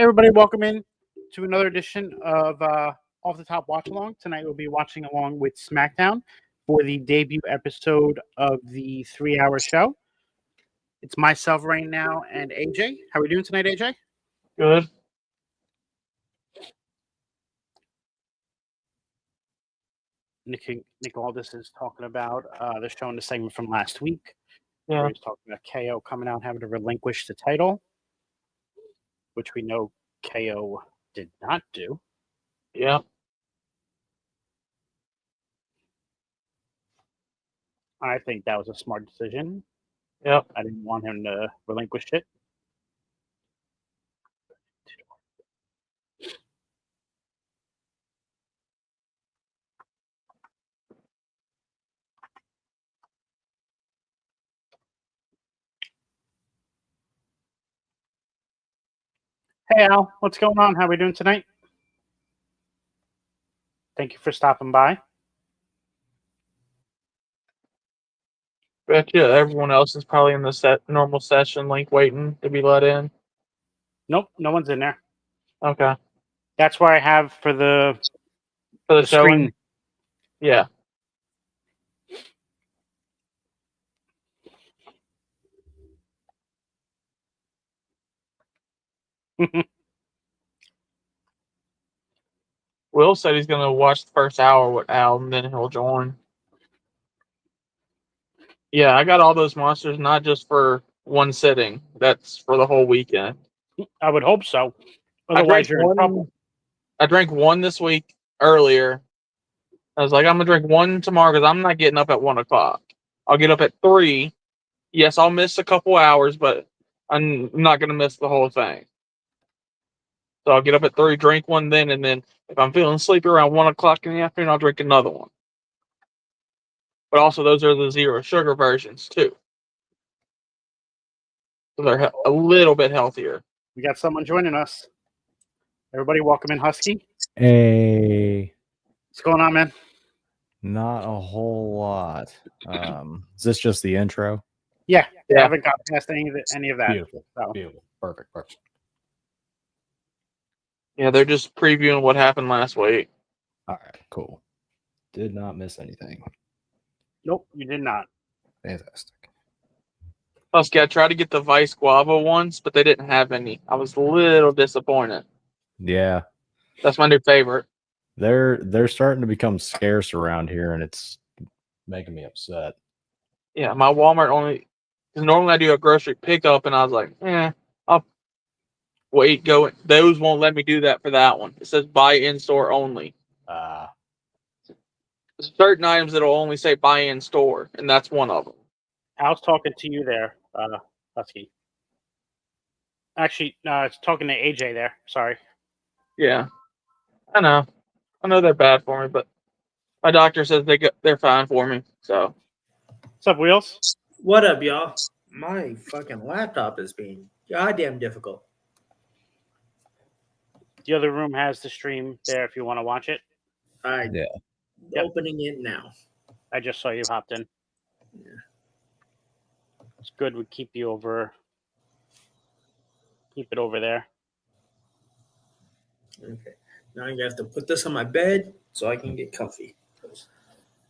everybody, welcome in to another edition of Off the Top Watch Along. Tonight we'll be watching along with Smackdown for the debut episode of the 3-hour show. It's myself right now and AJ. How are we doing tonight, AJ? Good. Nick Aldis is talking about the show in the segment from last week. Yeah. Where he's talking about KO coming out and having to relinquish the title, which we know KO did not do. Yeah. I think that was a smart decision. Yep. I didn't want him to relinquish it. Hey, Al, what's going on? How are we doing tonight? Thank you for stopping by. But yeah, everyone else is probably in the normal session link waiting to be let in. Nope, no one's in there. Okay. That's where I have for the showing. screen. Yeah. Will said he's gonna watch the first hour with Al and then he'll join. Yeah, I got all those monsters not just for one sitting. That's for the whole weekend. I would hope so. Otherwise, you're in trouble. I drank one this week earlier. I was like, I'm gonna drink one tomorrow because I'm not getting up at 1 o'clock. I'll get up at 3. Yes, I'll miss a couple hours, but I'm not gonna miss the whole thing. So I'll get up at 3, drink one then, and then if I'm feeling sleepy around 1 o'clock in the afternoon, I'll drink another one. But also, those are the 0 sugar versions too. So they're a little bit healthier. We got someone joining us. Everybody, welcome in, Husky. Hey. What's going on, man? Not a whole lot. Is this just the intro? Yeah. I haven't got past any of that. Beautiful. So. Beautiful. Perfect. Yeah, they're just previewing what happened last week. All right, cool. Did not miss anything. Nope, you did not. Fantastic. Husky, I tried to get the Vice Guava ones, but they didn't have any. I was a little disappointed. Yeah. That's my new favorite. They're starting to become scarce around here, and it's making me upset. Yeah, my Walmart only... Because normally I do a grocery pickup, and I was like, I'll wait, go... Those won't let me do that for that one. It says buy in-store only. Certain items that'll only say buy in-store, and that's one of them. I was talking to you there, Husky. Actually, no, it's talking to AJ there. Sorry. Yeah, I know they're bad for me, but my doctor says they're fine for me. So, what's up, Wheels? What up, y'all? My fucking laptop is being goddamn difficult. The other room has the stream there if you want to watch it. Opening it now. I just saw you hopped in. Yeah. It's good. We keep it over there. Okay. Now I'm gonna have to put this on my bed so I can get comfy.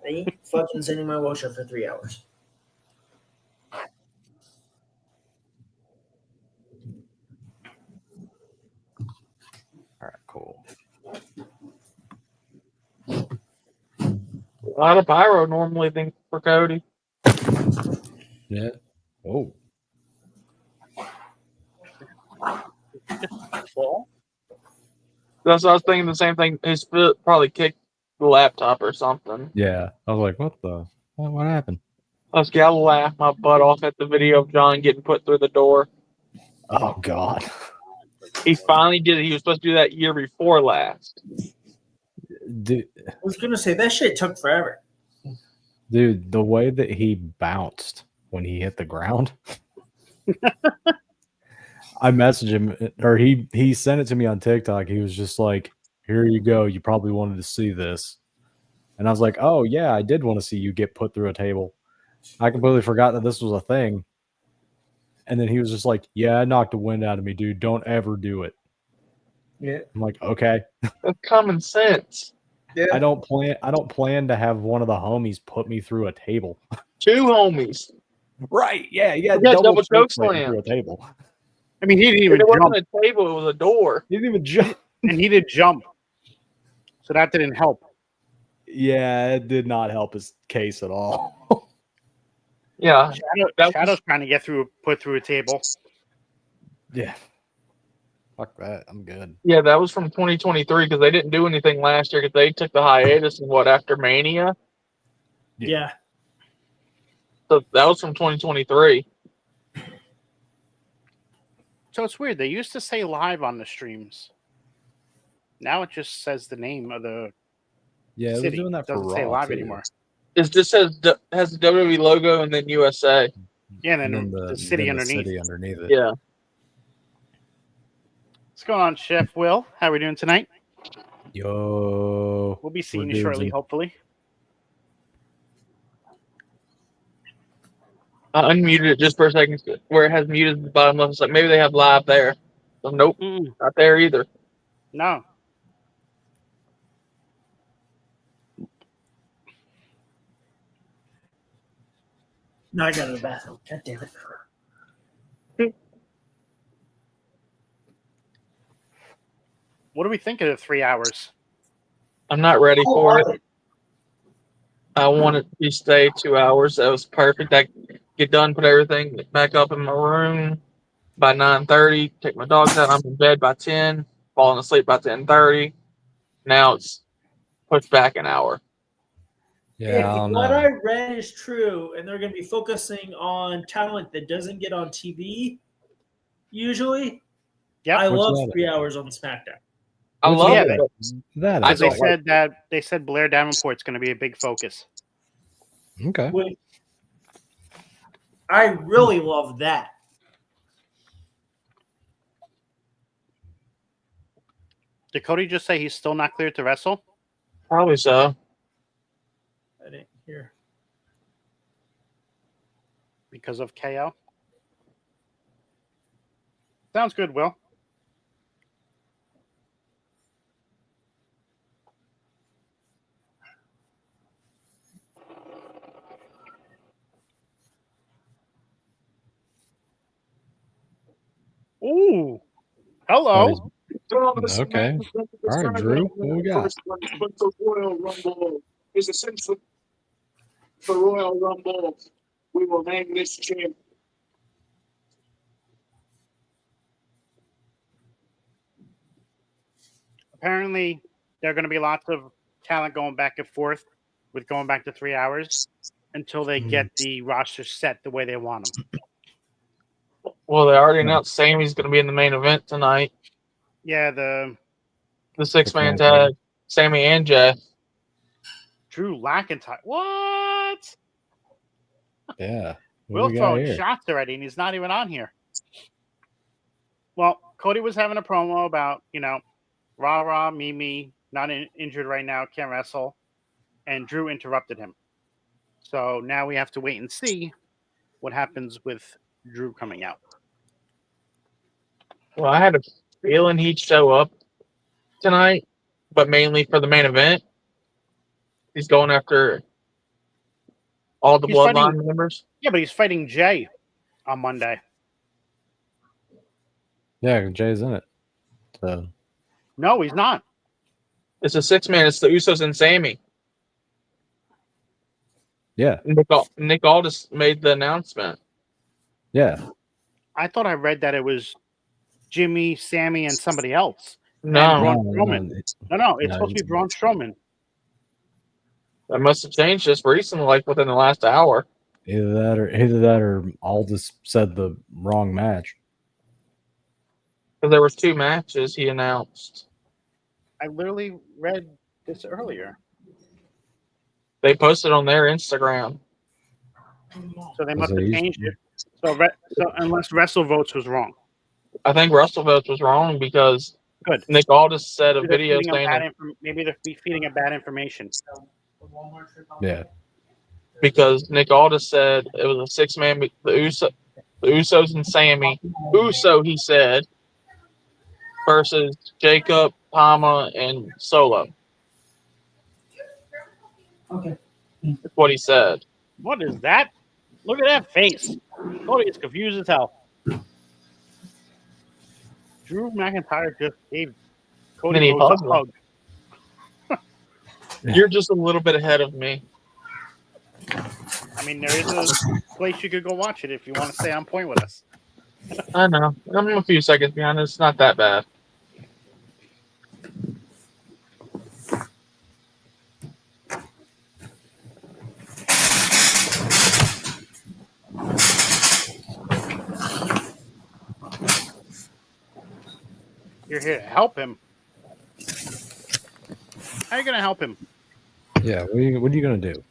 I ain't fucking sitting my washer for 3 hours. All right, cool. a lot of pyro normally think for Cody. Yeah. Oh. That's what I was thinking. The same thing. His foot probably kicked the laptop or something. Yeah. I was like, what happened? I laughed my butt off at the video of John getting put through the door. Oh, God. He finally did it. He was supposed to do that year before last. Dude, I was gonna say that shit took forever. Dude, the way that he bounced when he hit the ground. I messaged him, or he sent it to me on TikTok. He was just like, "Here you go. You probably wanted to see this." And I was like, "Oh yeah, I did want to see you get put through a table." I completely forgot that this was a thing. And then he was just like, "Yeah, I knocked the wind out of me, dude. Don't ever do it." Yeah. I'm like, okay. That's common sense. Yeah. I don't plan to have one of the homies put me through a table. 2 homies. Right. Yeah, you got You got double double choke choke slam through a slam. table. I mean, he didn't And even it jump, wasn't a table, it was a door. He didn't even jump. and he did jump, so that didn't help. Yeah, it did not help his case at all. Yeah. That was- Shadow's trying to put through a table. Yeah. Fuck that. I'm good. Yeah, that was from 2023 because they didn't do anything last year because they took the hiatus and after Mania. Yeah. So that was from 2023. So it's weird. They used to say live on the streams. Now it just says the name of the Yeah, it was city. doing that It for doesn't say Raw live too. anymore. It just has the WWE logo and then USA. Yeah, and then, And then the city then underneath. The city underneath it. Yeah. What's going on, Chef Will? How are we doing tonight? Yo. We'll be seeing we're you shortly, dudes. hopefully. I unmuted it just for a second where it has muted at the bottom left. It's like maybe they have live there. So nope, not there either. No. No, I got to the bathroom. God damn it. What do we think of the 3 hours? I'm not ready Oh, for it. I want it to stay 2 hours. That was perfect. I get done, put everything back up in my room by 9:30. Take my dogs out. I'm in bed by 10. Falling asleep by 10:30. Now it's pushed back an hour. Yeah, I don't what know. I read is true, and they're going to be focusing on talent that doesn't get on TV usually. Yep. I What's love that? 3 hours on SmackDown. I What's love that? it. but That I is They don't like said said Blair Davenport's going to be a big focus. okay. Which I really love that. Did Cody just say he's still not cleared to wrestle Probably so. I didn't hear. because of KO? Sounds good, Will. Ooh. Hello. Okay. All right, Drew. What we got? Royal Rumble is essentially the Royal Rumble. We will name this champ. Apparently, there are going to be lots of talent going back and forth with going back to 3 hours until they get the roster set the way they want them. Well, they already announced Sammy's going to be in the main event tonight. Yeah, the The 6-man Six-man tag. Sammy and Jay. Drew McIntyre. What? Yeah. What Will we got throwing here? shots already, and he's not even on here. Well, Cody was having a promo about, rah, me, not injured right now, can't wrestle. And Drew interrupted him. So now we have to wait and see what happens with Drew coming out. Well, I had a feeling he'd show up tonight, but mainly for the main event. He's going after all the He's Bloodline fighting- members. Yeah, but he's fighting Jay on Monday. Yeah, Jay's in it. So No, he's not. It's a 6-man. It's the Usos and Sammy. yeah, Nick Aldis made the announcement. yeah. I thought I read that it was Jimmy, Sammy, and somebody else. No, Braun Strowman. No, it's No, supposed to be Braun Strowman. that must have changed just recently, like within the last hour. Either that or Aldis said the wrong match. Because there was 2 matches he announced. I literally read this earlier. They posted on their Instagram. So they Was must it have easy? changed it. So unless WrestleVotes was wrong. I think Russellville was wrong because Good. Nick Aldis said a Maybe they're video feeding saying them that maybe they're feeding him bad information. Yeah. because Nick Aldis said it was a 6-man, the Usos and Sammy. Uso, he said, versus Jacob, Palma, and Solo. Okay. That's what he said. What is that? Look at that face. Cody is confused as hell. Drew McIntyre just gave Cody Then he Rhodes a hugged him. hug. You're just a little bit ahead of me. I mean, there is a place you could go watch it if you want to stay on point with us. I know. I'm a few seconds behind. It's not that bad. You're here to help him. How are you going to help him? Yeah, what are you gonna do?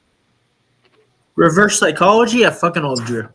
Reverse psychology? I fucking love Drew.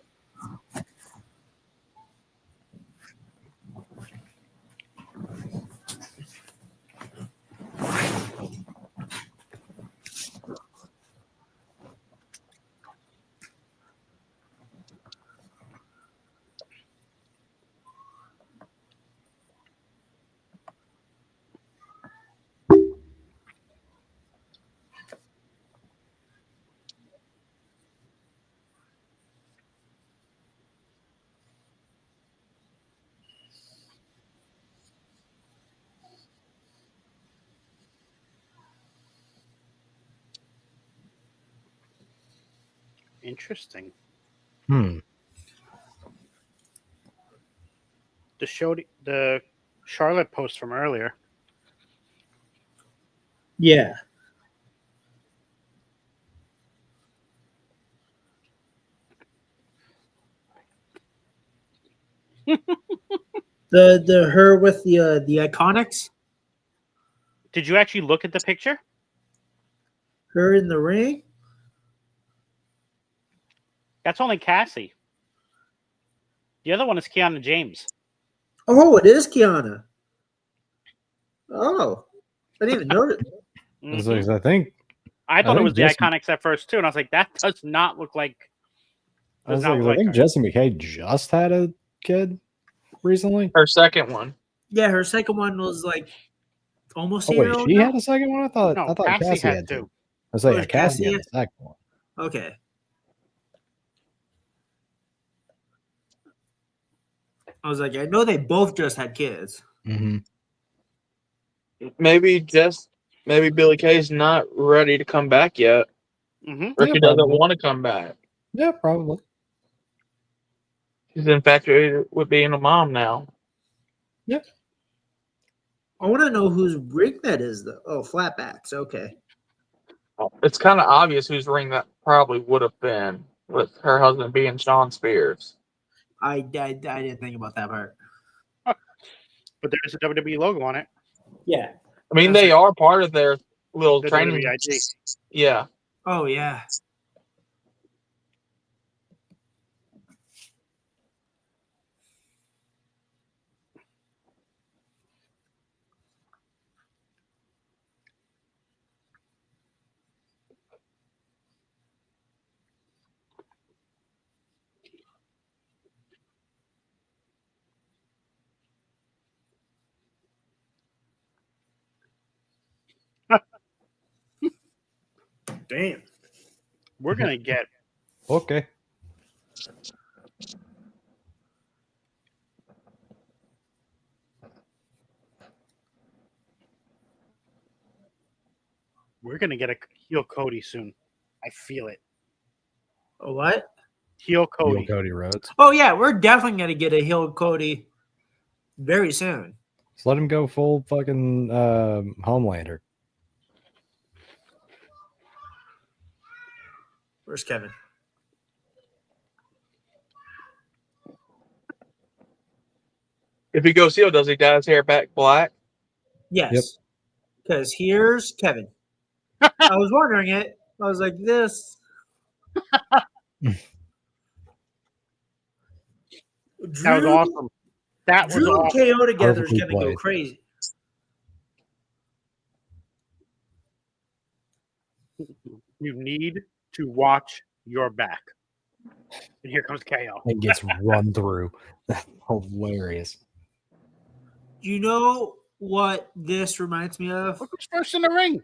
Interesting. Hmm. The Charlotte post from earlier. Yeah. the her with the Iconics, Did you actually look at the picture? her in the ring. That's only Cassie. The other one is Kiana James. Oh, it is Kiana. Oh, I didn't even notice. Mhm. I think I thought it think was the Jesse- Iconics at first too, and I was like, that does not look like. I Does was not like, look I like think her. Jesse McKay just had a kid recently. Her second one. Yeah, her second one was like almost Oh a year wait, old she now? had a second one. I No, thought Cassie had had two. two. I was like, Oh, yeah, Cassie had Cassie? the second one. Okay. I was like, I know they both just had kids. Mm-hmm. Maybe Billy Kay's not ready to come back yet. Mm-hmm. Or Yeah, she doesn't probably. want to come back. Yeah, probably. She's infatuated with being a mom now. I want to know whose ring that is, though. Oh, flatbacks. Okay. It's kind of obvious whose ring that probably would have been, with her husband being Shawn Spears. I didn't think about that part. But there's a WWE logo on it. Yeah. I mean, That's they it. are part of their little The training. WWE IG. Yeah. Oh, yeah. Damn. We're gonna get Okay. a heel Cody soon. I feel it. A what? Heel Heel Cody. Cody Rhodes. Oh, yeah. We're definitely going to get a heel Cody very soon. Just let him go full fucking Homelander. Where's Kevin? If he goes heel, does he dye his hair back black? Yes. Because here's Kevin. I was wondering it. I was like, this. That was awesome. That was Drew and awesome. KO together is Perfectly going to go played. crazy. You need to watch your back. And here comes KO. And gets run through. Hilarious. You know what this reminds me of? Look who's first in the ring.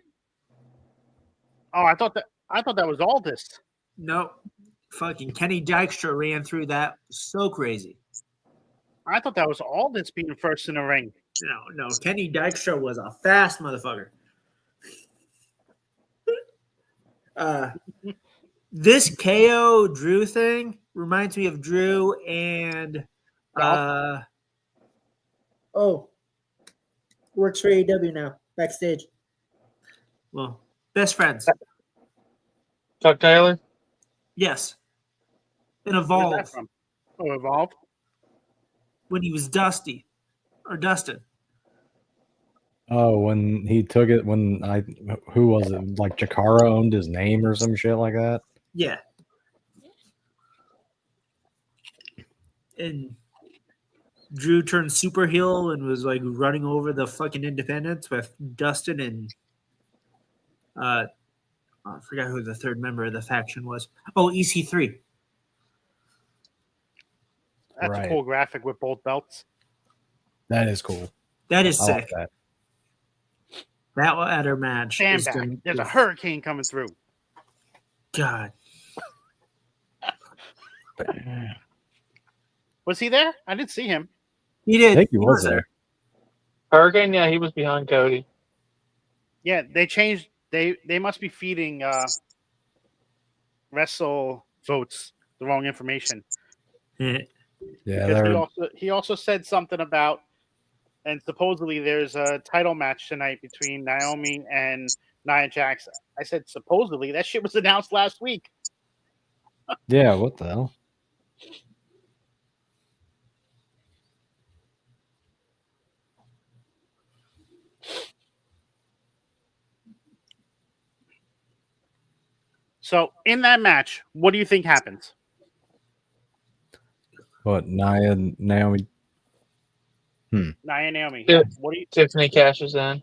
Oh, I thought that was Aldis. No, fucking Kenny Dykstra ran through that. So crazy. I thought that was Aldis being first in the ring. No, Kenny Dykstra was a fast motherfucker. This KO Drew thing reminds me of Drew and works for AEW now, backstage. Well, best friends. Chuck Taylor. Yes. And Where's Evolve that from? Oh, Evolve. when he was Dusty or Dustin. Oh, when he took it, who was it? Like Chikara owned his name or some shit like that. Yeah. And Drew turned super heel and was like running over the fucking independents with Dustin and I forgot who the third member of the faction was. Oh, EC3. That's Right. a cool graphic with both belts. That is cool. That is I sick. like that. That ladder match. Stand is back. gonna- There's a hurricane coming through. God. Was he there? I didn't see him. He did. I think he was there. Hurricane, yeah, he was behind Cody. Yeah, they changed. They must be feeding Wrestle votes the wrong information. Yeah. Yeah, Because he also said something about, and supposedly there's a title match tonight between Naomi and Nia Jax. I said supposedly. That shit was announced last week. yeah. What the hell? So in that match, what do you think happens? What Nia and Naomi? Nia and Naomi. Yeah. What do you? Tiffany cashes in.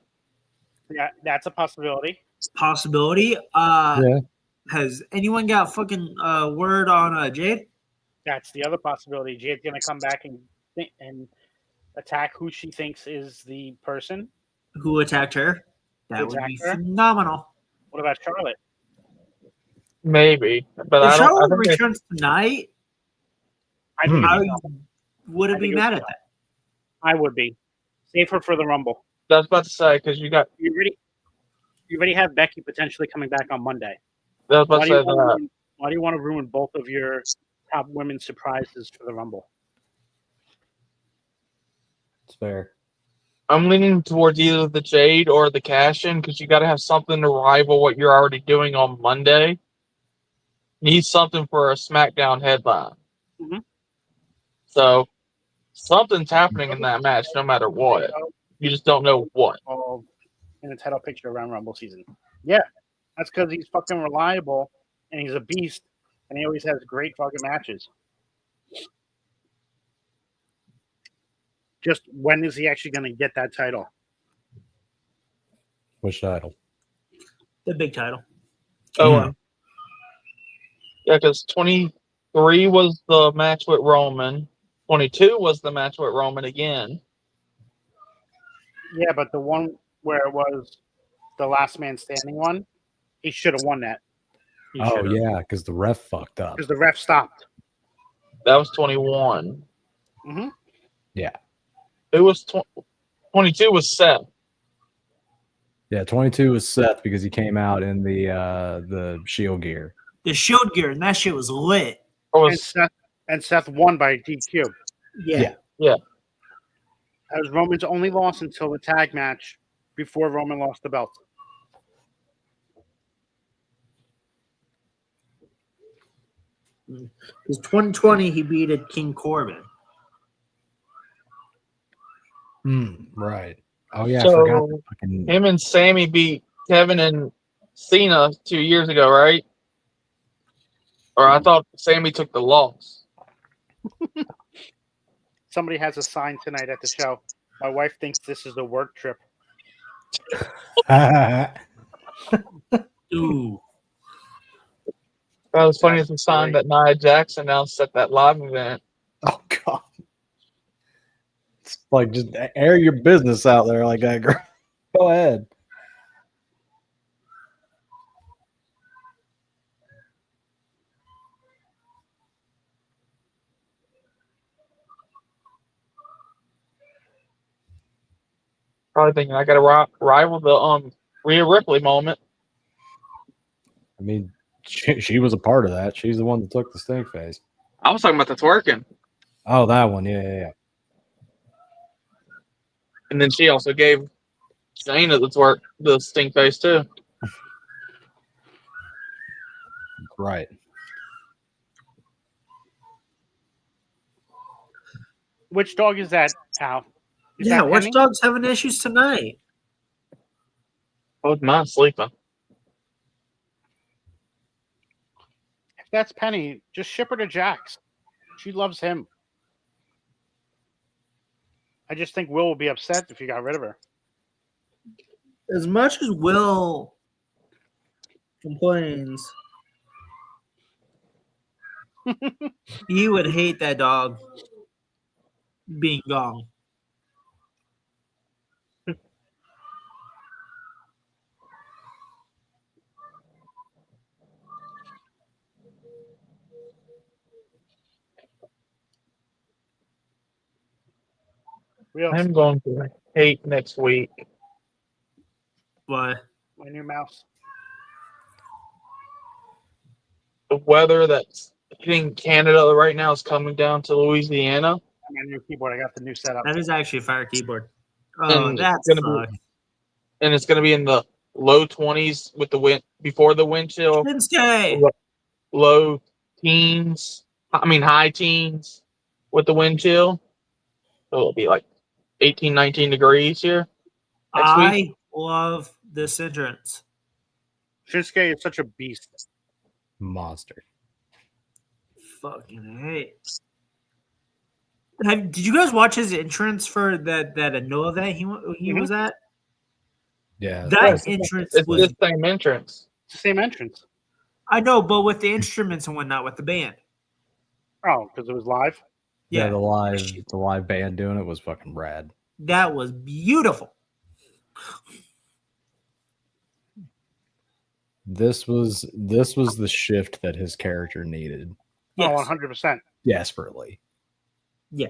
Yeah, that's a possibility. Possibility. Yeah. Has anyone got fucking word on Jade? That's the other possibility. Jade's gonna come back and attack who she thinks is the person. Who attacked her? That would be Attacked her? phenomenal. What about Charlotte? Maybe. But If I Charlotte think returns tonight, I Hmm. think I it's no. wouldn't I be think mad it's at that. I would be. Save her for the Rumble. I was about to say, because you You already have Becky potentially coming back on Monday. I was about Why to do, you say want that. to ruin, why do you want to ruin both of your top women's surprises for the Rumble? It's fair. I'm leaning towards either the Jade or the cash-in because you got to have something to rival what you're already doing on Monday. Need something for a SmackDown headline. Mhm. So something's happening in that match, no matter what. You just don't know what. In the title picture around Rumble season. Yeah, that's because he's fucking reliable and he's a beast and he always has great fucking matches. Just when is he actually going to get that title? Which title? The big title. Oh, yeah, because 23 was the match with Roman. 22 was the match with Roman again. Yeah, but the one where it was the last man standing one, he should have won that. He Oh should've. yeah, because the ref fucked up. Because the ref stopped. That was 21. Mm-hmm. Yeah. It was 22 was Seth. Yeah, 22 was Seth because he came out in the Shield gear. The Shield gear, and that shit was lit. And Seth won by DQ. Yeah. Yeah. That was Roman's only loss until the tag match before Roman lost the belt. Because 2020, he beat King Corbin. Right. Oh yeah, So, I forgot. The fucking... Him and Sammy beat Kevin and Cena 2 years ago, right? Or I thought Sammy took the loss. Somebody has a sign tonight at the show. My wife thinks this is a work trip. Ooh. That was funny as the sign that Nia Jax announced at that live event. Oh god. Like, just air your business out there like that, girl. Go ahead. Probably thinking I got to rival the Rhea Ripley moment. I mean, she was a part of that. She's the one that took the stink face. I was talking about the twerking, Oh, that one. Yeah. and then she also gave Shayna the stink face too. Right. Which dog is that, Al? Is Yeah, that Watch Penny? Dogs having issues tonight. Oh, mine sleeping. If that's Penny, just ship her to Jax. She loves him. I just think Will be upset if you got rid of her. As much as Will complains, he would hate that dog being gone. Real. I'm going to hate next week. Why? My new mouse. The weather that's hitting Canada right now is coming down to Louisiana. My new keyboard. I got the new setup. That is actually a fire keyboard. Oh, And that it's gonna sucks. And it's going to be in the low 20s with the wind before the wind chill, Shinsuke! low teens. I mean high teens with the wind chill. So it'll be like 18, 19 degrees here next week. I love this entrance. Shinsuke is such a beast. Monster. Fucking hate. Did you guys watch his entrance for that Noah event he was at? Yeah. That entrance It's was. the same entrance. It's the same entrance. I know, but with the instruments and whatnot, with the band. Oh, because it was live. Yeah, Yeah, the live band doing it was fucking rad. that was beautiful. This was the shift that his character needed Oh, Yes. 100%. desperately. Yeah.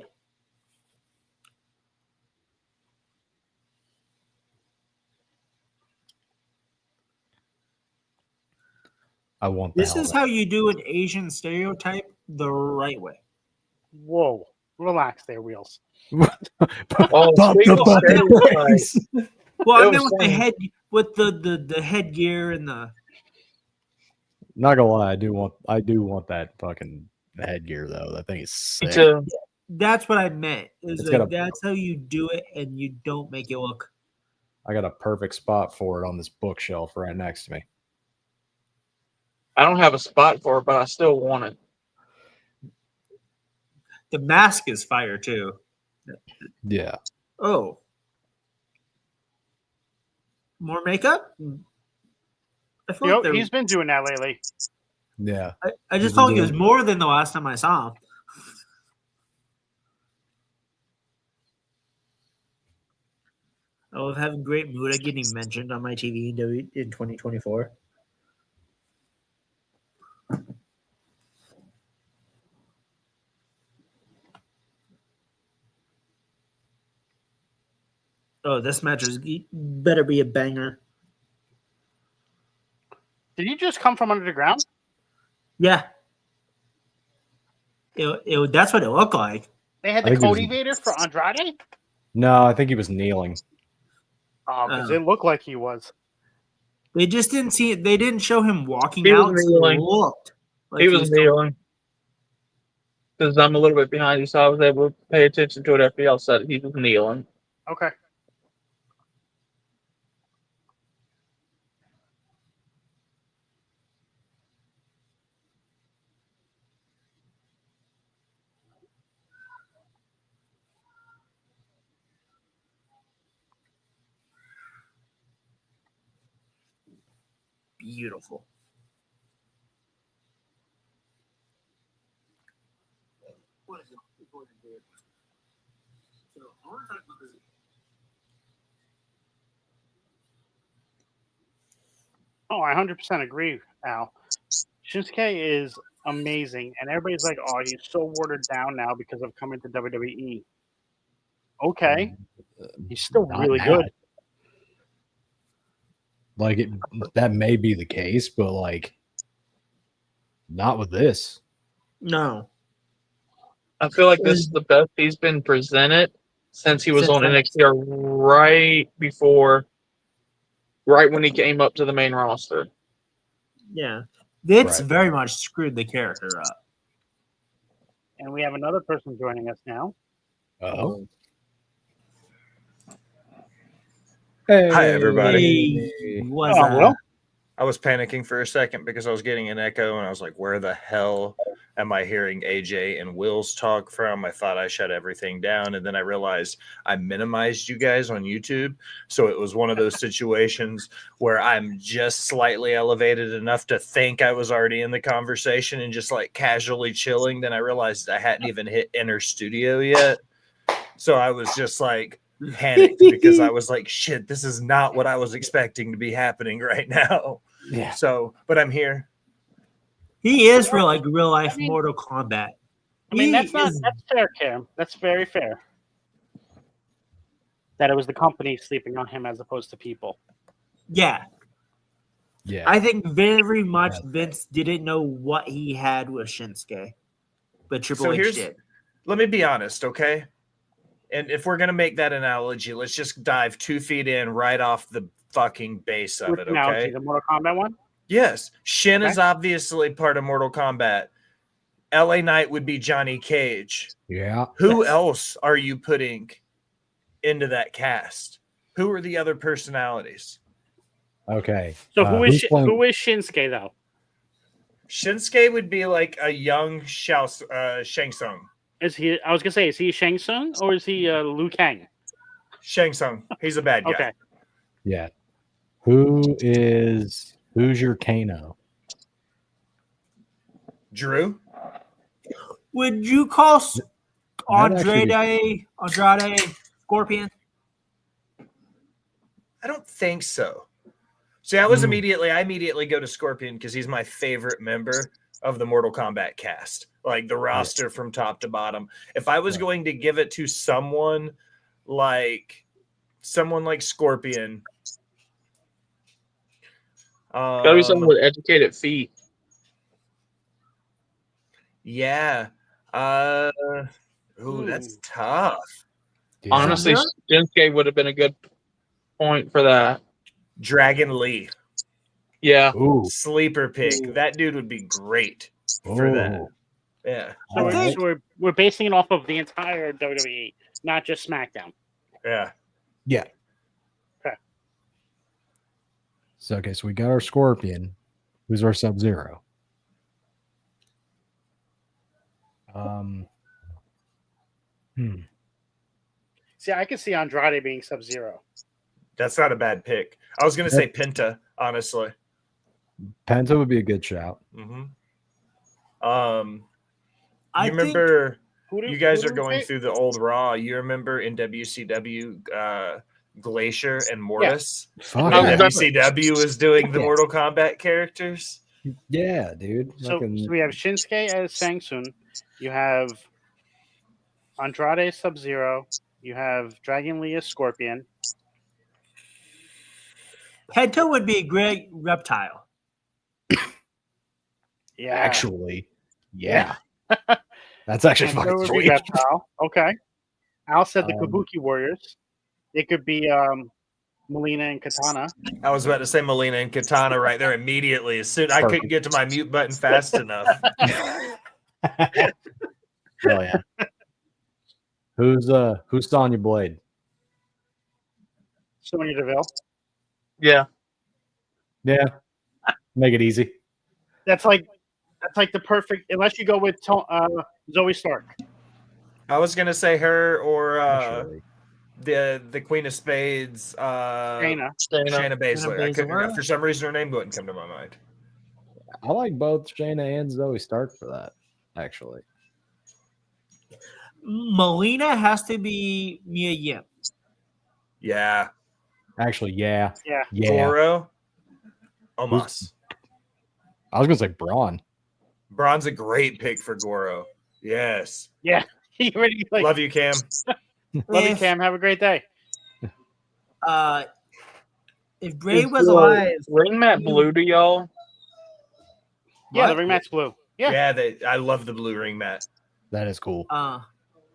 I want This is how you do an Asian stereotype the right way. Whoa. Relax there, Wheels. Oh, speaking of stereotypes, Well, I It meant was with the funny. head, with the headgear and the. Not gonna lie, I do want that fucking headgear though. That thing is sick. That's what I meant. Is It's like, got a- that's how you do it, and you don't make it look. I got a perfect spot for it on this bookshelf right next to me. I don't have a spot for it, but I still want it. The mask is fire too. Yeah. Oh, more makeup. I feel like He's been doing that lately. Yeah. I he's just been felt like it was doing- more than the last time I saw him. I love having Great Muda getting mentioned on my TV in 2024. Oh, this match is better be a banger. Did he just come from under the ground? Yeah. That's what it looked like. They had I the think it was- Cody Vader for Andrade? No, I think he was kneeling. Oh, because Oh. it looked like he was. They just didn't see it. They didn't show him walking He was out. So it kneeling. looked like He was kneeling. Because I'm a little bit behind you, so I was able to pay attention to it after y'all said it. He was kneeling. Okay. beautiful. Oh, I 100% agree, Al. Shinsuke is amazing, and everybody's like, "Oh, he's so watered down now because of coming to WWE." Okay, he's still Not really now. good. Like that may be the case, but like not with this. No. I feel like this is the best he's been presented since he was Since on then. NXT or right when he came up to the main roster. Yeah. Vince Right. very much screwed the character up. And we have another person joining us now. Oh. Hey, Hi, everybody. Hey, what's Oh, that? well. I was panicking for a second because I was getting an echo and I was like, where the hell am I hearing AJ and Will's talk from? I thought I shut everything down. And then I realized I minimized you guys on YouTube. So it was one of those situations where I'm just slightly elevated enough to think I was already in the conversation and just like casually chilling. Then I realized I hadn't even hit enter studio yet. So I was just like, panicked because I was like, shit, this is not what I was expecting to be happening right now. Yeah. So, but I'm here. He is real like real life I mean- Mortal Kombat. I mean, He that's is- fair, Cam. That's very fair. That it was the company sleeping on him as opposed to people. Yeah. Yeah. I think very much Vince didn't know what he had with Shinsuke, but Triple So H did. let me be honest, okay? And if we're gonna make that analogy, let's just dive 2 feet in right off the fucking base of Which it, analogy? okay? The Mortal Kombat one? Yes, Shin Okay. is obviously part of Mortal Kombat. LA Knight would be Johnny Cage. Yeah. Who Yes. else are you putting into that cast? Who are the other personalities? Okay. So who is playing- who is Shinsuke though? Shinsuke would be like a young Shang Tsung. Is he? I was gonna say, is he Shang Tsung or is he Liu Kang? Shang Tsung. He's a bad guy. Okay, Yeah. Who's your Kano? Drew? Would you call That'd actually Andrade Scorpion? I don't think so. See, I Hmm. immediately go to Scorpion because he's my favorite member of the Mortal Kombat cast, like the roster from top to bottom. If I was Right. going to give it to someone like Scorpion, Gotta be someone with educated feet. yeah. That's tough. Yeah. Honestly, Shinsuke would have been a good point for that. Dragon Lee, Yeah. Ooh. sleeper pick. Ooh. That dude would be great for that. Ooh. Yeah, so, I think- we're basing it off of the entire WWE, not just SmackDown. yeah. Yeah. Okay. So so we got our Scorpion. Who's our Sub-Zero? See, I can see Andrade being Sub-Zero. That's not a bad pick. I was gonna say Penta, honestly. Penta would be a good shout. Mm-hmm. I You think remember? Who do- You guys who are do we going say? through the old Raw. You remember in WCW, Glacier and Mortis? Fuck Oh, yeah. And WCW was doing the Yeah. Mortal Kombat characters. Yeah, dude. So Fucking- we have Shinsuke as Shang Tsung. You have Andrade Sub-Zero. You have Dragon Lee as Scorpion. Penta would be a great reptile. Yeah, actually, yeah. That's actually And fucking so would be sweet. Reptile. Okay. Al said the Um, Kabuki Warriors. It could be Melina and Katana. I was about to say Melina and Katana right there immediately. As soon I couldn't Perfect. get to my mute button fast enough. Hell yeah. Who's Sonya Blade? Sonya Deville. Yeah. Yeah. Make it easy. That's like the perfect. Unless you go with Zoe Stark. I was gonna say her or Actually. the Queen of Spades, Shayna. Shayna Baszler. I couldn't, Baszler. for some reason her name wouldn't come to my mind. I like both Shayna and Zoe Stark for that, actually. Melina has to be Mia Yim. Yeah. Actually, yeah. Yeah. Yeah. Goro. Almost. I was gonna say Braun. Braun's a great pick for Goro. Yes. Yeah. He already like Love you, Cam. love you, If, Cam. Have a great day. if Bray Is was the alive, ring mat blue to y'all? Yeah, the What? ring mat's blue. Yeah. I love the blue ring mat. That is cool.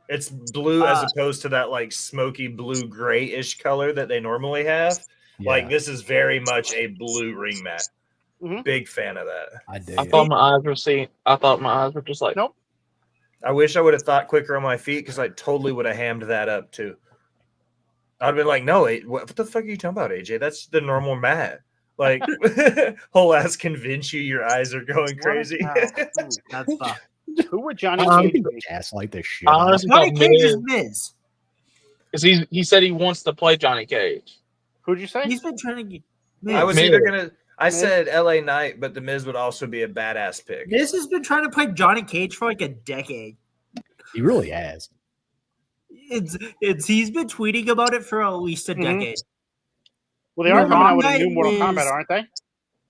It's blue as opposed to that like smoky blue grayish color that they normally have. Yeah, Like this is very much a blue ring mat. Mhm. Big fan of that. I dig I it. thought my eyes were seeing. I thought my eyes were just like. Nope. I wish I would have thought quicker on my feet because I totally would have hammed that up too. I'd been like, no, what the fuck are you talking about, AJ? That's the normal mat. Like, whole ass convince you your eyes are going crazy. That's fuck. Who would Johnny Um, Cage be? Gaslight this shit. I out. honestly Johnny thought Cage is Miz, Miz. because he said he wants to play Johnny Cage. Who'd you say? He's been trying to get Miz. I was Miz. either gonna. I Miz. said LA Knight, but the Miz would also be a badass pick. Miz has been trying to play Johnny Cage for like a decade. He really has. He's been tweeting about it for at least a Mhm. decade. Well, they are coming out with a Ronda new Mortal is- Kombat, aren't they?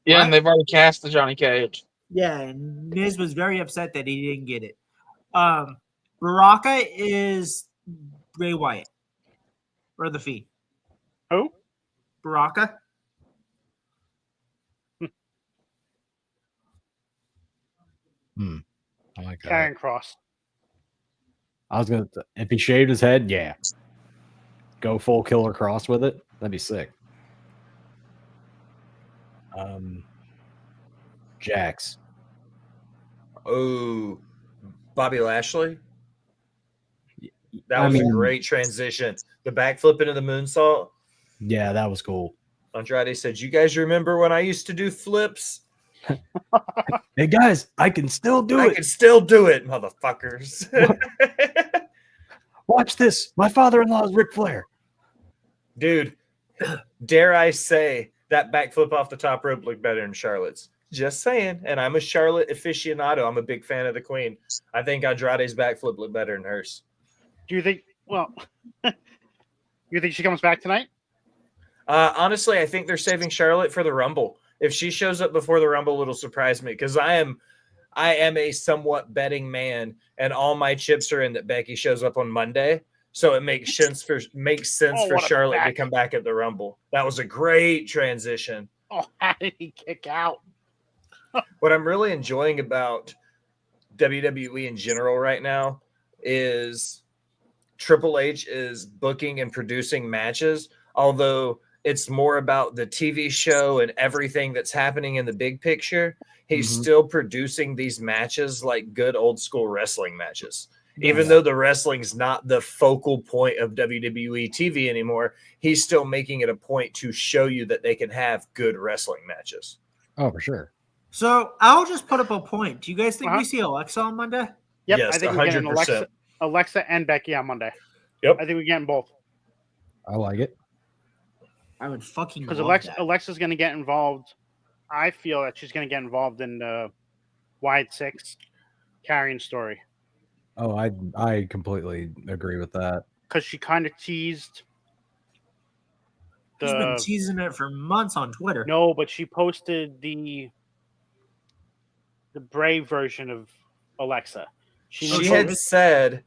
Yeah, What? and they've already cast the Johnny Cage. Yeah, and Miz was very upset that he didn't get it. Baraka is Bray Wyatt. Or the Fiend. Who? Baraka? I like that. Karrion Cross. I was gonna. If he shaved his head, yeah. Go full Killer Cross with it. That'd be sick. Jax. Oh, Bobby Lashley. That I was a mean- great transition. The backflip into the moonsault. Yeah, that was cool. Andrade said, "You guys remember when I used to do flips? Hey guys, I can still do I it. can still do it, motherfuckers." Watch this. My father-in-law is Ric Flair. Dude, dare I say that backflip off the top rope looked better than Charlotte's. Just saying. And I'm a Charlotte aficionado. I'm a big fan of the Queen. I think Andrade's backflip looked better than hers. Do you think? Well, you think she comes back tonight? Honestly, I think they're saving Charlotte for the Rumble. If she shows up before the Rumble, it'll surprise me because I am a somewhat betting man, and all my chips are in that Becky shows up on Monday. So it makes sense for Oh, what a Charlotte to back. come back at the Rumble. That was a great transition. Oh, how did he kick out? What I'm really enjoying about WWE in general right now is Triple H is booking and producing matches, although it's more about the TV show and everything that's happening in the big picture. He's Mhm. still producing these matches like good old school wrestling matches. Even Yeah. though the wrestling's not the focal point of WWE TV anymore, he's still making it a point to show you that they can have good wrestling matches. Oh, for sure. So I'll just put up a point. Do you guys think Uh-huh. we see Alexa on Monday? Yep, Yes, I think we're getting 100%. Alexa and Becky on Monday. Yep. I think we're getting both I like it. I would fucking because love that. Alexa's going to get involved. I feel that she's going to get involved in the Wyatt Six carrying story Oh, I completely agree with that. because she kind of teased. She's been teasing it for months on Twitter. No, but she posted the Brave version of Alexa. She knows had how- said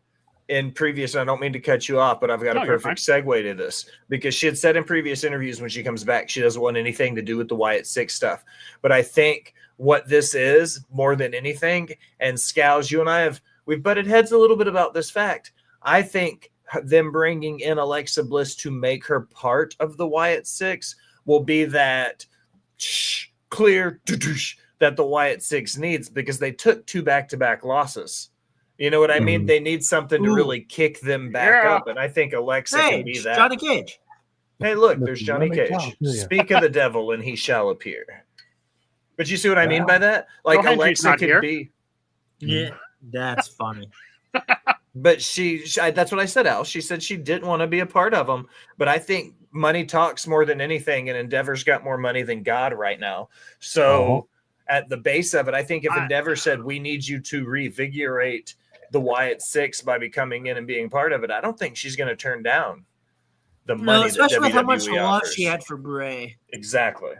in previous, I don't mean to cut you off, but I've got No, a you're perfect segue to this because she had said in previous interviews when she comes back, she doesn't want anything to do with the Wyatt Six stuff. But I think what this is more than anything, and Scals, you and we've butted heads a little bit about this fact. I think them bringing in Alexa Bliss to make her part of the Wyatt Six will be that clear that the Wyatt Six needs because they took 2 back-to-back losses. You know what I mean? Mhm. They need something to Ooh. really kick them back Yeah. up, and I think Alexa can be Cage, that. Johnny Cage. Hey, look, Let there's Johnny me Cage. talk to you. Speak of the devil, and he shall appear. But you see what I mean by that? Like Henry's Alexa not could here. be, Yeah, that's funny. but that's what I said, Al. She said she didn't want to be a part of them, but I think money talks more than anything, and Endeavor's got more money than God right now. So Uh-huh. at the base of it, I think if I- Endeavor said we need you to revigorate the Wyatt Six by becoming in and being part of it, I don't think she's going to turn down the No, money that especially with how much WWE loss offers. she had for Bray. Exactly.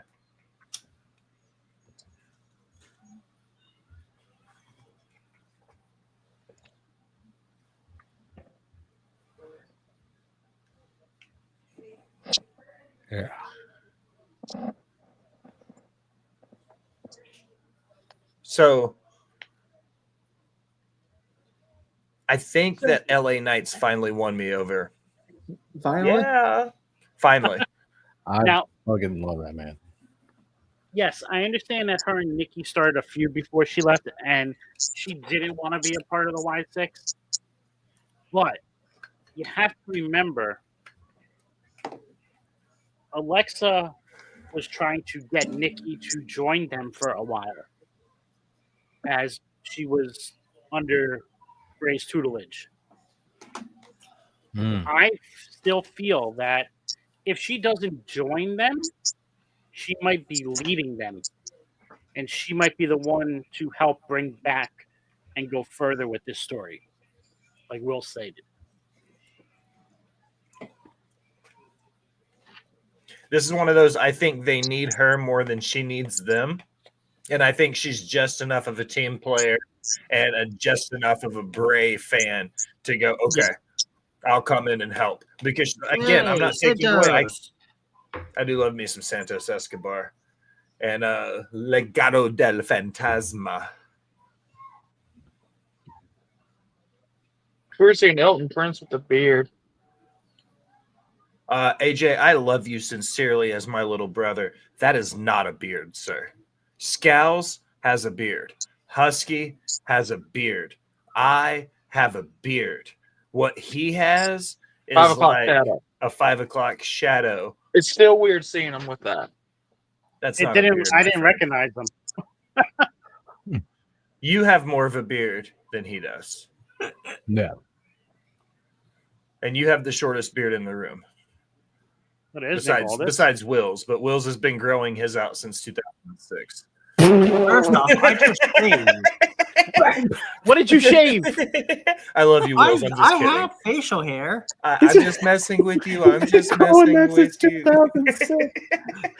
Yeah. So I think that LA Knights finally won me over. Finally, Yeah. Finally. I Now, fucking love that man. yes, I understand that her and Nikki started a feud before she left, and she didn't want to be a part of the Y6. But you have to remember, Alexa was trying to get Nikki to join them for a while, as she was under Gray's tutelage. Mm. I still feel that if she doesn't join them, she might be leading them, and she might be the one to help bring back and go further with this story, like Will stated. This is one of those, I think they need her more than she needs them. And I think she's just enough of a team player and just enough of a Bray fan to go, okay, I'll come in and help. Because, again, I'm not taking away. I do love me some Santos Escobar. And Legado del Fantasma. we were seeing Elton Prince with the beard. AJ, I love you sincerely as my little brother. That is not a beard, sir. Scowls has a beard. Husky has a beard. I have a beard. What he has is 5 o'clock like shadow. a 5 o'clock shadow. It's still weird seeing him with that. That's It not a didn't. beard. I my didn't friend. recognize them. You have more of a beard than he does. No. And you have the shortest beard in the room. What is Nick Aldis? Besides Will's, but Will's has been growing his out since 2006. First off, I just shaved. What did you shave? I love you, Wills. I'm just I kidding. have facial hair. I'm just messing with you. I'm just messing with you.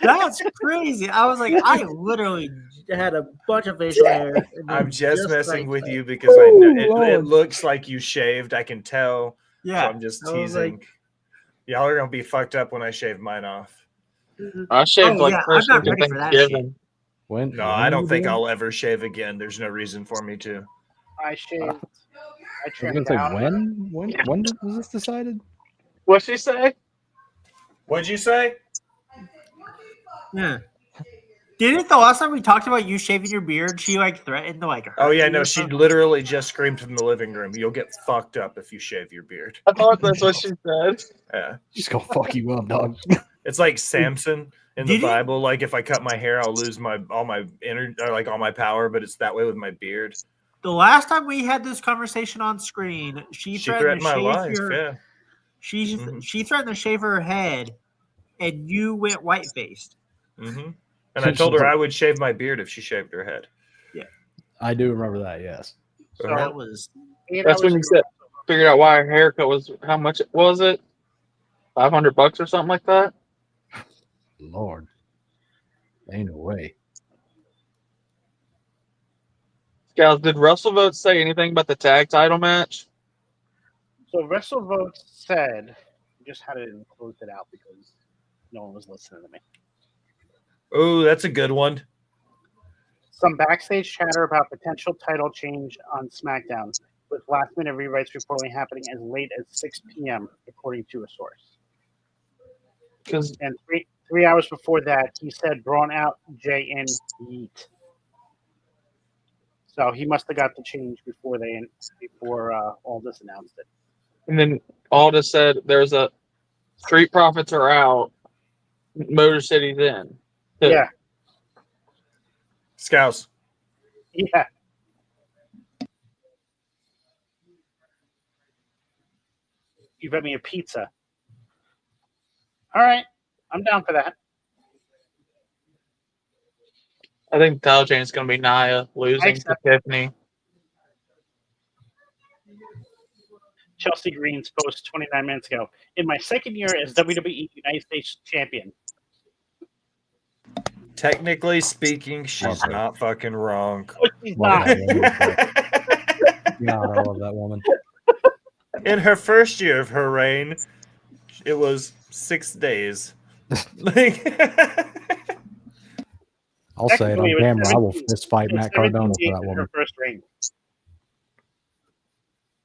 That's crazy. I was like, I literally had a bunch of facial hair. and then I'm just messing like with that. you because I know it Lord. looks like you shaved. I can tell. Yeah. So I'm just I was teasing. like- Y'all are gonna be fucked up when I shave mine off. I shaved Oh, like yeah, first I'm not week of ready for that Thanksgiving. When? No, when I don't you think doing? I'll ever shave again. There's no reason for me to. I shaved. I I was trimmed gonna say down. when was this decided? What'd she say? What'd you say? Yeah. Didn't the last time we talked about you shaving your beard, she like threatened to like hurt Oh yeah, you no, or she something? literally just screamed from the living room. You'll get fucked up if you shave your beard. I thought that's what she said. Yeah. She's gonna fuck you up, dog. It's like Samson in the Did he- Bible. Like if I cut my hair, I'll lose all my energy, or like all my power. But it's that way with my beard. The last time we had this conversation on screen, she She threatened threatened to my shave life. your. Yeah. She Mhm. she threatened to shave her head, and you went white faced. Mm-hmm. And I told her I would shave my beard if she shaved her head. I do remember that. Yes. So That was That's when you said figured out why her haircut was how much was it? $500 or something like that. Lord, ain't no way. Guys, did Russell Votes say anything about the tag title match? So WrestleVotes said, I just had to close it out because no one was listening to me. Oh, that's a good one. Some backstage chatter about potential title change on SmackDown, with last-minute rewrites reportedly happening as late as 6 p.m., according to a source. Because And three hours before that, he said, "Braun out, Jay in, yeet." So he must have got the change before Aldis announced it. and then Aldis said there's a Street Profits are out, Motor City's in. Yeah, Scouse. yeah. You bet me a pizza. All right, I'm down for that. I think the title change is going to be Nia losing to accept. Tiffany. Chelsea Green's post 29 minutes ago. In my second year as WWE United States Champion. Technically speaking, she's Okay. not fucking wrong. Oh, she's Love not. that woman. God, I love that woman. In her first year of her reign, it was 6 days. Like, I'll say it Technically, on was camera. I will 17 fist fight it was Matt 17 Cardona days for that in woman. her first reign.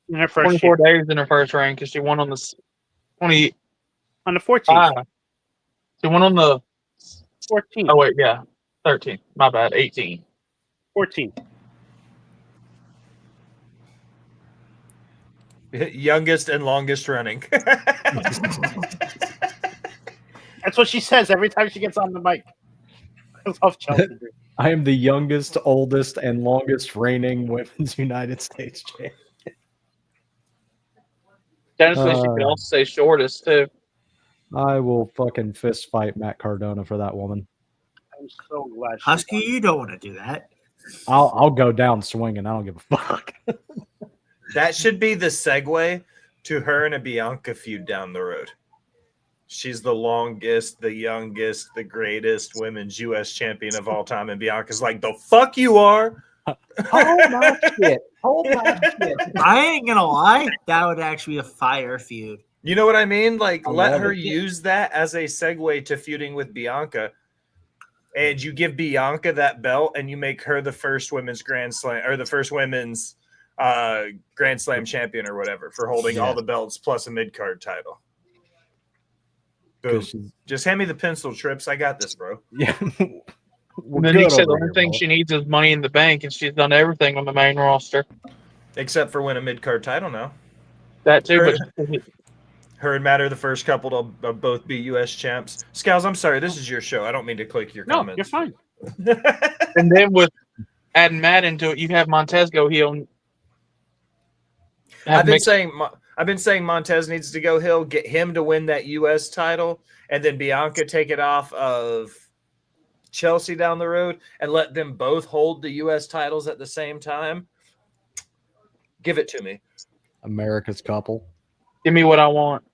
In her first 24 year. days in her first reign because she won on the 20. On the 14th. She won on the 14th. Oh wait, yeah, 13. My bad, 18. 14th. youngest and longest running. That's what she says every time she gets on the mic. I love Chelsea Green. I am the youngest, oldest, and longest reigning women's United States champion. Technically, she could also say shortest too. I will fucking fist fight Matt Cardona for that woman. I'm so glad. Husky, you don't want to do that. I'll go down swinging. I don't give a fuck. That should be the segue to her and a Bianca feud down the road. She's the longest, the youngest, the greatest women's U.S. champion of all time, and Bianca's like, "The fuck you are." Hold my shit. Hold my shit. I ain't gonna lie, that would actually be a fire feud. You know what I mean? Like, I let love her it. use that as a segue to feuding with Bianca. And you give Bianca that belt and you make her the first women's Grand Slam or the first women's Grand Slam champion or whatever for holding all the belts plus a mid-card title. Boom. Just hand me the pencil, Trips. I got this, bro. Yeah. And then you said the only thing she needs is money in the bank, and she's done everything on the main roster. Except for win a mid-card title now. That too, but Her and Matt are the first couple to both be U.S. champs. Scals, I'm sorry. This is your show. I don't mean to click your No, comments. you're fine. and then with adding Matt into it, you have Montez go heel. I've been saying Montez needs to go heel, get him to win that U.S. title, and then Bianca take it off of Chelsea down the road and let them both hold the U.S. titles at the same time. Give it to me. America's couple. Give me what I want.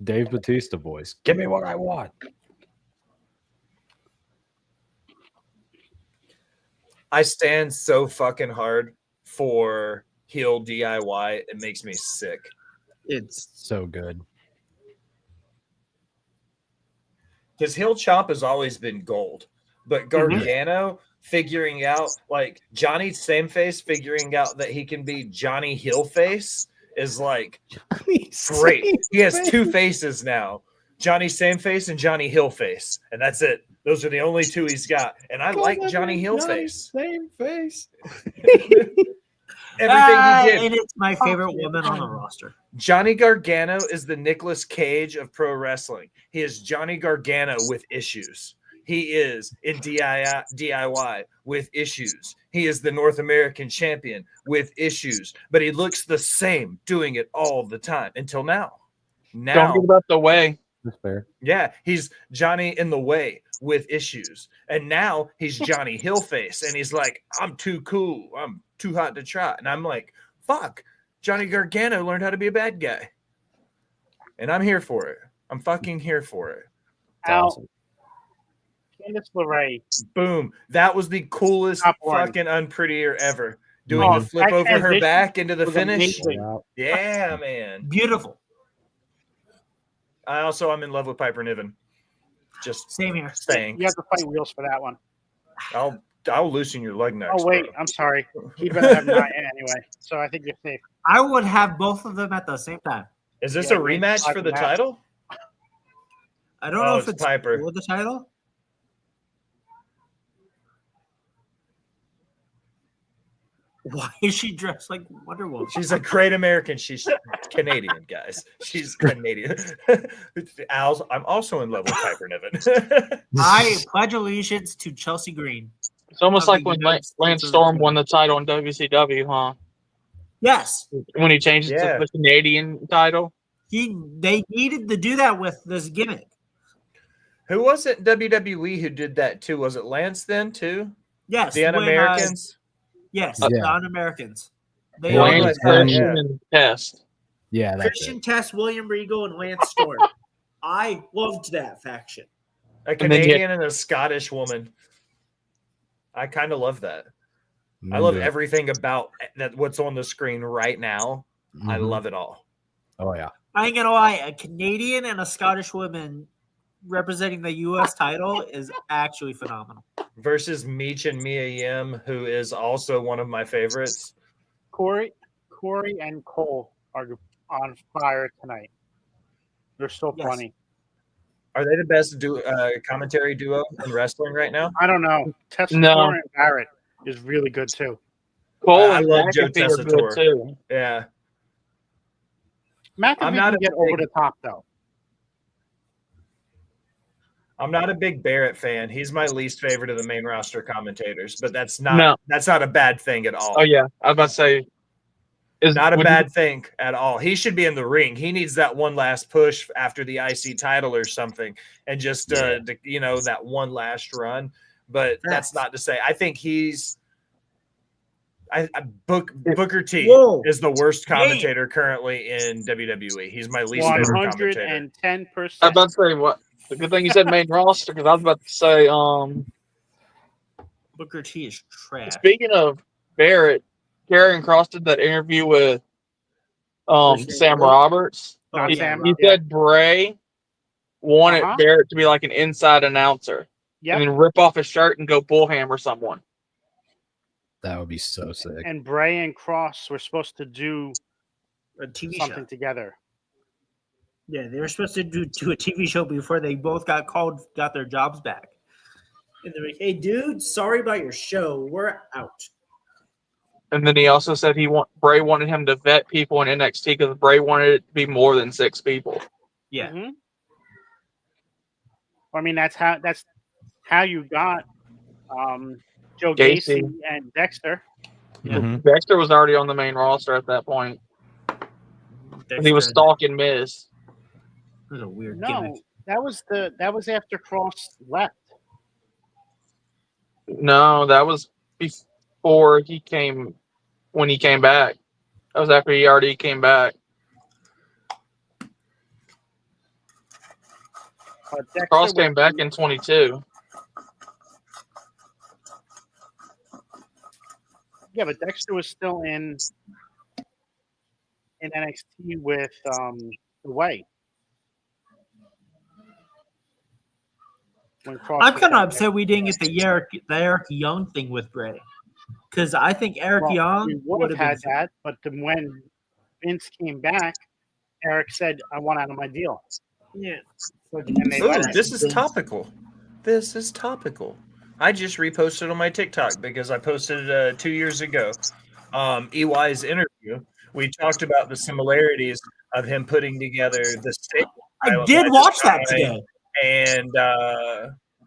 Dave Bautista voice. Give me what I want. I stand so fucking hard for heel DIY. It makes me sick. It's So good. Because heel chop has always been gold, but Gargano figuring out, like Johnny Sameface figuring out that he can be Johnny Heelface is like great. He has two faces now, Johnny Sameface and Johnny Heelface, and that's it. Those are the only two he's got, and I like Johnny Heelface. Same face. Everything he did. and it's my favorite woman on the roster. Johnny Gargano is the Nicolas Cage of pro wrestling. He is Johnny Gargano with issues. He is in DIY with issues. He is the North American champion with issues, but he looks the same doing it all the time until now. Don't give about the way. That's fair. Yeah, he's Johnny in the way with issues. And now he's Johnny Heelface. And he's like, I'm too cool. I'm too hot to try. And I'm like, fuck, Johnny Gargano learned how to be a bad guy. And I'm here for it. I'm fucking here for it. Awesome. Candice LeRae. Boom. That was the coolest Top one. fucking unprettier ever. Doing the flip that over her transition back into the was finish. amazing. Yeah, man. Beautiful. I'm in love with Piper Niven. Just Same here. saying. You have to fight Wheels for that one. I'll loosen your lug nuts. Oh, wait. bro. I'm sorry. He'd rather have Nia anyway. So I think you're safe. I would have both of them at the same time. Is this Yeah, a rematch for the match. title? I don't know if it's it's Piper. for the title. Why is she dressed like Wonder Woman? She's a great American. She's Canadian, guys. She's Canadian. I'm also in love with Piper Niven. I pledge allegiance to Chelsea Green. It's almost Of like the when United Lance States of Storm the- won the title in WCW, huh? Yes, When he changed it Yeah. to the Canadian title. they needed to do that with this gimmick. Who was it in WWE who did that too? Was it Lance then too? Yes, The when, Un-Americans? yes, Yeah. the Un-Americans. They Well, all I'm look like good. that, Christian yeah. and Test. Yeah, that's Christian it. Test, William Regal, and Lance Storm. I loved that faction. A And then you- Canadian and a Scottish woman. I kind of love that. I love Into it. everything about that. What's on the screen right now. I Mhm. love it all. Oh yeah. I ain't gonna lie, a Canadian and a Scottish woman representing the U.S. title is actually phenomenal. Versus Meech and Mia Yim, who is also one of my favorites. Corey and Cole are on fire tonight. They're so Yes. funny. Are they the best commentary duo in wrestling right now? I don't know. Tessitore No. and Barrett is really good too. Cole I and love Joe McAfee are good Tessitore. too. Yeah. McAfee I'm not can a get over big- the top though. I'm not a big Barrett fan. He's my least favorite of the main roster commentators, but that's not a bad thing at all. Oh yeah, I was about to say, Not a would bad thing at all. He should be in the ring. He needs that one last push after the IC title or something, and just that one last run. But that's not to say. I think he's. Booker T is the worst commentator currently in WWE. He's my least favorite commentator. 110%. I was about to say what? The good thing you said main roster because I was about to say Booker T is trash. Speaking of Barrett, Karrion Kross did that interview with Sam Roberts. Not He, Sam, he yeah. said Bray wanted Uh-huh. Barrett to be like an inside announcer Yep. and then rip off his shirt and go bullhammer someone. That would be so sick. And Bray and Cross were supposed to do A TV something show. together. Yeah, they were supposed to do a TV show before they both got their jobs back. And they're like, "Hey, dude, sorry about your show. We're out." And then he also said Bray wanted him to vet people in NXT because Bray wanted it to be more than 6 people. Yeah. Mm-hmm. I mean, that's how you got Joe Gacy. Gacy and Dexter. Mhm. Dexter was already on the main roster at that point. And he was stalking Miz. It was a weird No, gimmick. that was after Cross left. No, that was before when he came back. That was after he already came back. But Dexter Cross was- came back in 22. Yeah, but Dexter was still in NXT with the Way. When Cross I'm was kind of back upset we didn't get the Eric Young thing with Bray, because I think Eric there. Young We would have had that, but then when Vince came back, Eric said, "I want out of my deal." Yeah. And they Ooh, let him. this is topical. This is topical. I just reposted on my TikTok because I posted it 2 years ago. EY's interview. We talked about the similarities of him putting together the state. I did watch that today. And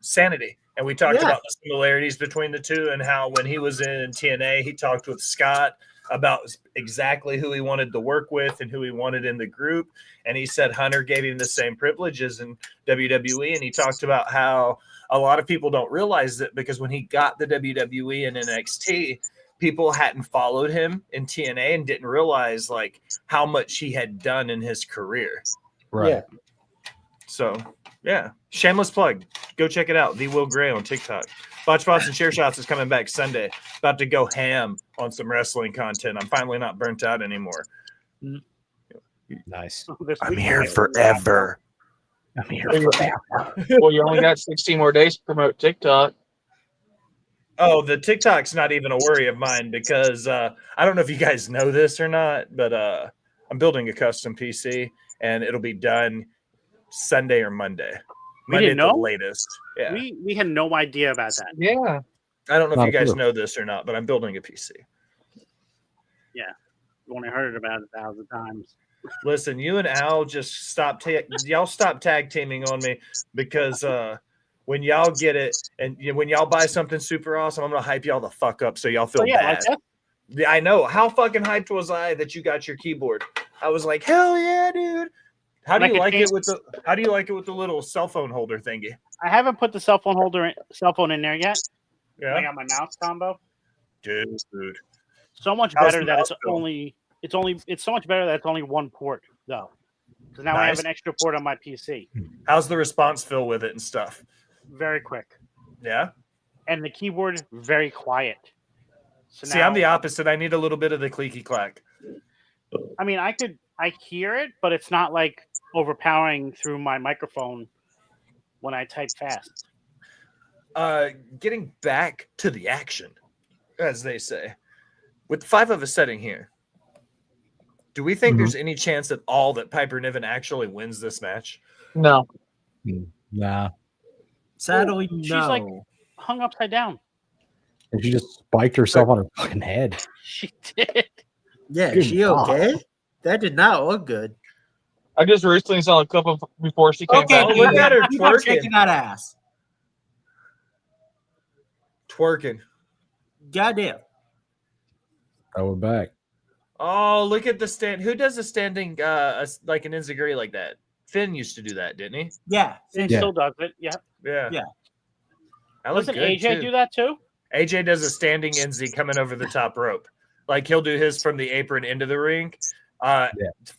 Sanity. And we talked Yeah. about the similarities between the two and how when he was in TNA, he talked with Scott about exactly who he wanted to work with and who he wanted in the group. And he said Hunter gave him the same privileges in WWE. And he talked about how a lot of people don't realize that because when he got the WWE and NXT, people hadn't followed him in TNA and didn't realize like how much he had done in his career. Right. Yeah. So, yeah, shameless plug. Go check it out. The Will Gray on TikTok. Botch Bots and Share Shots is coming back Sunday. About to go ham on some wrestling content. I'm finally not burnt out anymore. Nice. This I'm weekend, here I- forever. I'm here Well, you only got 16 more days to promote TikTok. Oh, the TikTok's not even a worry of mine because I don't know if you guys know this or not, but I'm building a custom PC and it'll be done Sunday or Monday. We Monday didn't at the know? latest. Yeah. We had no idea about that. Yeah. I don't know if Not you guys true. know this or not, but I'm building a PC. You only heard it about 1,000 times. Listen, you and Al just stop tag teaming on me because when y'all get it and when y'all buy something super awesome, I'm gonna hype y'all the fuck up so y'all feel So yeah, bad. like that. Yeah, I know. How fucking hyped was I that you got your keyboard? I was like, hell yeah, dude. How do Like you a like case- it with the little cell phone holder thingy? I haven't put the cell phone in there yet. I Yeah, got my mouse combo. dude. So much How's better the that mouse feel? it's so much better that it's only one port though. Because now I have Nice. an extra port on my PC. How's the response feel with it and stuff? Very quick. Yeah. And the keyboard very quiet. So See, I'm the opposite. I need a little bit of the clicky clack. I mean, I hear it, but it's not like overpowering through my microphone when I type fast. Getting back to the action, as they say, with 5 of us sitting here, do we think there's any chance at all that Piper Niven actually wins this match? No. Nah. Sadly, She's no. like hung upside down. And she just spiked herself on her fucking head. She did. Yeah, Good is she God. okay? That did not look good. I just recently saw a clip of before she came Okay, back. look at her keep on twerking. shaking that ass. Twerking. Goddamn. Oh, we're back. Oh, look at the stand. Who does a standing, like an enziguri like that? Finn used to do that, didn't he? Yeah. It Yeah. still does it. Yeah. Yeah. Yeah. I look Doesn't good, AJ too. do that too? AJ does a standing NZ coming over the top rope. Like he'll do his from the apron into the ring.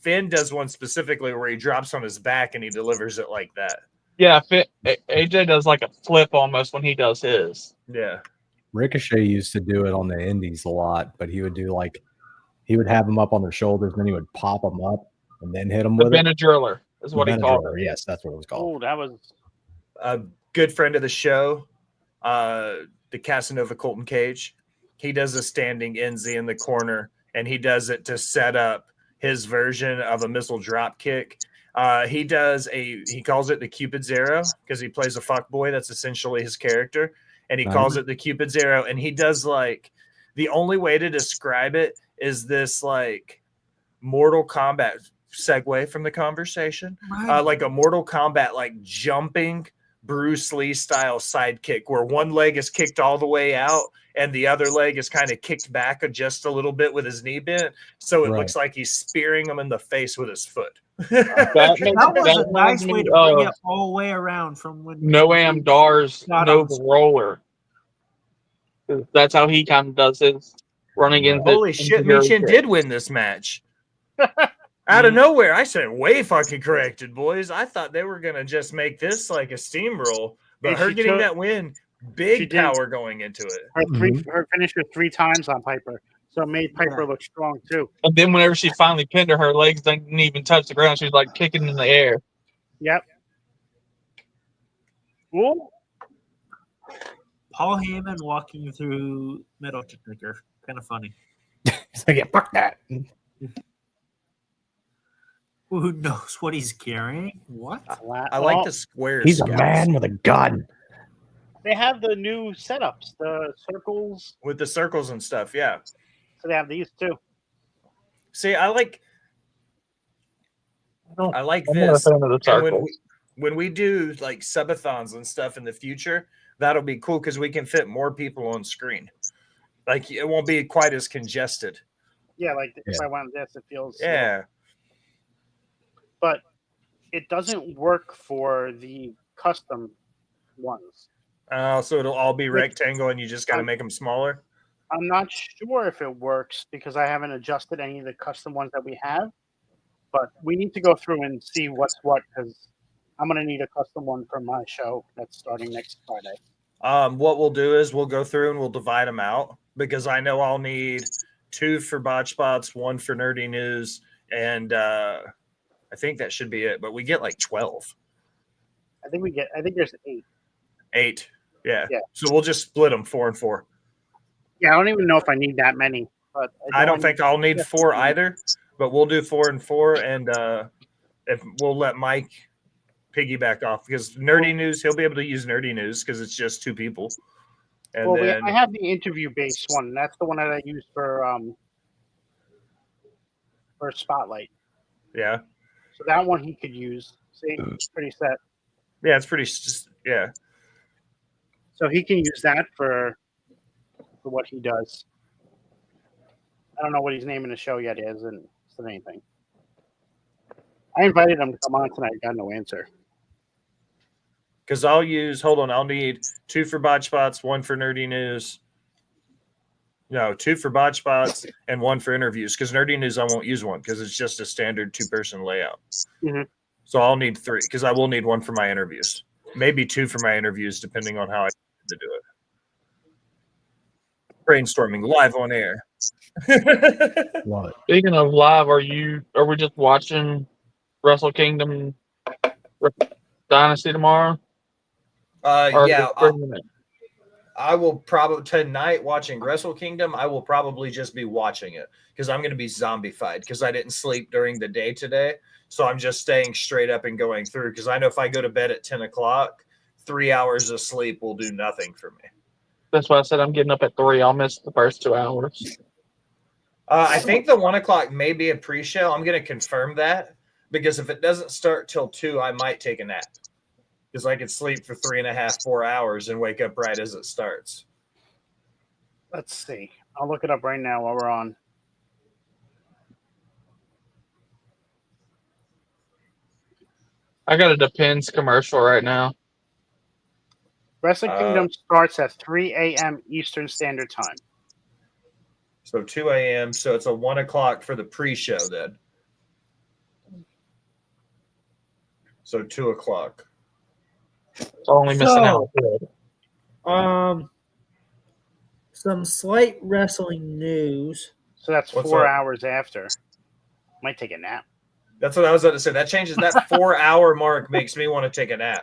Finn does one specifically where he drops on his back and he delivers it like that. Yeah, AJ does like a flip almost when he does his. Yeah. Ricochet used to do it on the indies a lot, but he would do like he would have them up on their shoulders, and then he would pop them up and then hit them The with it. Benadryller is what he called Benadryller, it. yes, that's what it was called. Oh, that was A good friend of the show, the Casanova Colton Cage, he does a standing NZ in the corner, and he does it to set up his version of a missile drop kick. He calls it the Cupid's arrow because he plays a fuckboy. That's essentially his character. And he calls it the Cupid's arrow. And he does like, the only way to describe it is this like Mortal Kombat segue from the conversation. Like a Mortal Kombat, like jumping Bruce Lee style sidekick where one leg is kicked all the way out and the other leg is kind of kicked back just a little bit with his knee bent. So it looks like he's spearing him in the face with his foot. That was a nice way to bring it all the way around from when Noam Dar's Nova Roller. That's how he kind of does his running in. Holy shit, Michin did win this match. Out of nowhere, I said way fucking corrected, boys. I thought they were gonna just make this like a steamroll, but her getting that win, big power going into it. Her finisher 3 times on Piper, so it made Piper look strong too. And then whenever she finally pinned her legs didn't even touch the ground. She was like kicking in the air. Yep. Cool. Paul Heyman walking through Metal Techniker. Kind of funny. He's like, yeah, fuck that. Who knows what he's carrying? What? I like the square. He's a man with a gun. They have the new setups, the circles. With the circles and stuff, yeah. So they have these too. See, I like I'm not this. a fan of the circles. When we do like subathons and stuff in the future, that'll be cool because we can fit more people on screen. Like it won't be quite as congested. Yeah, like if I want this, it feels. Yeah. But it doesn't work for the custom ones. So it'll all be rectangle and you just got to make them smaller? I'm not sure if it works because I haven't adjusted any of the custom ones that we have. But we need to go through and see what's what because I'm going to need a custom one for my show that's starting next Friday. What we'll do is we'll go through and we'll divide them out because I know I'll need 2 for Botch Spots, 1 for Nerdy News, and I think that should be it. But we get like 12. I think there's 8. 8. Yeah. Yeah. So we'll just split them 4 and 4. Yeah, I don't even know if I need that many. But I don't think I'll need 4 either, but we'll do 4 and 4. And if we'll let Mike piggyback off because Nerdy News, he'll be able to use Nerdy News because it's just 2 people. And then I have the interview-based one. That's the one that I use for Spotlight. Yeah. So that one he could use. See, it's pretty set. Yeah, it's pretty. Yeah. So he can use that for what he does. I don't know what he's naming the show yet is, and said anything. I invited him to come on tonight. Got no answer. Because I'll need 2 for Botch Spots, 1 for Nerdy News. No, 2 for bot spots and 1 for interviews. Because Nerdy News, I won't use one because it's just a standard 2-person layout. Mhm. So I'll need 3 because I will need 1 for my interviews. Maybe 2 for my interviews, depending on how I to do it. Brainstorming live on air. Love it. Speaking of live, are we just watching Wrestle Kingdom Dynasty tomorrow? Or Yeah, are we streaming it? I will probably tonight watching Wrestle Kingdom. I will probably just be watching it because I'm going to be zombified because I didn't sleep during the day today. So I'm just staying straight up and going through because I know if I go to bed at 10 o'clock, 3 hours of sleep will do nothing for me. That's why I said I'm getting up at 3. I'll miss the first 2 hours. I think the 1 o'clock may be a pre-show. I'm going to confirm that because if it doesn't start till 2, I might take a nap because I could sleep for 3.5, 4 hours and wake up right as it starts. Let's see. I'll look it up right now while we're on. I got a Depends commercial right now. Wrestle Kingdom starts at 3 a.m. Eastern Standard Time. So 2 a.m. So it's a 1 o'clock for the pre-show then. So 2 o'clock. It's only missing out. Some slight wrestling news. So that's What's 4 up? hours after. Might take a nap. That's what I was about to say. That changes that 4-hour mark makes me want to take a nap.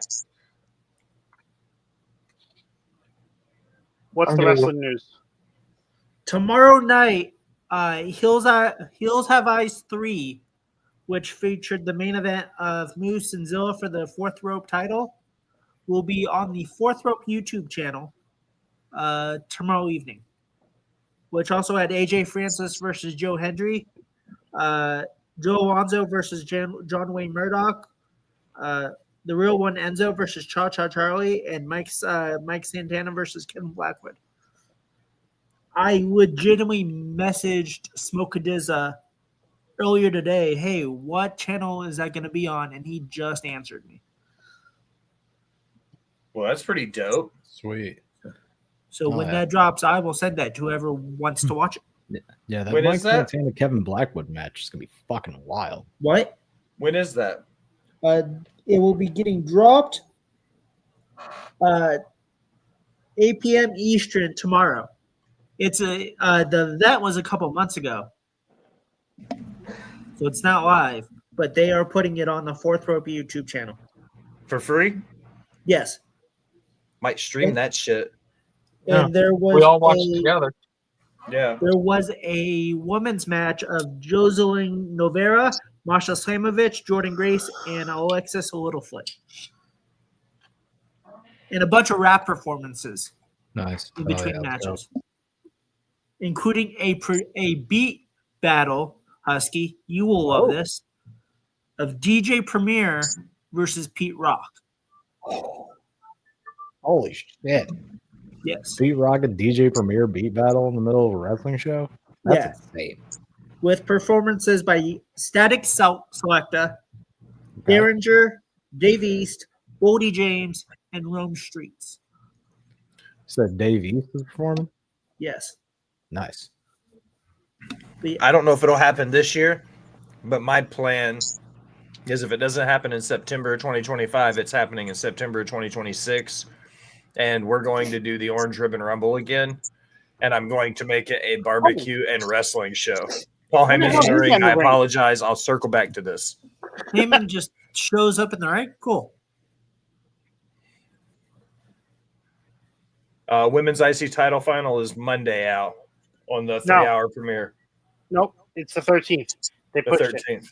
What's I'm the gonna wrestling news? Tomorrow night, Hills Have Eyes 3, which featured the main event of Moose and Zilla for the 4th Rope title, will be on the 4th Rope YouTube channel tomorrow evening, which also had AJ Francis versus Joe Hendry, Joe Alonzo versus John Wayne Murdoch, the real one Enzo versus Cha Cha Charlie, and Mike Santana versus Kevin Blackwood. I legitimately messaged Smokadiza earlier today, hey, what channel is that going to be on? And he just answered me. Well, that's pretty dope. Sweet. So when yeah. that drops, I will send that to whoever wants to watch it. Yeah, that When Mike is that? Santana Kevin Blackwood match is gonna be fucking wild. What? When is that? It will be getting dropped 8 p.m. Eastern tomorrow. It's that was a couple months ago, so it's not live, but they are putting it on the 4th Rope YouTube channel. For free? Yes, Might stream that shit. Yeah. and there was We all watched together. Yeah. There was a women's match of Jocelyn Novera, Masha Slamovich, Jordan Grace, and Alexis Littlefoot. And a bunch of rap performances Nice. in between Oh, yeah, let's go. matches, including a beat battle, Husky. You will love this, of DJ Premier versus Pete Rock. Holy shit. Yes. Pete Rock and DJ Premier beat battle in the middle of a wrestling show? That's insane. With performances by Static Selecta, Okay. Derringer, Dave East, Goldie James, and Rome Streets. Said Dave East is performing? Yes. Nice. I don't know if it'll happen this year, but my plan is if it doesn't happen in September 2025, it's happening in September 2026. And we're going to do the Orange Ribbon Rumble again. And I'm going to make it a barbecue and wrestling show. Paul Heyman's in the ring. I apologize. I'll circle back to this. Heyman just shows up in the ring? Cool. Women's IC title final is Monday out on the 3-hour premiere. Nope, it's the 13th. They The pushed 13th. it.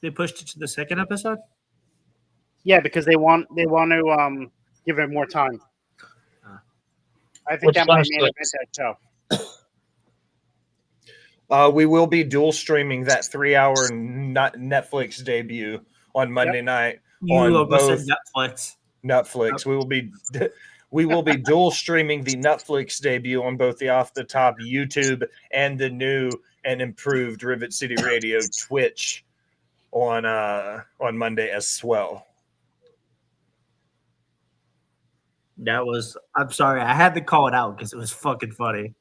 They pushed it to the second episode? Yeah, because they want to give it more time. I think Which that might sounds main like- event that show. We will be dual streaming that 3-hour Netflix debut on Monday night You on almost both said Netflix. Netflix. We will be dual streaming the Netflix debut on both the Off the Top YouTube and the new and improved Rivet City Radio Twitch on Monday as well. I'm sorry, I had to call it out because it was fucking funny.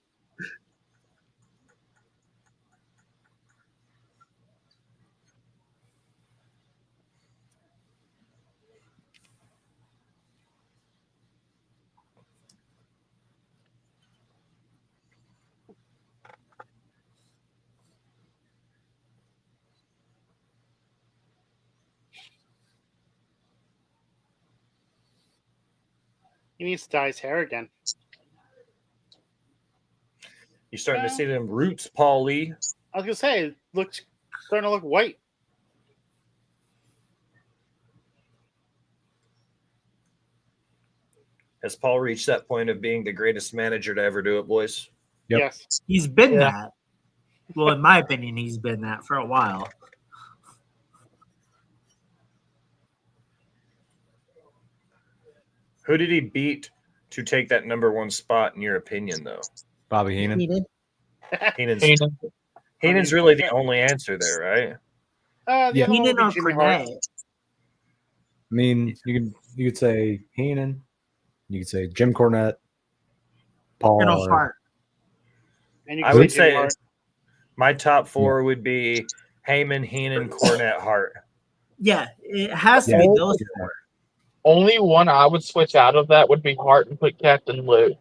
He needs to dye his hair again. You starting to see them roots, Paul Lee? I was gonna say, it looks starting to look white. Has Paul reached that point of being the greatest manager to ever do it, boys? Yep. Yes. He's been Yeah. that. Well, in my opinion, he's been that for a while. Who did he beat to take that number one spot, in your opinion, though? Bobby Heenan. Heenan's really the only answer there, right? The Yeah. other one would Heenan be or Jimmy Hart. Cornette? I mean, you could say Heenan. You could say Jim Cornette. Paul. And a Hart. And you I can would Jimmy say Hart. my top four would be Heyman, Heenan, Cornette, Hart. Yeah, it has to Yeah. be those four. Only one I would switch out of that would be Hart and put Captain Lou.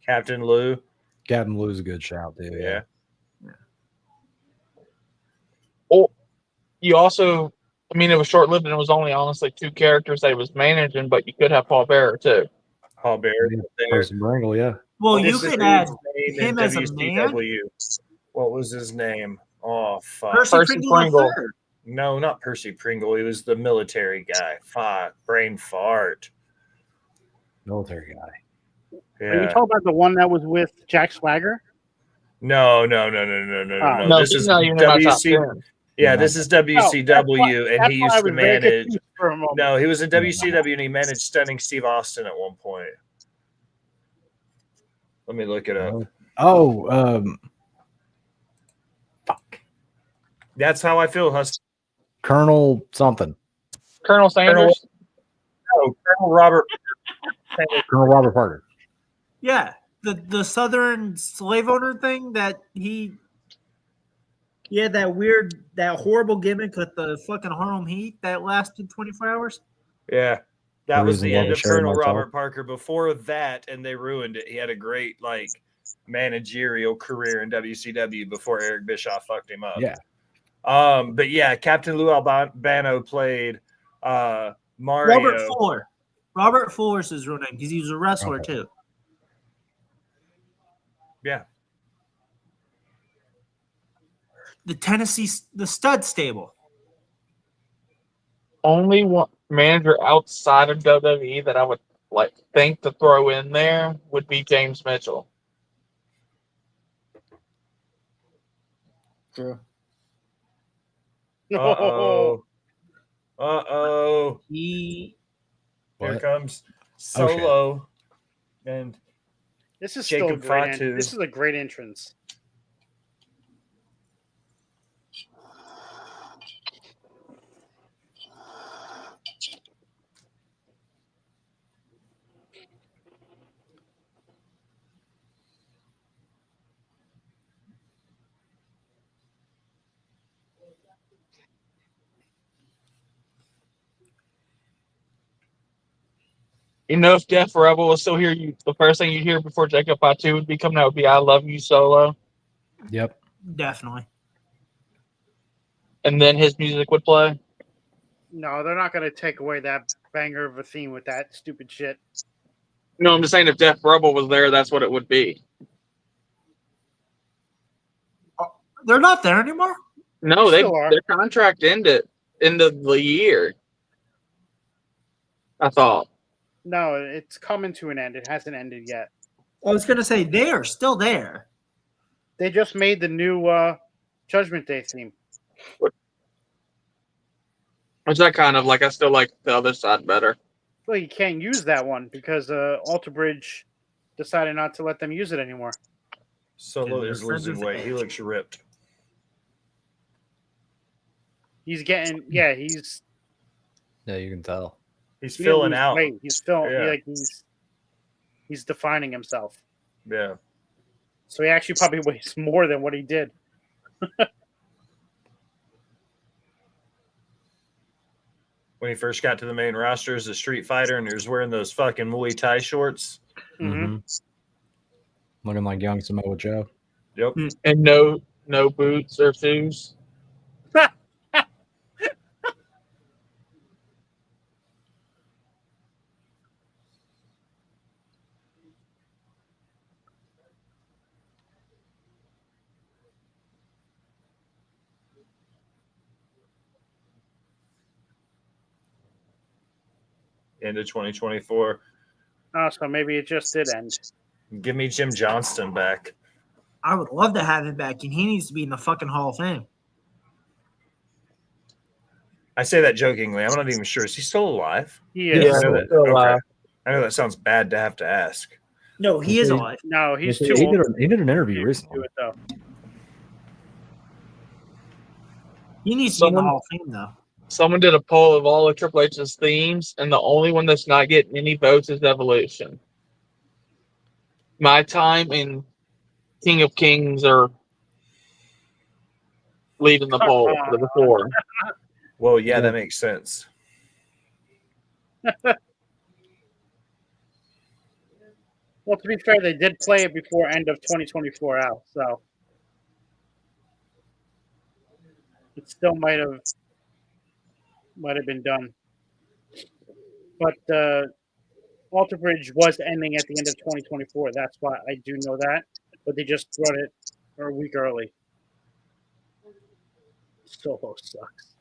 Captain Lou. Captain Lou's a good shout, too. Yeah. Oh, you also, I mean, it was short lived and it was only honestly two characters that he was managing, but you could have Paul Bearer too. Paul Bear. Yeah. There. Percy Brangle, yeah. Well, What you is this could add dude's name in him as a man. WCW? What was his name? Oh, fuck. Percy Pringle the third. No, not Percy Pringle. He was the military guy. Fuck. Brain fart. Military guy. Are you Yeah. talking about the one that was with Jack Swagger? No. No, This he's is not even in my top WC. 10. Yeah, this is WCW, and That's he why I used to was very manage. confused for a moment. No, he was in WCW, and he managed Stunning Steve Austin at one point. Let me look it up. Fuck. That's how I feel, Husky. Colonel something. Colonel Sanders. Oh, Colonel Robert. Colonel Robert Parker. Yeah, the Southern slave owner thing that he had that horrible gimmick with the fucking Harlem Heat that lasted 24 hours. Yeah, that was the end of Sherry Colonel Martel. Robert Parker. Before that, and they ruined it. He had a great managerial career in WCW before Eric Bischoff fucked him up. Yeah. But yeah, Captain Lou Albano played Mario. Robert Fuller's his real name because he was a wrestler too. Yeah. The Stud Stable. Only one manager outside of WWE that I would think to throw in there would be James Mitchell. True. Uh-oh. He Here What? comes Oh, shit. Solo. And This is Jacob still a great. Fatu. This is a great entrance. You know, if Def Rebel was still here, the first thing you'd hear before Jacob Fatu would be coming out would be "I Love You" Solo, Yep. definitely. and then his music would play. No, they're not going to take away that banger of a theme with that stupid shit. No, I'm just saying if Def Rebel was there, that's what it would be. They're not there anymore. No, Still are. their contract ended end of the year. I thought. No, it's coming to an end. It hasn't ended yet. I was gonna say they are still there. They just made the new Judgment Day theme. Which I kind of like. I still like the other side better. Well, you can't use that one because Alter Bridge decided not to let them use it anymore. Solo And is they're friends losing with weight. He Edge. looks ripped. He's getting, yeah, he's Yeah, you can tell. He's he didn't filling lose out. weight. He's filling, Yeah. he's defining himself. Yeah. So he actually probably weighs more than what he did. When he first got to the main roster as a street fighter and he was wearing those fucking Muay Thai shorts. Mm-hmm. Looking like young Samoa Joe. Yep. And no boots or shoes. into 2024. So maybe it just did end. Give me Jim Johnston back. I would love to have him back, and he needs to be in the fucking Hall of Fame. I say that jokingly. I'm not even sure. Is he still alive? He is. Yeah, I know that. still Okay. alive. I know that sounds bad to have to ask. No, he is Okay. alive. No, he's He too did, old. he did an to interview do recently. it though. He needs to be in the Someone- Hall of Fame, though. Someone did a poll of all of Triple H's themes, and the only one that's not getting any votes is Evolution. My Time and King of Kings are leading the poll for the four. Well, yeah, Yeah. that makes sense. Well, to be fair, they did play it before end of 2024 out, so it still might have been done. But Alter Bridge was ending at the end of 2024. That's why I do know that. But they just brought it a week early. Solo sucks.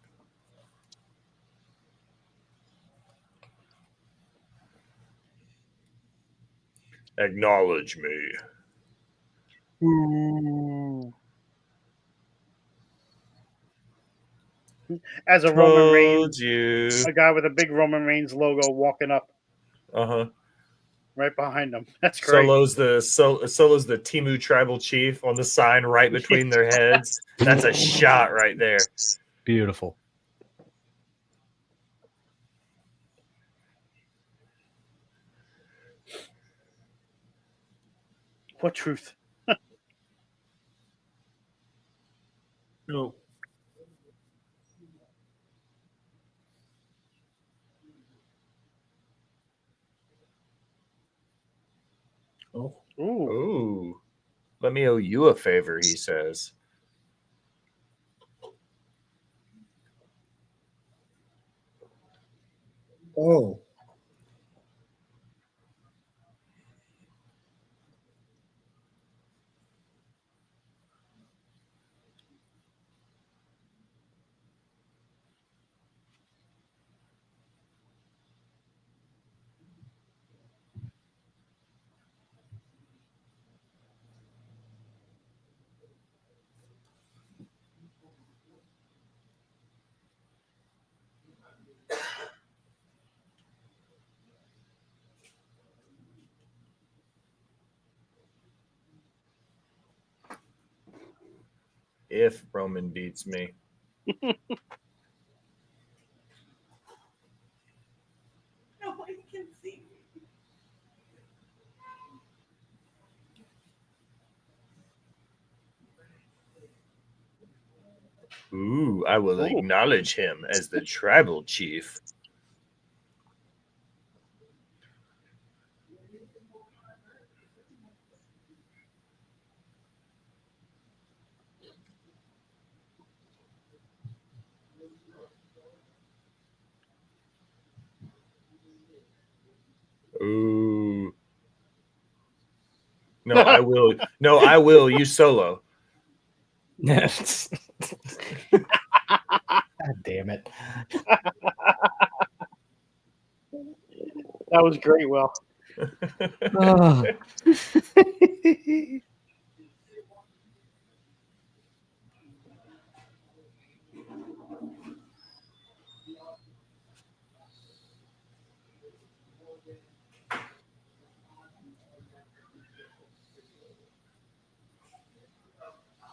Acknowledge me. Ooh. As a Roman Reigns, Told you. a guy with a big Roman Reigns logo walking up Uh-huh. right behind them. That's great. Solo's the Timu tribal chief on the sign right between their heads. That's a shot right there. Beautiful. What truth? No. Oh. Ooh. Ooh. Let me owe you a favor, he says. Oh. If Roman beats me. Nobody can see me. Ooh, I will Ooh. acknowledge him as the tribal chief. Ooh. No, I will. No, I will. You solo. God damn it. That was great, Will. Ah.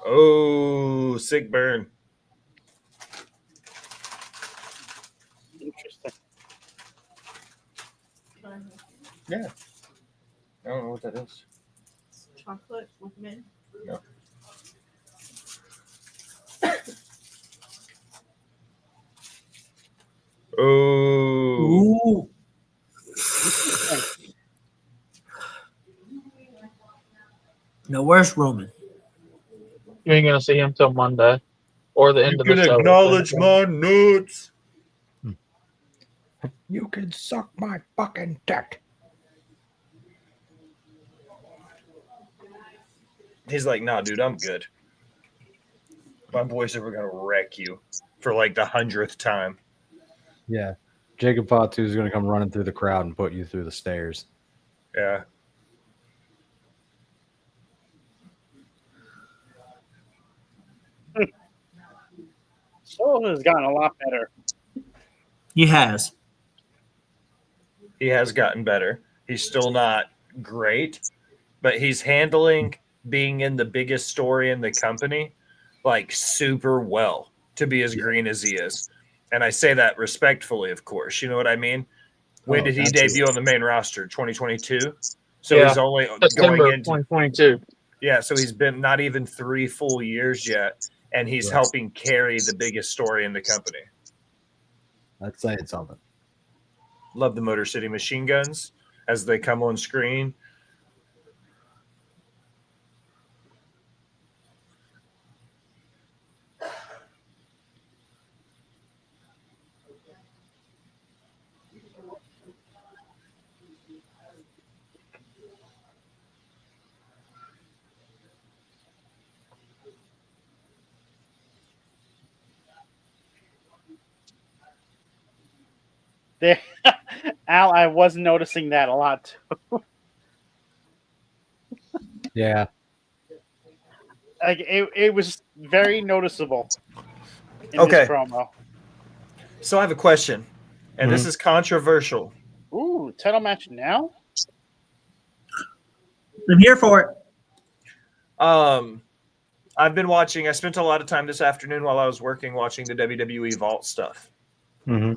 Oh, sick burn. Interesting. Yeah. I don't know what that is. Chocolate with mint. No. Oh. Ooh. No, where's Roman? You ain't gonna see him till Monday or the end You of the can show. acknowledge my nuts. You can suck my fucking dick. He's like, nah, dude, I'm good. My boys are gonna wreck you for like the 100th time. Yeah. Jacob Fatu is going to come running through the crowd and put you through the stairs. Yeah. Solo has gotten a lot better. He has. He has gotten better. He's still not great, but he's handling being in the biggest story in the company like super well to be as green as he is. And I say that respectfully, of course. You know what I mean? When did he absolutely. debut on the main roster? 2022. So Yeah. he's only September going of into 2022. yeah. So he's been not even 3 full years yet, and he's Right. helping carry the biggest story in the company. That's saying something. Love the Motor City Machine Guns as they come on screen. There, Al, I was noticing that a lot too. Yeah. Like it was very noticeable in Okay. this promo. So I have a question, and this is controversial. Ooh, title match now? I'm here for it. I've been watching. I spent a lot of time this afternoon while I was working watching the WWE Vault stuff, Mm-hmm.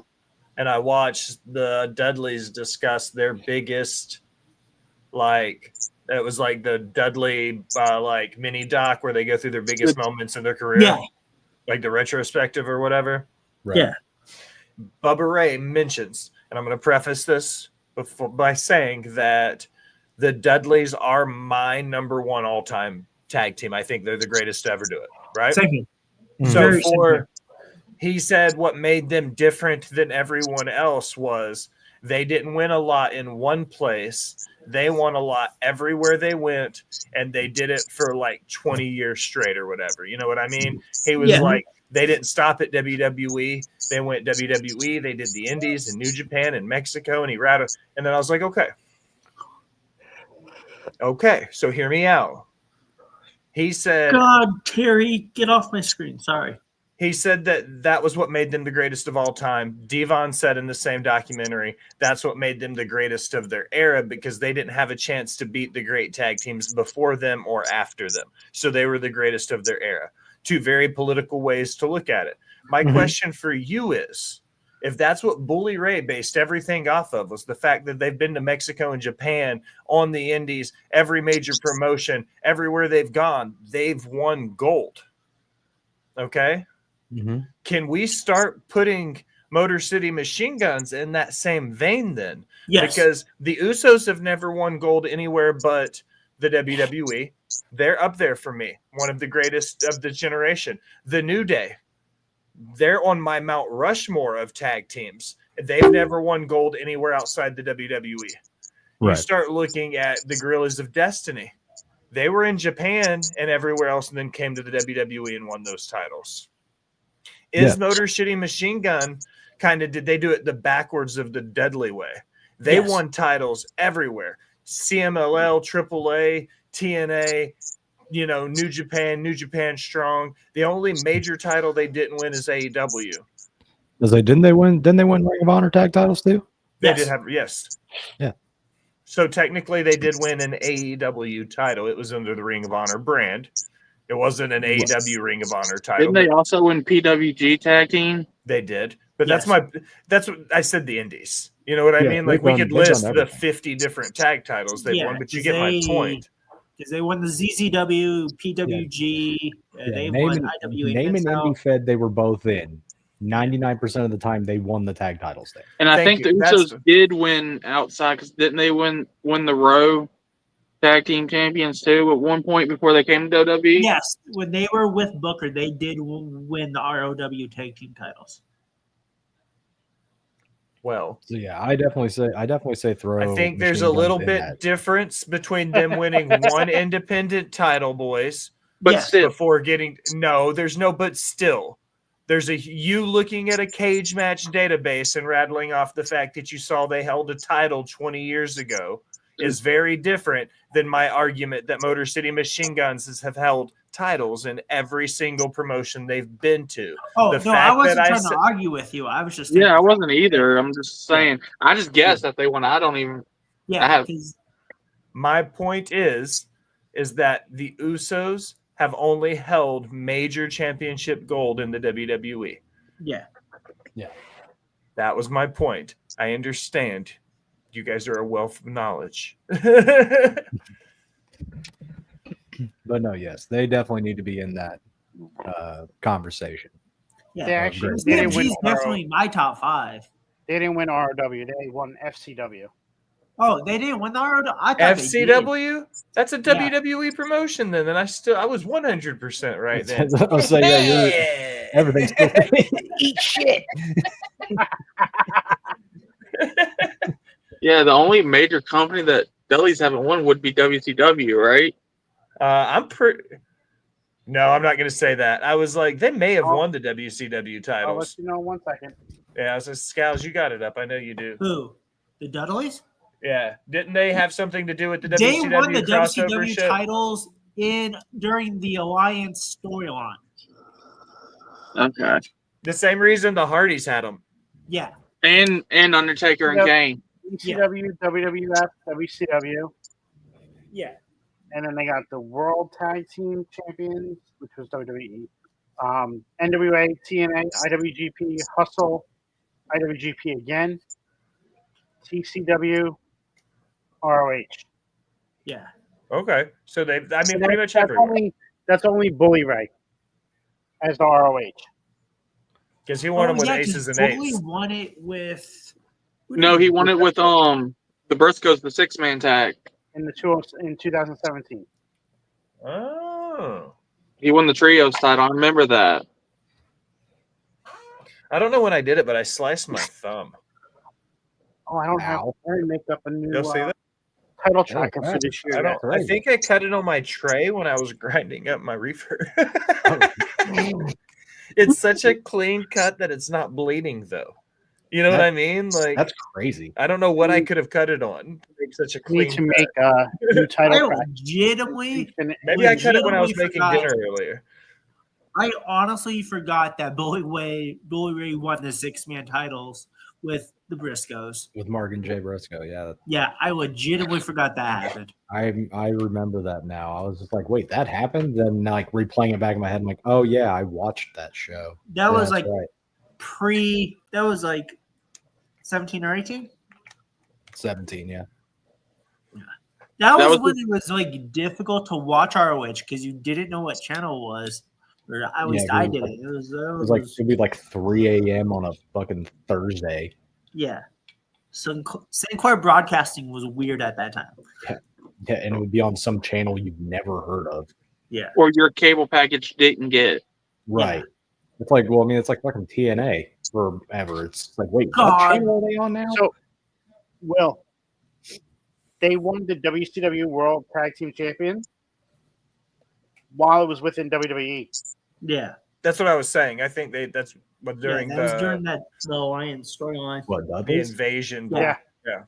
and I watched the Dudleys discuss their biggest, like it was like the Dudley like mini doc where they go through their biggest moments in their career, Yeah. like the retrospective or whatever. Right. Yeah. Bubba Ray mentions, and I'm going to preface this by saying that the Dudleys are my number one all-time tag team. I think they're the greatest to ever do it, right? Same here. So Very similar. he said what made them different than everyone else was they didn't win a lot in one place. They won a lot everywhere they went, and they did it for like 20 years straight or whatever. You know what I mean? He was Yeah. like, they didn't stop at WWE. They went WWE. They did the Indies and New Japan and Mexico, and he rattled. And then I was like, okay, so hear me out. He said, God, Terry, get off my screen. Sorry. He said that was what made them the greatest of all time. Devon said in the same documentary, that's what made them the greatest of their era because they didn't have a chance to beat the great tag teams before them or after them. So they were the greatest of their era. Two very political ways to look at it. My question for you is, if that's what Bully Ray based everything off of, was the fact that they've been to Mexico and Japan on the Indies, every major promotion, everywhere they've gone, they've won gold. Okay? Mm-hmm. Can we start putting Motor City Machine Guns in that same vein then? Yes. Because the Usos have never won gold anywhere but the WWE. They're up there for me. One of the greatest of the generation. The New Day. They're on my Mount Rushmore of tag teams. They've never won gold anywhere outside the WWE. You start looking at the Guerrillas of Destiny. They were in Japan and everywhere else and then came to the WWE and won those titles. Is Motor City Machine Gun did they do it the backwards of the Dudley way? They won titles everywhere. CMLL, AAA, TNA, New Japan Strong. The only major title they didn't win is AEW. Didn't they win Ring of Honor tag titles too? They did have, yes. Yeah. So technically they did win an AEW title. It was under the Ring of Honor brand. It wasn't an AEW Ring of Honor title. Didn't they also win PWG tag team? They did. But that's what I said, the Indies. You know what I mean? Like we could list the 50 different tag titles they won, but you get my point. Because they won the ZZW, PWG, they won IWA. Name an indie fed they were both in. 99% of the time they won the tag titles there. And I think the Usos did win outside because didn't they win the Raw tag team champions too at one point before they came to WWE? Yes, when they were with Booker, they did win the ROW tag team titles. Well, so yeah, I definitely say throw. I think there's a little bit difference between them winning one independent title, boys. But still, before getting there's no but still. There's you looking at a cage match database and rattling off the fact that you saw they held a title 20 years ago is very different than my argument that Motor City Machine Guns have held titles in every single promotion they've been to. Oh, The no, I fact wasn't that I trying said- to argue with you. I was just Yeah, I saying- wasn't either. I'm just saying. I just guessed that they won. I don't even. Yeah, have- 'cause- My point is that the Usos have only held major championship gold in the WWE. yeah. That was my point. I understand. You guys are a wealth of knowledge. But no, yes, they definitely need to be in that conversation. Yeah. They actually great. they didn't win CMG is definitely my top 5. They didn't win ROW. They won FCW. Oh, they didn't win the ROW? I thought they did. FCW? That's a WWE promotion then. And I was 100% right then. I'll say, everything's Eat shit. Yeah, the only major company that delis haven't won would be WCW, right? I'm pretty. No, I'm not going to say that. I was like, they may have won the WCW I'll titles. let you know 1 second. Yeah, I was like, Scals, you got it up. I know you do. Who? The Dudleys? Yeah, didn't they have something to do with the They WCW won the crossover WCW shit? titles during the Alliance storyline. Okay. The same reason the Hardys had them. Yeah. And Undertaker and Yep. Kane. ECW, WWF, WCW, Yeah. and then they got the World Tag Team Champions, which was WWE. NWA, TNA, IWGP, Hustle, IWGP again, TCW, ROH. Yeah. Okay, so they. I mean, And pretty much that's everyone. that's only Bully Ray as the ROH. Because he won them with 'cause aces and Bully eights. won it with. No, he won it with the Briscoes, the 6-man tag. In 2017. Oh. He won the trios title. I remember that. I don't know when I did it, but I sliced my thumb. Oh, I don't have. Ow. I didn't make up a new You'll see that? title tracker crap. for this year. I yet. don't. I think I cut it on my tray when I was grinding up my reefer. It's such a clean cut that it's not bleeding, though. You know what I mean? Like, That's crazy. I don't know what I could have cut it on. To make such a We need clean to cut. make a new I title tracker. legitimately, Maybe I cut it when I was legitimately making forgot. dinner earlier. I honestly forgot that Bully Ray won the 6-man titles with the Briscoes. With Mark and Jay Briscoe, yeah. Yeah, I legitimately forgot that happened. I remember that now. I was just like, wait, that happened? Then like replaying it back in my head, I'm like, oh yeah, I watched that show. That Yeah, was that's like right. that was like 17 or 18. 17, yeah. That was was when it was like difficult to watch ROH because you didn't know what channel it was. Or at least Yeah, I it was didn't. It was Like it'd be like 3 a.m. on a fucking Thursday. yeah. Sinclair Broadcasting was weird at that time. Yeah, and it would be on some channel you've never heard of. Yeah. Or your cable package didn't get. Right. It's like, well, I mean, it's like fucking TNA forever. It's like, wait, God. what channel are they on now? So, Will, they won the WCW World Tag Team Champion while it was within WWE. Yeah. That's what I was saying. I think that's what during that was during the the Alliance storyline. What, the Dudley's? invasion. Yeah.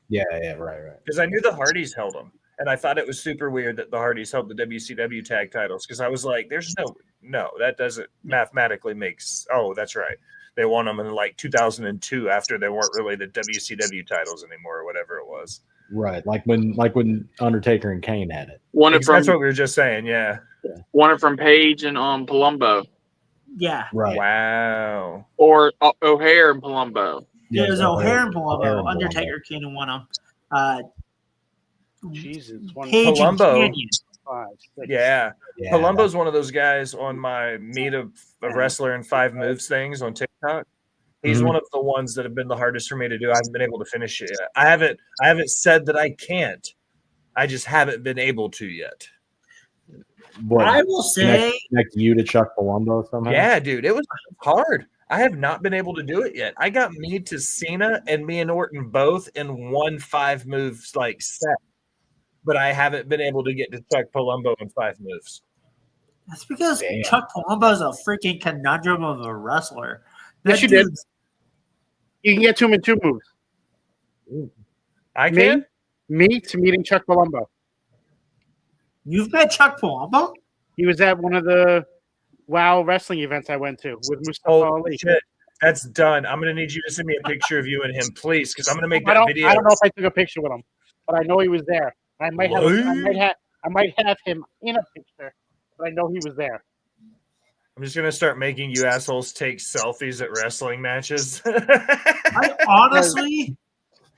Yeah, right. Because I knew the Hardys held them, and I thought it was super weird that the Hardys held the WCW tag titles. Because I was like, "There's no, that doesn't mathematically makes." Oh, that's right. They won them in like 2002 after they weren't really the WCW titles anymore, or whatever it was. Right. Like when Undertaker and Kane had it. Won it That's from what we were just saying. Yeah. Paige and Palumbo, Yeah. Right. Wow. or O'Hare and Palumbo. Yeah, it was O'Hare and O'Hare Palumbo. and Undertaker came and won them. Jesus, one, Paige and Palumbo. Canyon. 5, 6. Yeah. Yeah, Palumbo's one of those guys on my meet of a wrestler in 5 moves things on TikTok. He's Mhm. one of the ones that have been the hardest for me to do. I haven't been able to finish it yet. I haven't said that I can't. I just haven't been able to yet. What, I will say, connect you to Chuck Palumbo somehow? Yeah, dude, it was hard. I have not been able to do it yet. I got me to Cena and me and Orton both in 1 5 moves like set, but I haven't been able to get to Chuck Palumbo in 5 moves. That's because Damn. Chuck Palumbo is a freaking conundrum of a wrestler. Yes, That you did. dude's- You can get to him in 2 moves. I Me? can. Me to meeting Chuck Palumbo. You've met Chuck Palumbo? He was at one of the WoW wrestling events I went to with Mustafa Oh Ali. shit, that's done. I'm gonna need you to send me a picture of you and him, please, because I'm gonna make I that don't, video. I don't know if I took a picture with him, but I know he was there. I might have, What? I might have him in a picture, but I know he was there. I'm just gonna start making you assholes take selfies at wrestling matches. I honestly,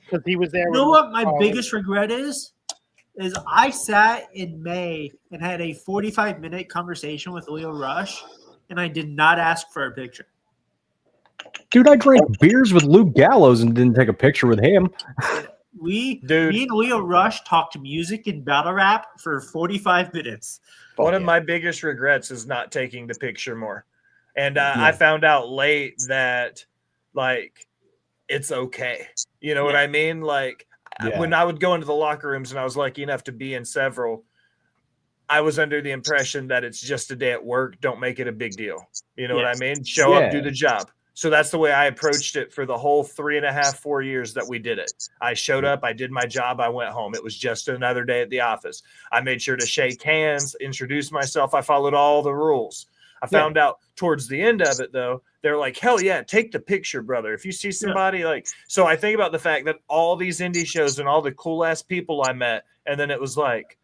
Because he was there. you with know what my Mustafa Ali. biggest regret is I sat in May and had a 45-minute conversation with Leo Rush, and I did not ask for a picture. Dude, I drank beers with Luke Gallows and didn't take a picture with him. Me Dude. and Leo Rush talked music and battle rap for 45 minutes. One Fuck of yeah. my biggest regrets is not taking the picture more. And Yeah. I found out late that, like, it's okay. You know what I mean? Like, Yeah. when I would go into the locker rooms and I was lucky enough to be in several, I was under the impression that it's just a day at work. Don't make it a big deal. You know what I mean? Show up, do the job. So that's the way I approached it for the whole 3.5, 4 years that we did it. I showed up, I did my job, I went home. It was just another day at the office. I made sure to shake hands, introduce myself. I followed all the rules. I found out towards the end of it, though, they're like, hell yeah, take the picture, brother. If you see somebody like, so I think about the fact that all these indie shows and all the cool ass people I met, and then it was like,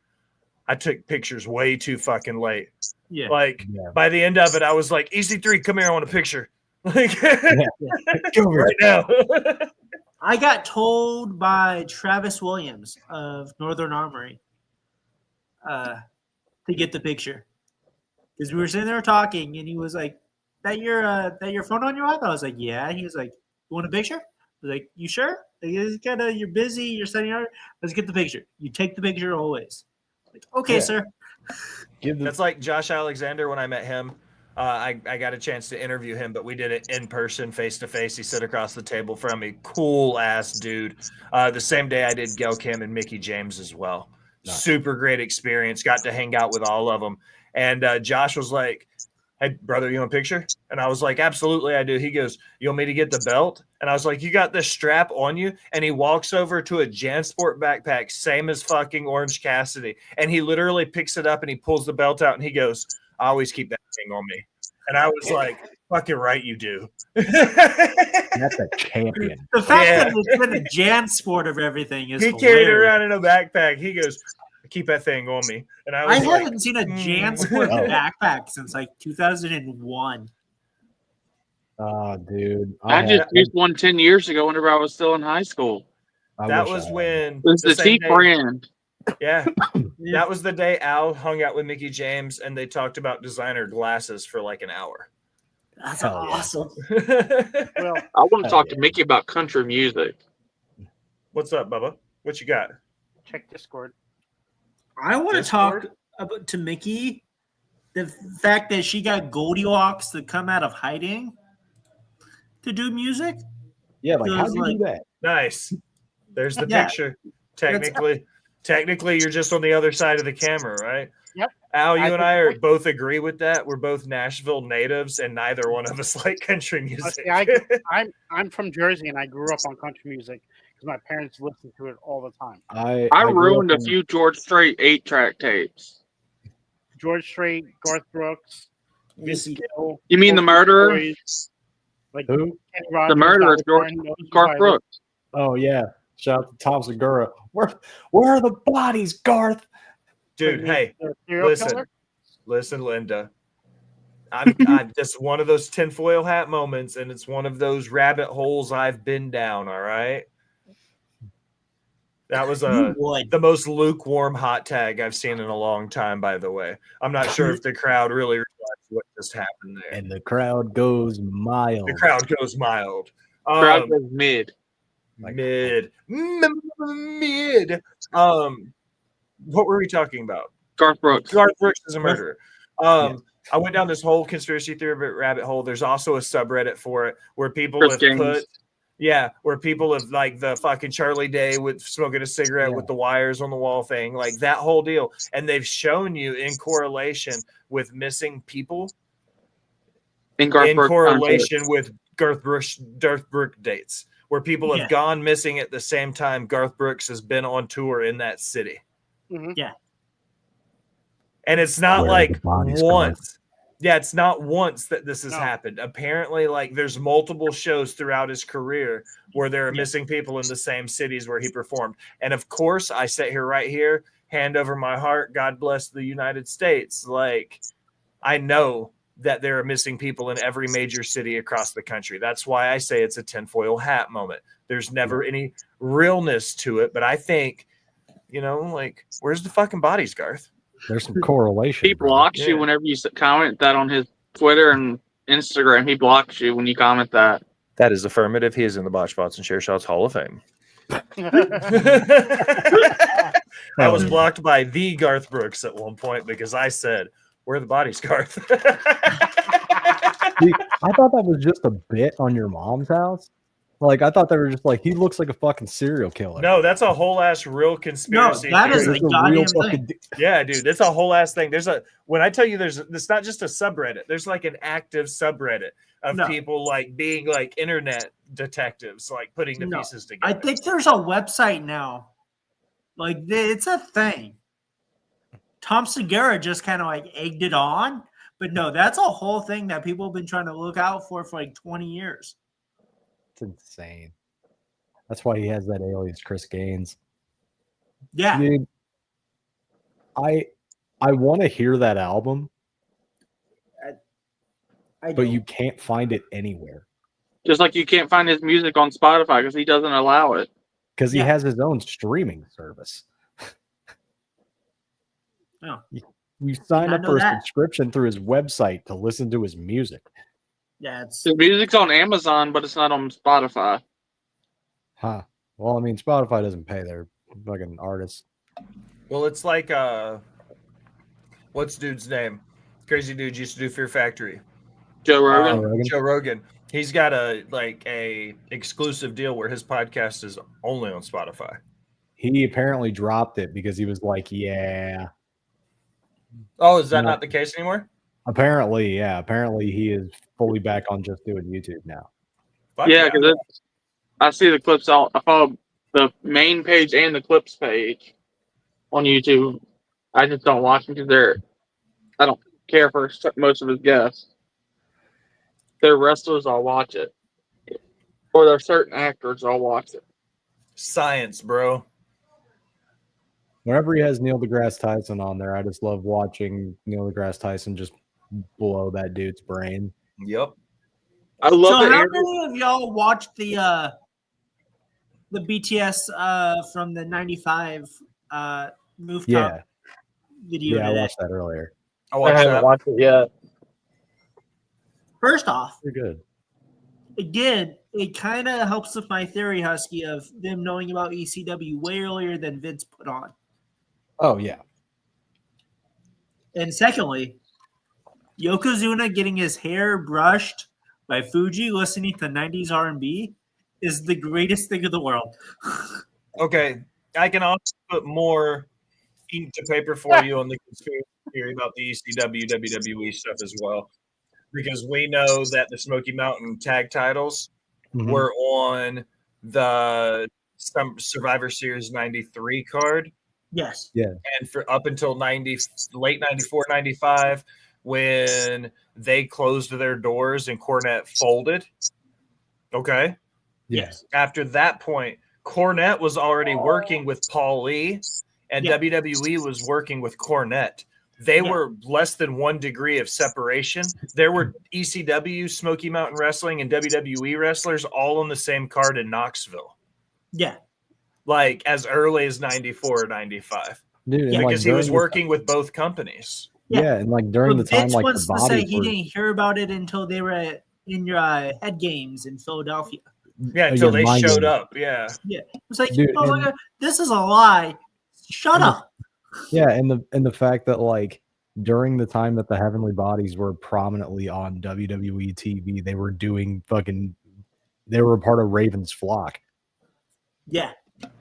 I took pictures way too fucking late. Yeah. Like by the end of it, I was like, EC3, come here, I want a picture. Like right now. I got told by Travis Williams of Northern Armory to get the picture. Because we were sitting there talking, and he was like, that your phone on your lap? I was like, yeah. He was like, you want a picture? I was like, you sure? Like, you're busy, you're setting out. Let's get the picture. You take the picture always. Like, okay, sir. That's like Josh Alexander when I met him. I got a chance to interview him, but we did it in person, face to face. He sat across the table from me. Cool ass dude. The same day I did Gail Kim and Mickey James as well. Nice. Super great experience. Got to hang out with all of them. And Josh was like, hey, brother, you want a picture? And I was like, absolutely, I do. He goes, you want me to get the belt? And I was like, you got this strap on you? And he walks over to a JanSport backpack, same as fucking Orange Cassidy. And he literally picks it up and he pulls the belt out and he goes, I always keep that thing on me. And I was like, fucking right, you do. That's a champion. The fact that it's been a JanSport of everything is hilarious. Carried it around in a backpack. He goes, keep that thing on me. And I haven't seen a JanSport backpack since like 2001. Oh, dude. I just used one 10 years ago whenever I was still in high school. That was when it was the cheap brand. Yeah. That was the day Al hung out with Mickey James and they talked about designer glasses for like an hour. That's awesome. Well, I want to talk to Mickey about country music. What's up, Bubba? What you got? Check Discord. I want to talk about to Mickey the fact that she got Goldilocks to come out of hiding to do music. Yeah, like how do you do that? Nice. There's the picture. Technically, you're just on the other side of the camera, right? Yep. Al, you and I both agree with that. We're both Nashville natives, and neither one of us like country music. I'm from Jersey, and I grew up on country music because my parents listened to it all the time. I ruined a few George Strait 8-track tapes. George Strait, Garth Brooks, Missy Hill. You mean the murderer? Boys, like who? The murderer, Garth Brooks. Oh yeah. Shout out to Tom Segura. Where are the bodies, Garth? Dude, hey, listen, Linda. I'm just one of those tinfoil hat moments, and it's one of those rabbit holes I've been down. All right. That was the most lukewarm hot tag I've seen in a long time, by the way. I'm not sure if the crowd really realized what just happened there. And the crowd goes mild. The crowd goes mild. Crowd goes mid. Mid. What were we talking about? Garth Brooks. Garth Brooks is a murderer. I went down this whole conspiracy theory rabbit hole. There's also a subreddit for it where people have put Yeah, where people have like the fucking Charlie Day with smoking a cigarette with the wires on the wall thing, like that whole deal. And they've shown you in correlation with missing people, In Garth in Brooks correlation with Garth Brooks dates, where people have Yeah. gone missing at the same time Garth Brooks has been on tour in that city. Mhm. Yeah. And it's not Where like the body's once. Yeah, it's not once that this has No. happened. Apparently, like there's multiple shows throughout his career where there are Yeah. missing people in the same cities where he performed. And of course, I sit here right here, hand over my heart, God bless the United States. Like I know that there are missing people in every major city across the country. That's why I say it's a tinfoil hat moment. There's never any realness to it, but I think, like, where's the fucking bodies, Garth? There's some correlation. He blocks you Yeah. whenever you comment that on his Twitter and Instagram. He blocks you when you comment that. That is affirmative. He is in the Botch Spots and Share Shots Hall of Fame. I was blocked by the Garth Brooks at one point because I said, "Where are the bodies, Garth?" See, I thought that was just a bit on your mom's house. Like I thought they were just like he looks like a fucking serial killer. No, that's a whole ass real conspiracy. that is theory. It's a goddamn real thing. fucking Yeah, dude, that's a whole ass thing. When I tell you it's not just a subreddit. There's like an active subreddit of No. people like being like internet detectives, like putting the No, pieces together. I think there's a website now. Like it's a thing. Tom Segura just kind of like egged it on, but no, that's a whole thing that people have been trying to look out for like 20 years. It's insane. That's why he has that alias, Chris Gaines. Yeah, Dude, I want to hear that album, I but don't. you can't find it anywhere Just like you can't find his music on Spotify because he doesn't allow it. because he Yeah. has his own streaming service. No. You sign I up know for a that. subscription through his website to listen to his music. Yeah, it's His music's on Amazon, but it's not on Spotify. Huh. Well, I mean, Spotify doesn't pay their fucking artists. Well, it's like what's dude's name? Crazy dude used to do Fear Factory. Joe Rogan. Rogan? Joe Rogan. He's got a exclusive deal where his podcast is only on Spotify. He apparently dropped it because he was like, yeah. Oh, is that No. not the case anymore? Apparently, yeah. Apparently, he is fully back on just doing YouTube now. Fuck Yeah, because I see the clips out. I follow the main page and the clips page on YouTube. I just don't watch them because I don't care for most of his guests. They're wrestlers, I'll watch it. Or they're certain actors, I'll watch it. Science, bro. Whenever he has Neil deGrasse Tyson on there, I just love watching Neil deGrasse Tyson just blow that dude's brain. Yep. I love so the how interview. many of y'all watched the BTS from the 95 rooftop Yeah, video yeah, I today? watched that earlier. I I watched haven't that. watched it yet. First off, Pretty good. again, it kind of helps with my theory, Husky, of them knowing about ECW way earlier than Vince put on. Oh yeah, And secondly, Yokozuna getting his hair brushed by Fuji listening to 90s R&B is the greatest thing in the world. Okay. I can also put more ink to paper for you on the conspiracy theory about the ECW, WWE stuff as well. Because we know that the Smoky Mountain tag titles Mhm. were on the Survivor Series 93 card. Yes. And for up until late 94, 95, when they closed their doors and Cornette folded. Okay. Yes. After that point, Cornette was already working with Paul Lee, and Yeah. WWE was working with Cornette. They Yeah. were less than 1 degree of separation. There were ECW, Smoky Mountain Wrestling, and WWE wrestlers all on the same card in Knoxville, Yeah. like as early as 94 or 95, dude. And Yeah, like because he was during the- working with both companies. Yeah, and like during the But time, Vince like the wants to say bodies he were didn't hear about it until they were in your head games in Philadelphia. Yeah, until Again, they mind showed you. up. Yeah. It's like, Dude, motherfucker, this is a lie. Shut up. Yeah, and the fact that like during the time that the Heavenly Bodies were prominently on WWE TV, they were doing fucking they were a part of Raven's flock. Yeah.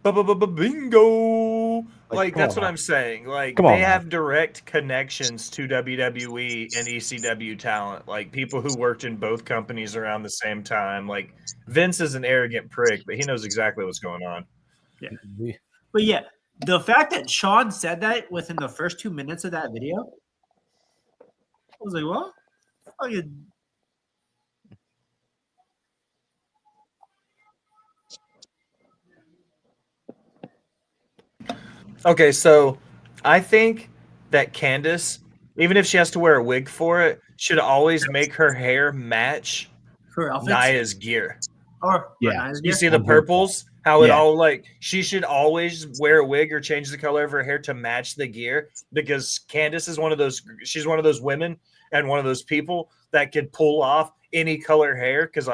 Bingo! Like come that's on what now. I'm saying. Like Come on they now. have direct connections to WWE and ECW talent. Like people who worked in both companies around the same time. Like Vince is an arrogant prick, but he knows exactly what's going on. But yeah, the fact that Sean said that within the first 2 minutes of that video, I was like, well, fucking. Okay, so I think that Candace, even if she has to wear a wig for it, should always make her hair match Her outfits. Naya's gear. Or Yeah. Naya's You gear. see the I'm here for purples? How it Yeah. all like she should always wear a wig or change the color of her hair to match the gear because Candace is one of those she's one of those women and one of those people that can pull off any color hair because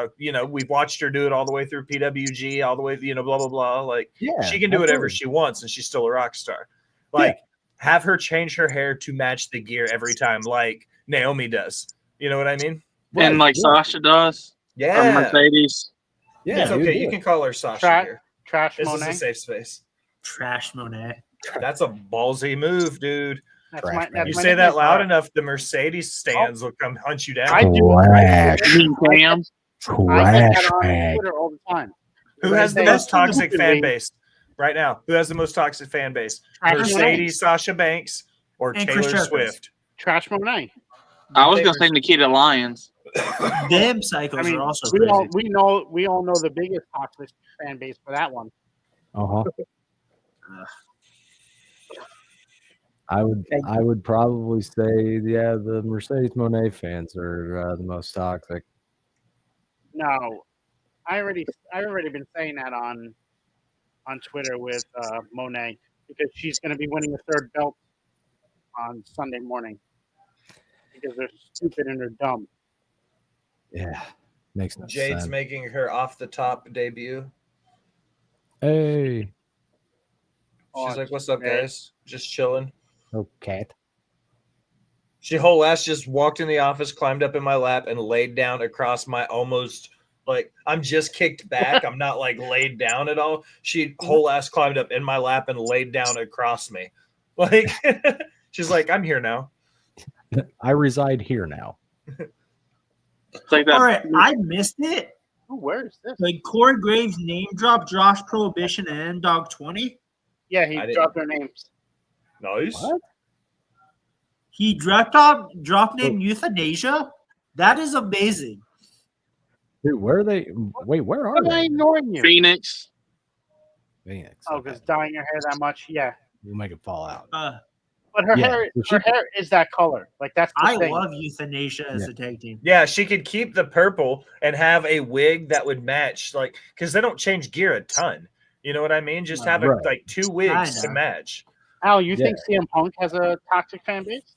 we've watched her do it all the way through PWG, all the way, blah blah blah. Like Yeah, she can do whatever absolutely. she wants and she's still a rock star. Like have her change her hair to match the gear every time, like Naomi does. You know what I mean? And like yeah. Sasha does. Or Yeah. Mercedes. Yeah, It's dude, okay. do You it. can call her Sasha Trash, here. trash This is a Monet. safe space. Trash Monet. That's a ballsy move, dude. That's Trash my, man. that's You my say that nickname loud for her. enough, the Mercedes stands will come hunt you down. I do. Trash. You mean Cam? I get Trash that on bag. Twitter all the time. Who When has they the say most toxic stupidly, fan base right now? Who has the most toxic fan base? Trash Mercedes, Sasha Banks, or And Chris Taylor Jeffers. Swift? Trash Monet. I was gonna say Nikita Lyons. Them psychos I mean, are also we crazy. all know the biggest toxic fan base for that one. Uh-huh. I would probably say, yeah, the Mercedes Monet fans are the most toxic. No, I already been saying that on Twitter with Monet because she's going to be winning a third belt on Sunday morning because they're stupid and they're dumb. Yeah, makes no Jade's sense. making her off the top debut. Hey, She's like, "What's up, Jade. guys? Just chilling." oh cat. She whole ass just walked in the office, climbed up in my lap, and laid down across my almost like I'm just kicked back. I'm not like laid down at all. She whole ass climbed up in my lap and laid down across me. Like she's like, I'm here now. I reside here now. It's like that. All right, I missed it. Oh, where is this? Like Corey Graves name drop Josh Prohibition and Dog 20. Yeah, he I didn't- dropped their names. Nice. What? He drop name Euthanasia. That is amazing. Dude, where are they? Wait, where are Why am I they? ignoring you? Phoenix. Phoenix. Oh, okay. because dyeing your hair that much, yeah. We'll make it fall out. But her Yeah, hair, so she- her hair is that color. Like that's the I thing. love Euthanasia as Yeah. a tag team. Yeah, she could keep the purple and have a wig that would match, like, because they don't change gear a ton. You know what I mean? Just have Right. like two wigs to Kinda. match. Al, you Yeah. think CM Punk has a toxic fan base?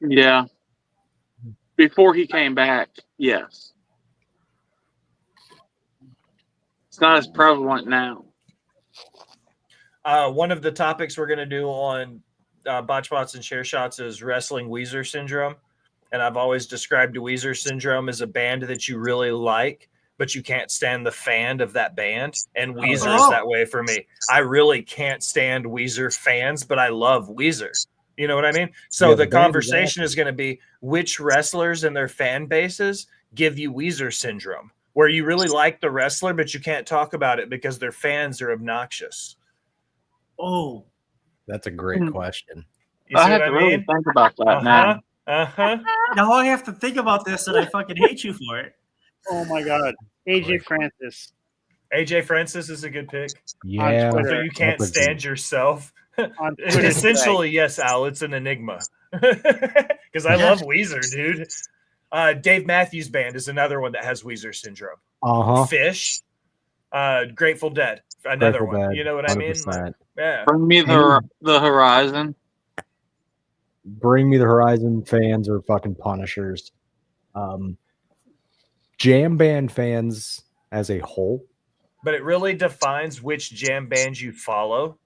Yeah. Before he came back, yes. It's not as prevalent now. One of the topics we're going to do on Botch Bots and Share Shots is wrestling Weezer syndrome. And I've always described Weezer syndrome as a band that you really like, but you can't stand the fan of that band. And Weezer is that way for me. I really can't stand Weezer fans, but I love Weezer. You know what I mean? So Yeah, the the band is conversation is going to be which wrestlers and their fan bases give you Weezer syndrome, where you really like the wrestler, but you can't talk about it because their fans are obnoxious. Oh, That's a great question. You I see have what to I really mean? think about that now. Uh-huh. now I have to think about this and I fucking hate you for it. Oh my God, AJ Great. Francis. AJ Francis is a good pick. Yeah. Twitter. So you can't That's a stand good- yourself. On Twitter today. Essentially, yes, Al, it's an enigma. Because I love Weezer, dude. Dave Matthews Band is another one that has Weezer syndrome. Uh-huh. Fish, Grateful Dead, another Grateful one. Dead, You know what I mean? 100%. Like, yeah. Bring me the horizon. Bring Me the Horizon fans are fucking punishers. Jam band fans as a whole. But it really defines which jam bands you follow.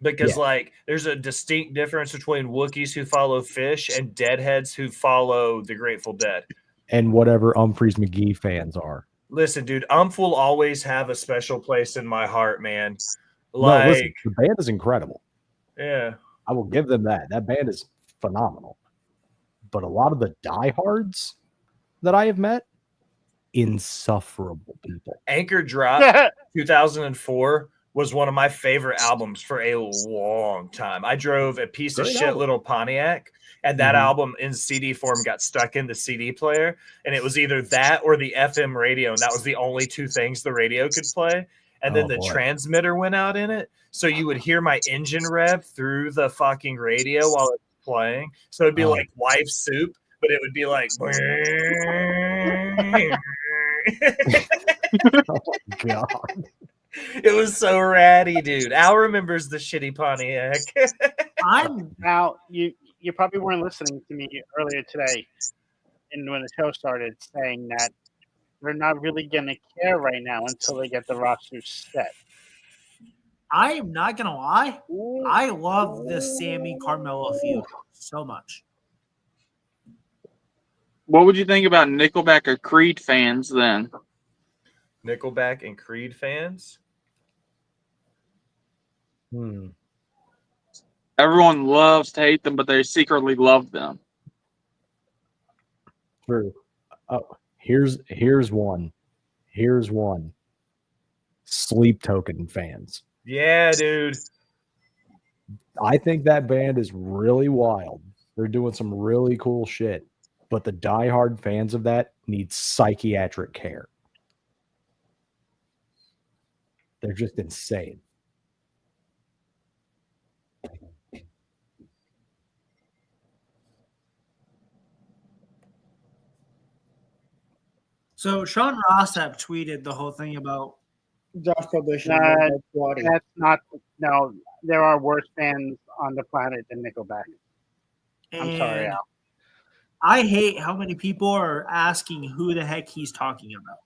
Because, Yeah. like, there's a distinct difference between Wookiees who follow Fish and Deadheads who follow the Grateful Dead. And whatever Humphreys McGee fans are. Listen, dude, Umph will always have a special place in my heart, man. No, Like, listen, the band is incredible. yeah. I will give them that. That band is phenomenal. But a lot of the diehards that I have met, insufferable people. Anchor Drop 2004 was one of my favorite albums for a long time. I drove a piece of Great shit album. little Pontiac, and that Mhm. album in CD form got stuck in the CD player, and it was either that or the FM radio, and that was the only two things the radio could play. And then Oh, the boy. transmitter went out in it, so you would hear my engine rev through the fucking radio while it was playing. So it'd be Oh. like Wife Soup, but it would be like Oh, God. it was so ratty, dude. Al remembers the shitty Pontiac. I'm Now, you probably weren't listening to me earlier today, and when the show started, saying that they're not really going to care right now until they get the roster set. I am not gonna lie. I love the Sammy Carmelo feud so much. What would you think about Nickelback or Creed fans then? Nickelback and Creed fans. Everyone loves to hate them, but they secretly love them. True. Oh, here's one. Here's one. Sleep Token fans. Yeah, dude. I think that band is really wild. They're doing some really cool shit. But the diehard fans of that need psychiatric care. They're just insane. So Sean Rossap tweeted the whole thing about Josh Publishing. That's not. No, there are worse bands on the planet than Nickelback. I'm sorry, And Al. I hate how many people are asking who the heck he's talking about.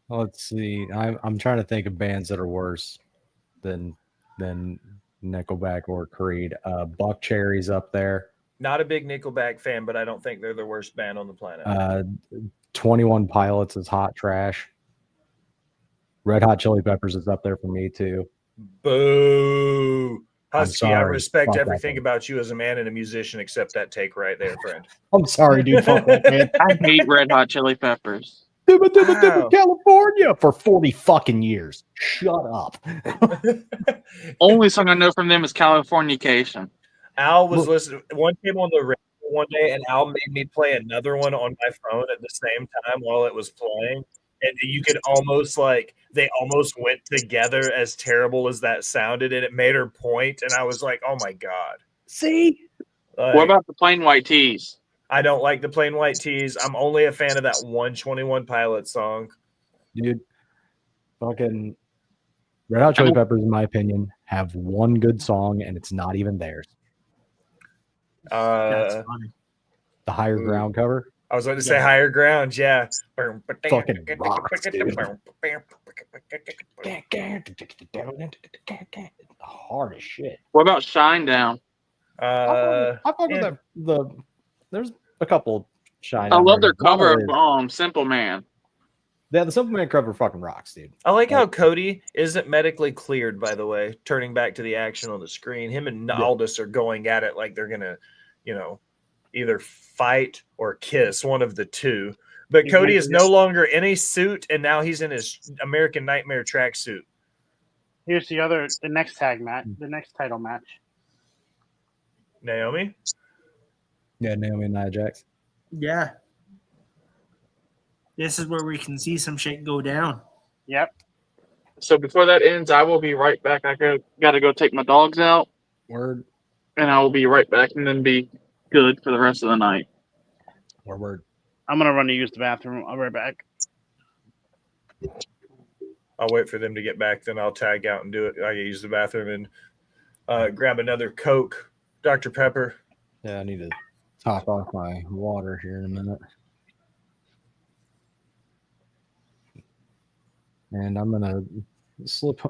Let's see. I'm trying to think of bands that are worse than Nickelback or Creed. Buck Cherry's up there. Not a big Nickelback fan, but I don't think they're the worst band on the planet. 21 Pilots is hot trash. Red Hot Chili Peppers is up there for me too. Boo. Husky, I sorry. respect Fuck that everything band. about you as a man and a musician except that take right there, friend. I'm sorry, dude. Fuck that band. I hate Red Hot Chili Peppers. Wow. California for 40 fucking years. Shut up. Only song I know from them is Californication. Al was listening. One came on the radio one day, and Al made me play another one on my phone at the same time while it was playing. And you could almost they almost went together as terrible as that sounded, and it made her point, and I was like, oh my God. See? Like, What about the Plain White Tees? I don't like the Plain White Tees. I'm only a fan of that one 21 Pilots song. Dude, fucking Red Hot Chili Peppers, in my opinion, have one good song, and it's not even theirs. That's funny. The Higher Ground cover. I was going to say Higher Ground, yeah. Fucking rocks, dude. Hard as shit. What about Shine Down? I fuck with yeah. There's a couple Shine. I Down love their records. One cover is- of Simple Man. Yeah, the Simple Man cover fucking rocks, dude. I like how Cody isn't medically cleared, by the way, turning back to the action on the screen. Him and Aldous are going at it like they're going to, either fight or kiss, one of the two. But Cody is no longer in a suit, and now he's in his American Nightmare tracksuit. Here's the next tag match, the next title match. Naomi? Yeah, Naomi and Nia Jax. Yeah. This is where we can see some shit go down. Yep. So before that ends, I will be right back. I got to go take my dogs out, Word. and I will be right back and then be good for the rest of the night. Word. I'm gonna run to use the bathroom. I'll be right back. I'll wait for them to get back, then I'll tag out and do it. I use the bathroom and grab another Coke, Dr. Pepper. Yeah, I need to top off my water here in a minute. And I'm gonna slip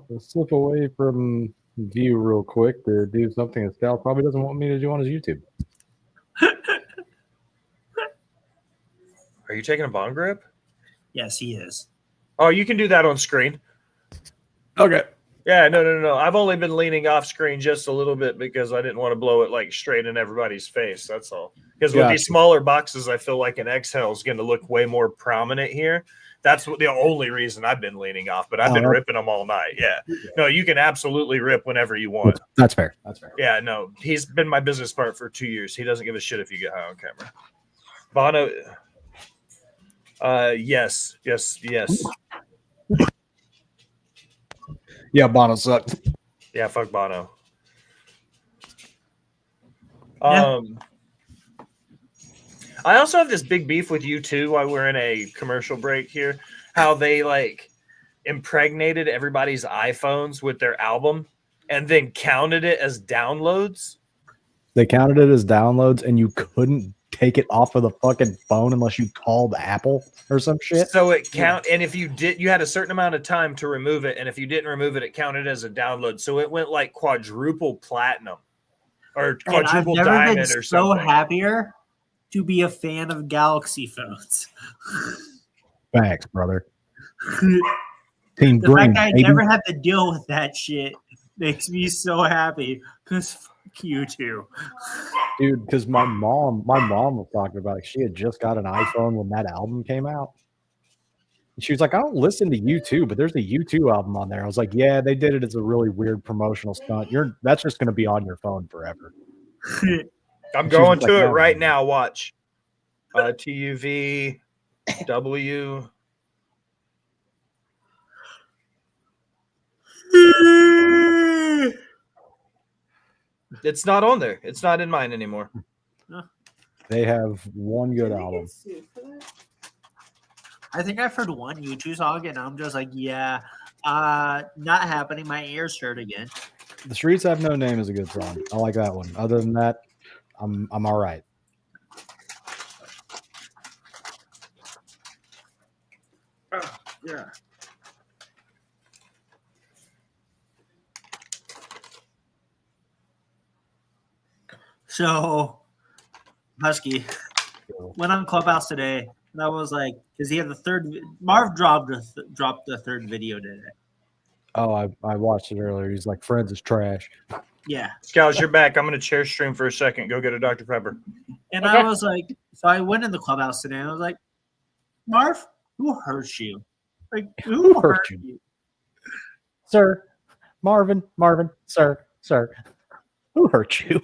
away from view real quick to do something that Scal probably doesn't want me to do on his YouTube. Are you taking a bong grip? Yes, he is. Oh, you can do that on screen. Okay. Yeah, no. I've only been leaning off screen just a little bit because I didn't want to blow it like straight in everybody's face. That's all. Because with these smaller boxes, I feel like an exhale is going to look way more prominent here. That's the only reason I've been leaning off, but I've been ripping them all night. Yeah. No, you can absolutely rip whenever you want. That's fair. That's fair. Yeah, no. He's been my business partner for 2 years. He doesn't give a shit if you get high on camera. Bono. Yes. Yeah, Bono sucked. Yeah, fuck Bono. Yeah. I also have this big beef with you too while we're in a commercial break here. How they like impregnated everybody's iPhones with their album and then counted it as downloads. They counted it as downloads, and you couldn't take it off of the fucking phone unless you called Apple or some shit. So it count, and if you did, you had a certain amount of time to remove it, and if you didn't remove it, it counted as a download. So it went like quadruple platinum or quadruple and I've never diamond been or so something. happier to be a fan of Galaxy phones. Thanks, brother. Team The Green, fact I baby. never had to deal with that shit makes me so happy. Because fuck you too. Dude, because my mom was talking about it. She had just got an iPhone when that album came out. And she was like, I don't listen to U2, but there's a U2 album on there. I was like, yeah, they did it as a really weird promotional stunt. That's just going to be on your phone forever. I'm And she was going like, to it no, right no. now. Watch. TUV W. It's not on there. It's not in mine anymore. They have one good Did they album. get sued for that? I think I've heard one YouTube song and I'm just like, yeah, not happening. My ears hurt again. The Streets Have No Name is a good song. I like that one. Other than that, I'm all right. Yeah. So, Husky went on Clubhouse today, and I was like, because he had the third. Marv dropped the third video today. Oh, I watched it earlier. He's like, Friends is trash. Yeah, Scouts, you're back. I'm going to chair stream for a second. Go get a Dr. Pepper. and Okay. I was like, so I went in the Clubhouse today, and I was like, Marv, who hurt you? Like, who hurt you? Sir, Marvin, sir. Who hurt you?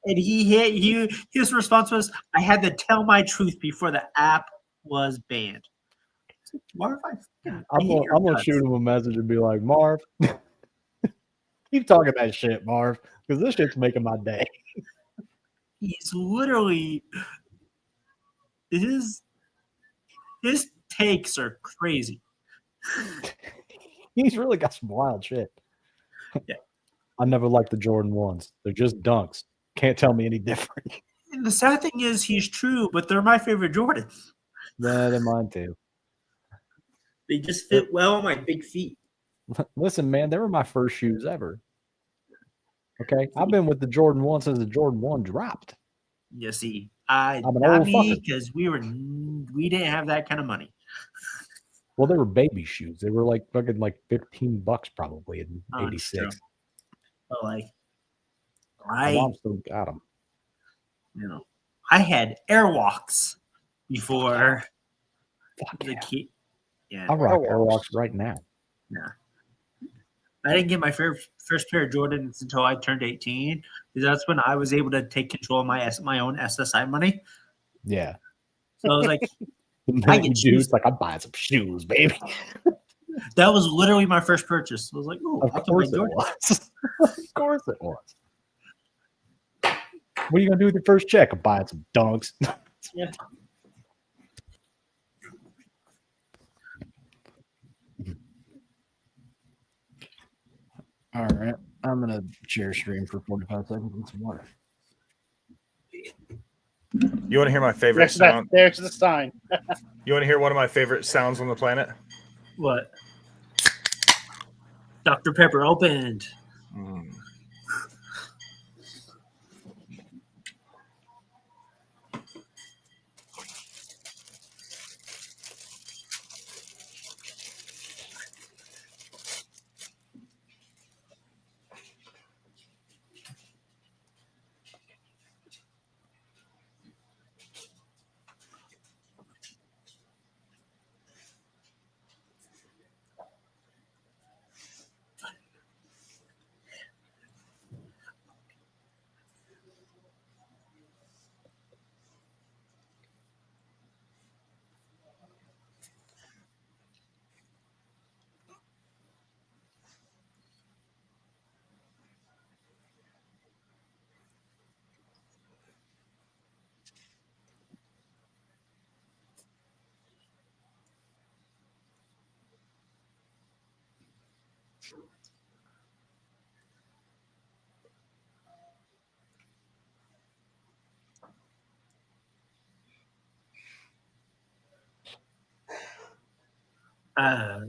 And his response was, I had to tell my truth before the app was banned. Marv, I'm gonna shoot him a message and be like, Marv, keep talking that shit, Marv, because this shit's making my day. He's literally his takes are crazy. He's really got some wild shit. Yeah. I never liked the Jordan 1s. They're just dunks. Can't tell me any different. And the sad thing is he's true, but they're my favorite Jordans. Yeah, they're mine too. They just fit well on my big feet. Listen, man, they were my first shoes ever. Okay, I've been with the Jordan 1 since the Jordan 1 dropped. You see, I'm an not old me fucker. because we didn't have that kind of money. Well, they were baby shoes. They were like fucking like $15 probably in Oh, it's true. '86. But like, My mom still got them. I had Airwalks before Fuck the yeah. kid. Yeah, I rock Airwalks right now. I didn't get my first pair of Jordans until I turned 18, because that's when I was able to take control of my own SSI money. Yeah. So I was like, The I minute get you do, shoes. it's like, I'm buying some shoes, baby. that was literally my first purchase. I was like, oh, Of I can buy course it Jordans. was. Of course it was. What are you going to do with your first check? I'm buying some dunks. Yeah. All right. I'm going to share stream for 45 seconds and some water. You want to hear my favorite sound? There's the sign. You want to hear one of my favorite sounds on the planet? What? Dr. Pepper opened. Mm. Uh,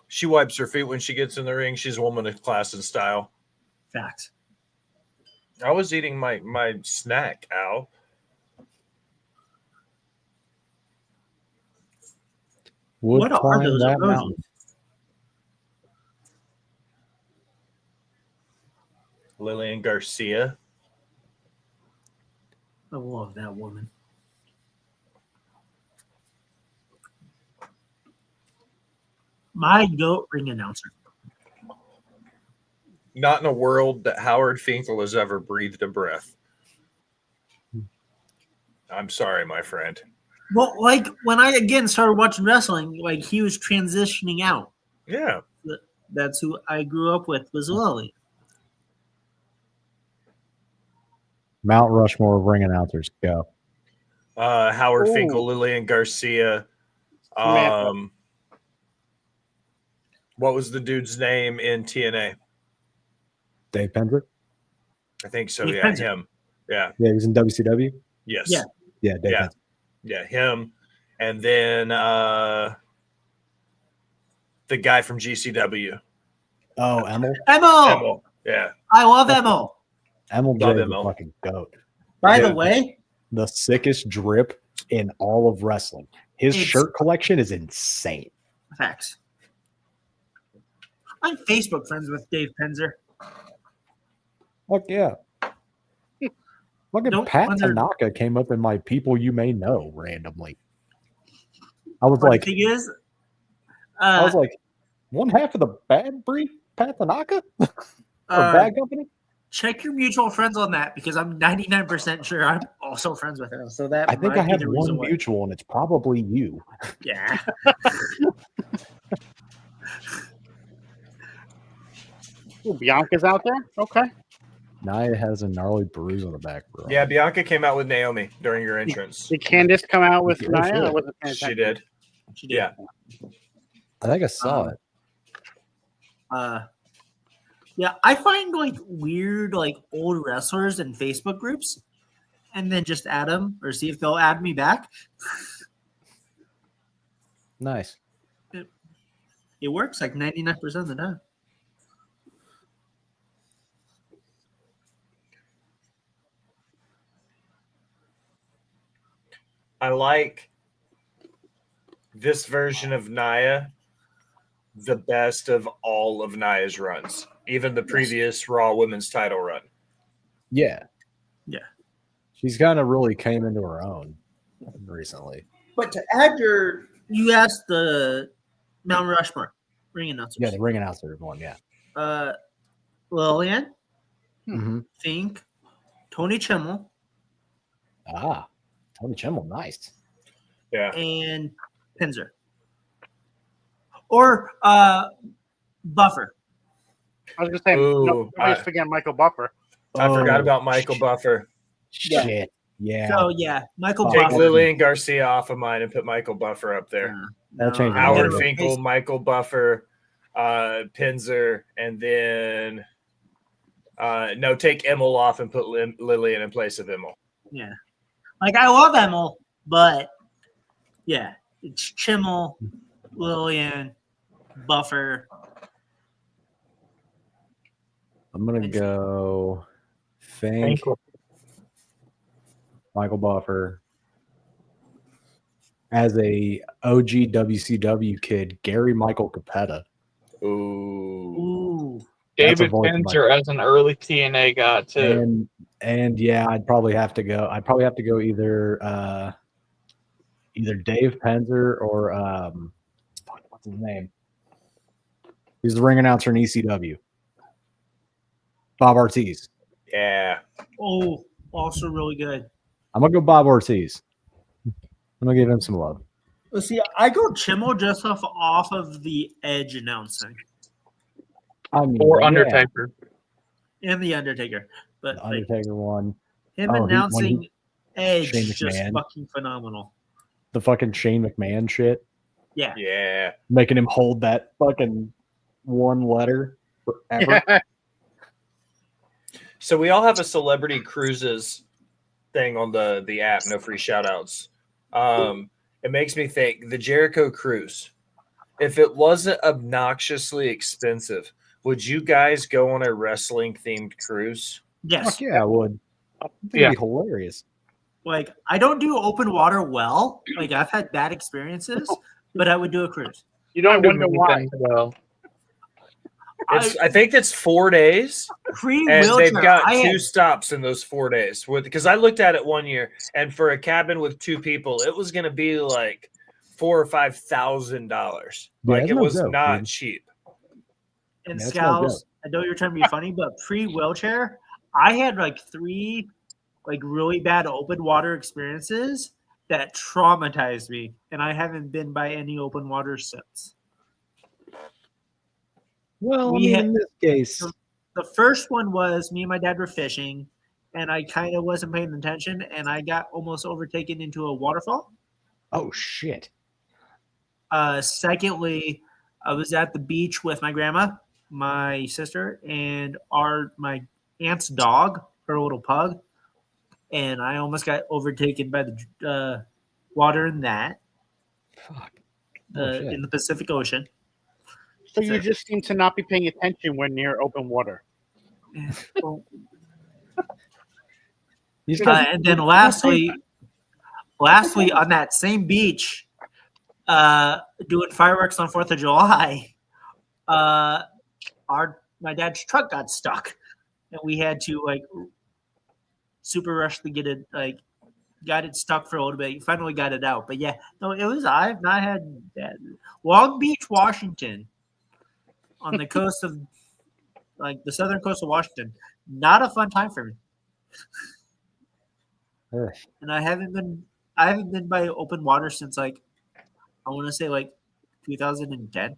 She wipes her feet when she gets in the ring. She's a woman of class and style. facts. I was eating my snack, Al. Would What are climb those that emojis? mountain. Lillian Garcia. I love that woman. My goat ring announcer. Not in a world that Howard Finkel has ever breathed a breath. I'm sorry, my friend. Well, like when I again started watching wrestling, like he was transitioning out. Yeah. That's who I grew up with was Lily. Mount Rushmore of ring announcers. Go. Howard Ooh. Finkel, Lillian Garcia. Samantha. What was the dude's name in TNA? Dave Pendrick. I think so. Dave Yeah, Pendrick. him. Yeah. Yeah, he was in WCW. Yes. Yeah. Yeah, Dave Yeah. Pendrick. Yeah, him. And then the guy from GCW. Oh, Emil. Emil! Emil. Yeah. I love Emil. Emil J Love is a Emil. fucking goat. By Yeah. the way, The sickest drip in all of wrestling. His It's- shirt collection is insane. facts. I'm Facebook friends with Dave Penzer. Fuck yeah. Fucking Don't Pat wonder- Tanaka came up in my people you may know randomly. I was But like, the thing is, I was like, one half of the bad breed, Pat Tanaka, or bad company. check your mutual friends on that because I'm 99% sure I'm also friends with him. So that I think might I be have the reason one why. mutual, and it's probably you. Yeah. Ooh, Bianca's out there. Okay. Nia has a gnarly bruise on the back, bro. Yeah, Bianca came out with Naomi during your entrance. Did Candice come out with Oh, Nia? shit. I wasn't paying She attention. did. She did. Yeah. I think I saw it. Yeah, I find like weird, like old wrestlers in Facebook groups, and then just add them or see if they'll add me back. Nice. It works like 99% of the time. I like this version of Nia the best of all of Nia's runs, even the previous Raw Women's title run. Yeah. Yeah. She's kind of really came into her own recently. But to add you asked the Mount Rushmore ring announcers. Yeah, the ring announcer one. Yeah. Lillian, Mm-hmm. Fink, Tony Chimmel, Ah, Tony Chimmel. Nice. Yeah. and Pinzer. Or Buffer. I was gonna say, Ooh, nobody's forgetting Michael Buffer. I forgot Oh, about Michael Buffer. Shit. Yeah. So yeah, Michael Take Take Buffer. Lillian Garcia off of mine and put Michael Buffer up there. That'll change it. Howard Yeah. Finkel, Michael Buffer, Pinzer, and then take Emil off and put Lillian in place of Emil. Yeah. Like I love Emil, but yeah, it's Chimmel, Lillian, Buffer. I'm gonna go Fink, Michael Buffer. As a OG WCW kid, Gary Michael Capetta. Ooh. Ooh. That's a David voice in my- Penzer as an early TNA guy too. And yeah, I'd probably have to go either Dave Penzer or what's his name? He's the ring announcer in ECW. Bob Ortiz. Yeah. Oh, also really good. I'm gonna go Bob Ortiz. I'm gonna give him some love. Let's see. I go Chimmel just off of the Edge announcing I mean, Or yeah, Undertaker. and the Undertaker, but the like, Undertaker one. him Oh, announcing Edge Shane just McMahon. fucking phenomenal. The fucking Shane McMahon shit. Yeah. Yeah. Making him hold that fucking one letter forever. So we all have a celebrity cruises thing on the app, no free shout outs. It makes me think the Jericho cruise. If it wasn't obnoxiously expensive, would you guys go on a wrestling themed cruise? Yes. Fuck yeah, I would. I think Yeah. it'd be hilarious. Like, I don't do open water well. Like, I've had bad experiences, but I would do a cruise. You don't I do wonder why. anything well. I think it's 4 days, Free and wheelchair. they've got I two had, stops in those 4 days. Because I looked at it one year, and for a cabin with 2 people, it was going to be like $4,000 or $5,000. Yeah, Like it's it no was joke, not dude. cheap. and Yeah, it's no joke. Scals, I know you're trying to be funny, but free wheelchair, I had like 3 like really bad open water experiences that traumatized me, and I haven't been by any open water since. Well, We had- in this case, The first one was me and my dad were fishing, and I kind of wasn't paying attention, and I got almost overtaken into a waterfall. oh shit. Secondly, I was at the beach with my grandma, my sister, and my aunt's dog, her little pug, and I almost got overtaken by the water in that Fuck. Oh, shit. in the Pacific Ocean. So you just seem to not be paying attention when near open water. Well, These guys- and then lastly, on that same beach, doing fireworks on 4th of July, my dad's truck got stuck, and we had to like super rush to get it got it stuck for a little bit. Finally got it out, but yeah, no, I've not had that. Long Beach, Washington, on the coast of like the southern coast of Washington, not a fun time for me. Ugh. And I haven't been by open water since like I want to say like 2010.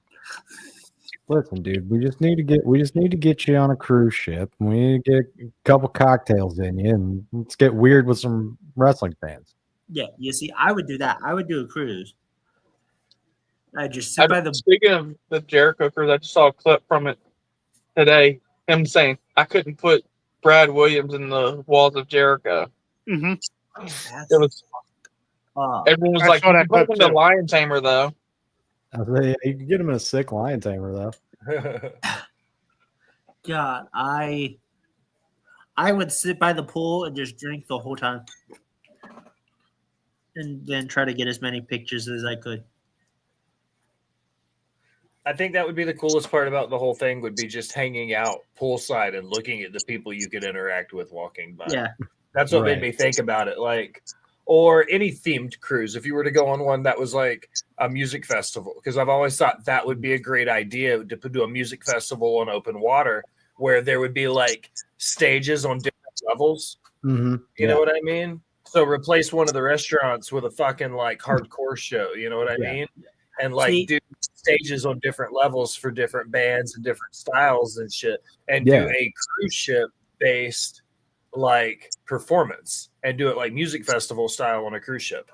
Listen, dude, we just need to get you on a cruise ship. We need to get a couple cocktails in you, and let's get weird with some wrestling fans. Yeah, you see, I would do that. I would do a cruise. I just sit by the. Speaking of the Jericho cruise, I just saw a clip from it today. Him saying, I couldn't put Brad Williams in the walls of Jericho. Mm-hmm. It was everyone was I like, saw that you put him clip in the too. Lion Tamer though. I say, you can get him in a sick lion tamer though. God, I would sit by the pool and just drink the whole time, and then try to get as many pictures as I could. I think that would be the coolest part about the whole thing would be just hanging out poolside and looking at the people you could interact with walking by. Yeah, That's what Right. made me think about it. Like, or any themed cruise. If you were to go on one that was like a music festival, because I've always thought that would be a great idea to do a music festival on open water where there would be like stages on different levels. Mm-hmm. You know what I mean? So replace one of the restaurants with a fucking like hardcore show. You know what I Yeah. mean? And like See- do stages on different levels for different bands and different styles and shit, and Yeah. do a cruise ship based like performance and do it like music festival style on a cruise ship.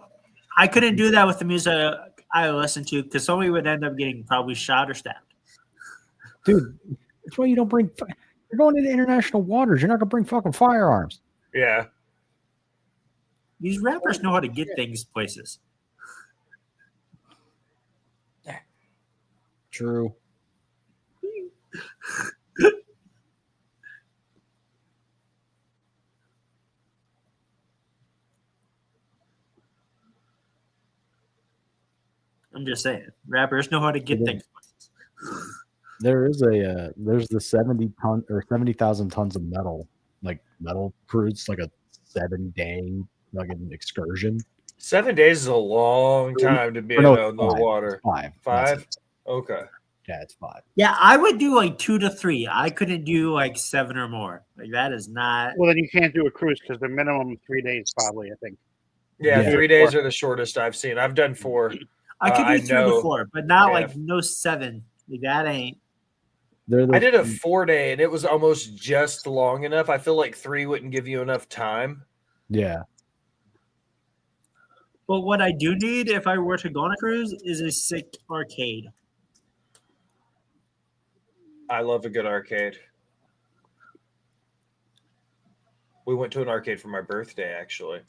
I couldn't do that with the music I listen to because somebody would end up getting probably shot or stabbed. Dude, that's why you don't bring. You're going into international waters. You're not gonna bring fucking firearms. Yeah. These rappers know how to get things places. True. I'm just saying, rappers know how to get Yeah. things places. There's the 70,000 tons of metal cruise, like a 7-day fucking excursion. 7 days is a long time to be Or in no, the it's water. 5. 5? That's it. Okay. Yeah, it's 5. Yeah, I would do like 2 to 3. I couldn't do like 7 or more. Like that is not. Well, then you can't do a cruise because the minimum 3 days, probably. I think. Yeah, Yeah. 3 days are the shortest I've seen. I've done 4. I could do I 3 know. to 4, but not Yeah. like no 7. Like that ain't. They're I did a 4-day and it was almost just long enough. I feel like 3 wouldn't give you enough time. Yeah. But what I do need if I were to go on a cruise is a sick arcade. I love a good arcade. We went to an arcade for my birthday, actually.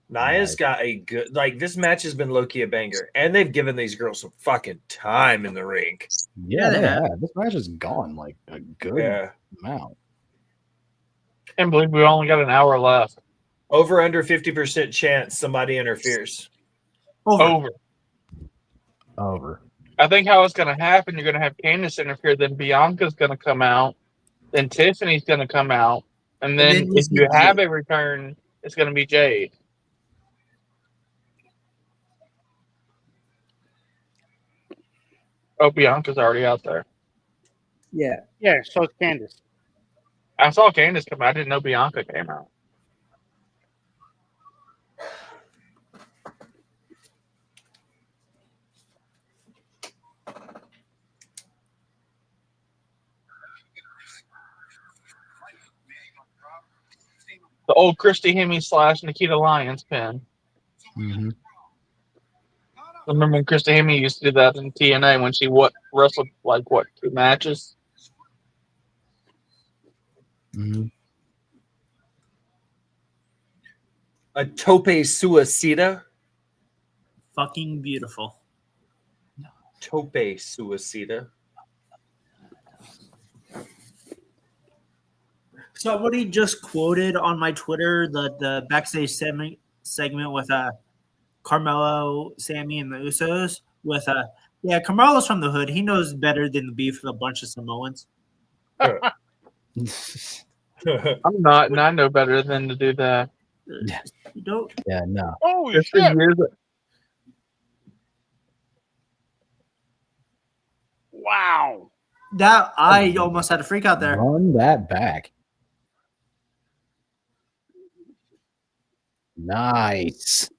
Naya's Nice. got a good, like, this match has been low-key a banger, and they've given these girls some fucking time in the ring. Yeah, they they have. have. This match has gone like a good Yeah. amount. Can't believe we only got an hour left. Over under 50% chance somebody interferes. Over. Over. I think how it's going to happen, you're going to have Candice interfere, then Bianca's going to come out, then Tiffany's going to come out, and then then if you you see have Jade. a return, it's going to be Jade. Oh, Bianca's already out there. Yeah. Yeah, so it's Candice. I saw Candice come out. I didn't know Bianca came out. The old Christy Hemme / Nikita Lyons pin. Mm-hmm. Remember when Christy Hemme used to do that in TNA when she wrestled like 2 matches? Mm-hmm. A tope suicida. Fucking beautiful. Tope suicida. Somebody just quoted on my Twitter the backstage segment with Carmelo, Sammy, and the Usos with yeah, Carmelo's from the hood. He knows better than the beef with a bunch of Samoans. I'm not, and I know better than to do that. Yeah. You don't. Yeah, no. Holy Just for shit! years, Wow. That I almost had a freak out there. Run that back. Nice.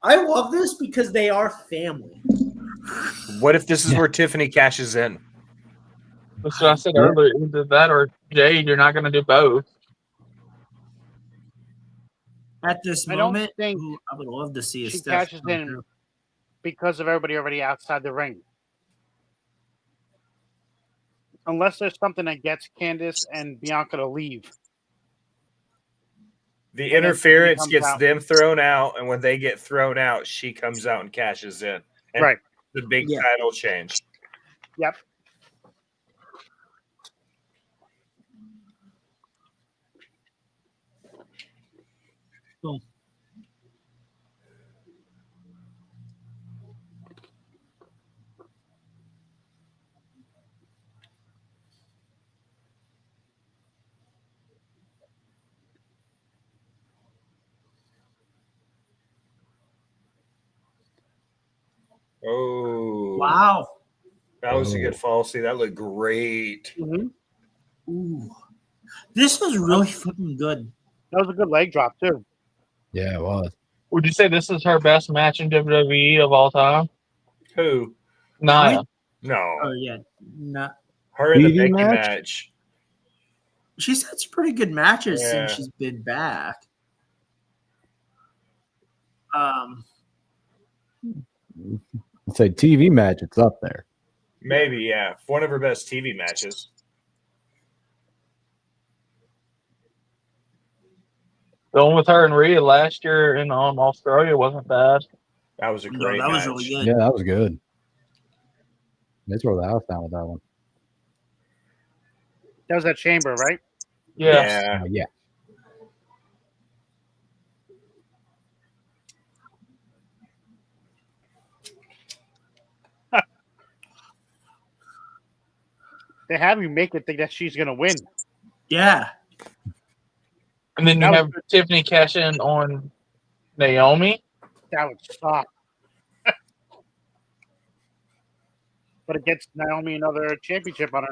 I love this because they are family. What if this is where Tiffany cashes in? that's what I said earlier. Either that or Jade. You're not going to do both. At this I don't moment, think I would love to see a she Steph cashes come in through. because of everybody already outside the ring. Unless there's something that gets Candice and Bianca to leave. The then interference Tiffany gets comes out. them thrown out, and when they get thrown out, she comes out and cashes in. And Right. the big Yeah. title change. Yep. Boom. Oh. Wow. That was a good Oh. fall. See, that looked great. Mm-hmm. Ooh. This was really fucking good. That was a good leg drop too. Yeah, it was. Would you say this is her best match in WWE of all time? Who? Nia. No. Oh yeah. Not. Her in the TV Becky match? match. She's had some pretty good matches Yeah. since she's been back. I'd say TV match, it's up there. Maybe, yeah. One of her best TV matches. The one with her and Rhea last year in Australia wasn't bad. That was a No, great that was match. really good. Yeah, that was good. They throw the house down with that one. That was that chamber, right? Yeah. Yeah. They have you make it think that she's gonna win. Yeah. And then you That was have Tiffany cash in on Naomi. That would suck. But it gets Naomi another championship on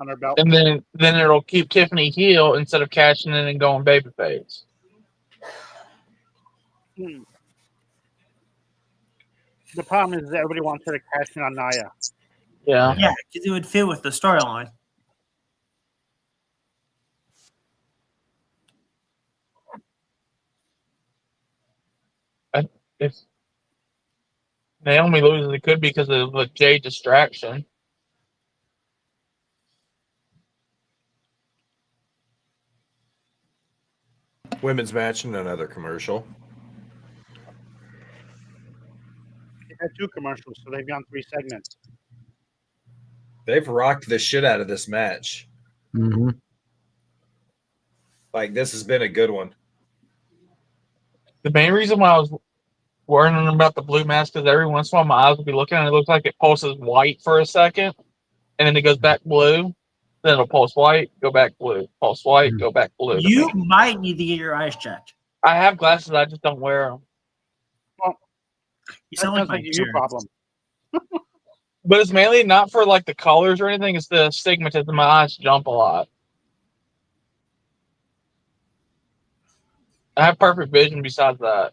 her belt. And then it'll keep Tiffany heel instead of cashing in and going babyface. Hmm. The problem is that everybody wants her to cash in on Nia. Yeah. Yeah, because it would fit with the storyline. If Naomi loses, it could be because of the Jay distraction. Women's match and another commercial. They've had 2 commercials, so they've gone 3 segments. They've rocked the shit out of this match. Mm-hmm. Like, this has been a good one. The main reason why I was worrying about the blue mask is every once in a while my eyes will be looking and it looks like it pulses white for a second, and then it goes back blue. Then it'll pulse white, go back blue. Pulse white, go back blue. You might need to get your eyes checked. I have glasses, I just don't wear them. You That sound like sounds my like a you parents. problem. But it's mainly not for like the colors or anything. It's the astigmatism. My eyes jump a lot. I have perfect vision besides that.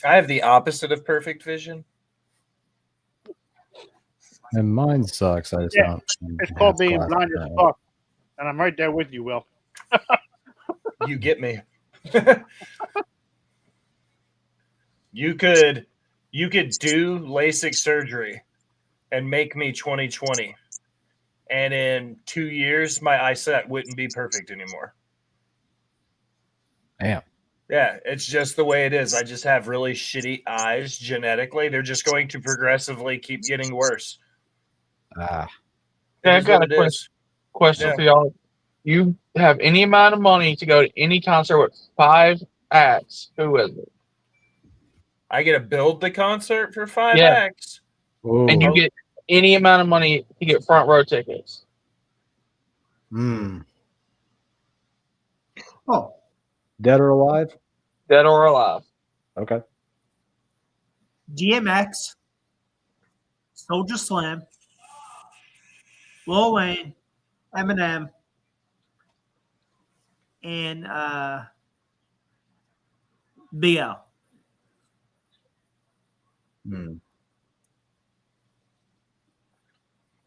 I have the opposite of perfect vision. And mine sucks. I just Yeah, don't. It's have called being glasses blind as that way. fuck. And I'm right there with you, Will. You get me. You could do LASIK surgery and make me 20/20. And in 2 years, my eyesight wouldn't be perfect anymore. Damn. Yeah, it's just the way it is. I just have really shitty eyes genetically. They're just going to progressively keep getting worse. Ah. It Yeah, is I've got what a it is. question Yeah. for y'all. You have any amount of money to go to any concert with 5 acts. Who is it? I get to build the concert for 5 Yeah. acts. And you Ooh. get any amount of money to get front row tickets. Oh, Dead or alive? Dead or alive. Okay. DMX, Soldier Slim, Lil Wayne, Eminem, and Big L. Hmm.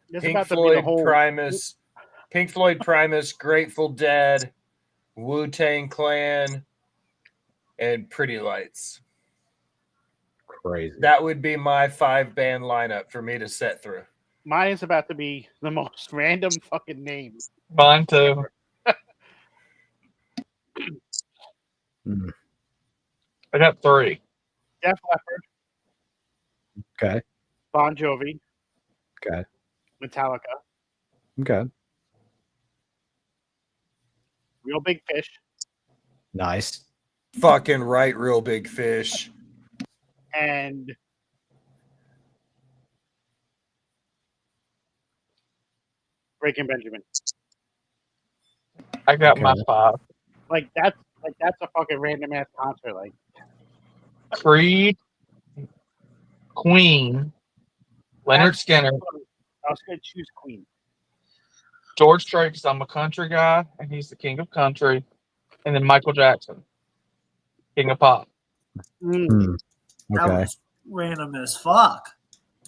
It's Pink about to be the Floyd, whole. Primus, Grateful Dead, Wu-Tang Clan, and Pretty Lights. Crazy. That would be my 5-band lineup for me to set through. Mine is about to be the most random fucking name. Mine too. Hmm. I got 3. Def Leppard, Okay. Bon Jovi, Okay. Metallica, Okay. Real Big Fish, Nice. Fucking right, Real Big Fish. and Breaking Benjamin. I got my Okay. 5. Like that's a fucking random ass concert. Like Creed, Queen, Leonard Skinner, I was gonna choose Queen. George Strait because I'm a country guy and he's the king of country, and then Michael Jackson, king of pop. Hmm. That Okay. was random as fuck.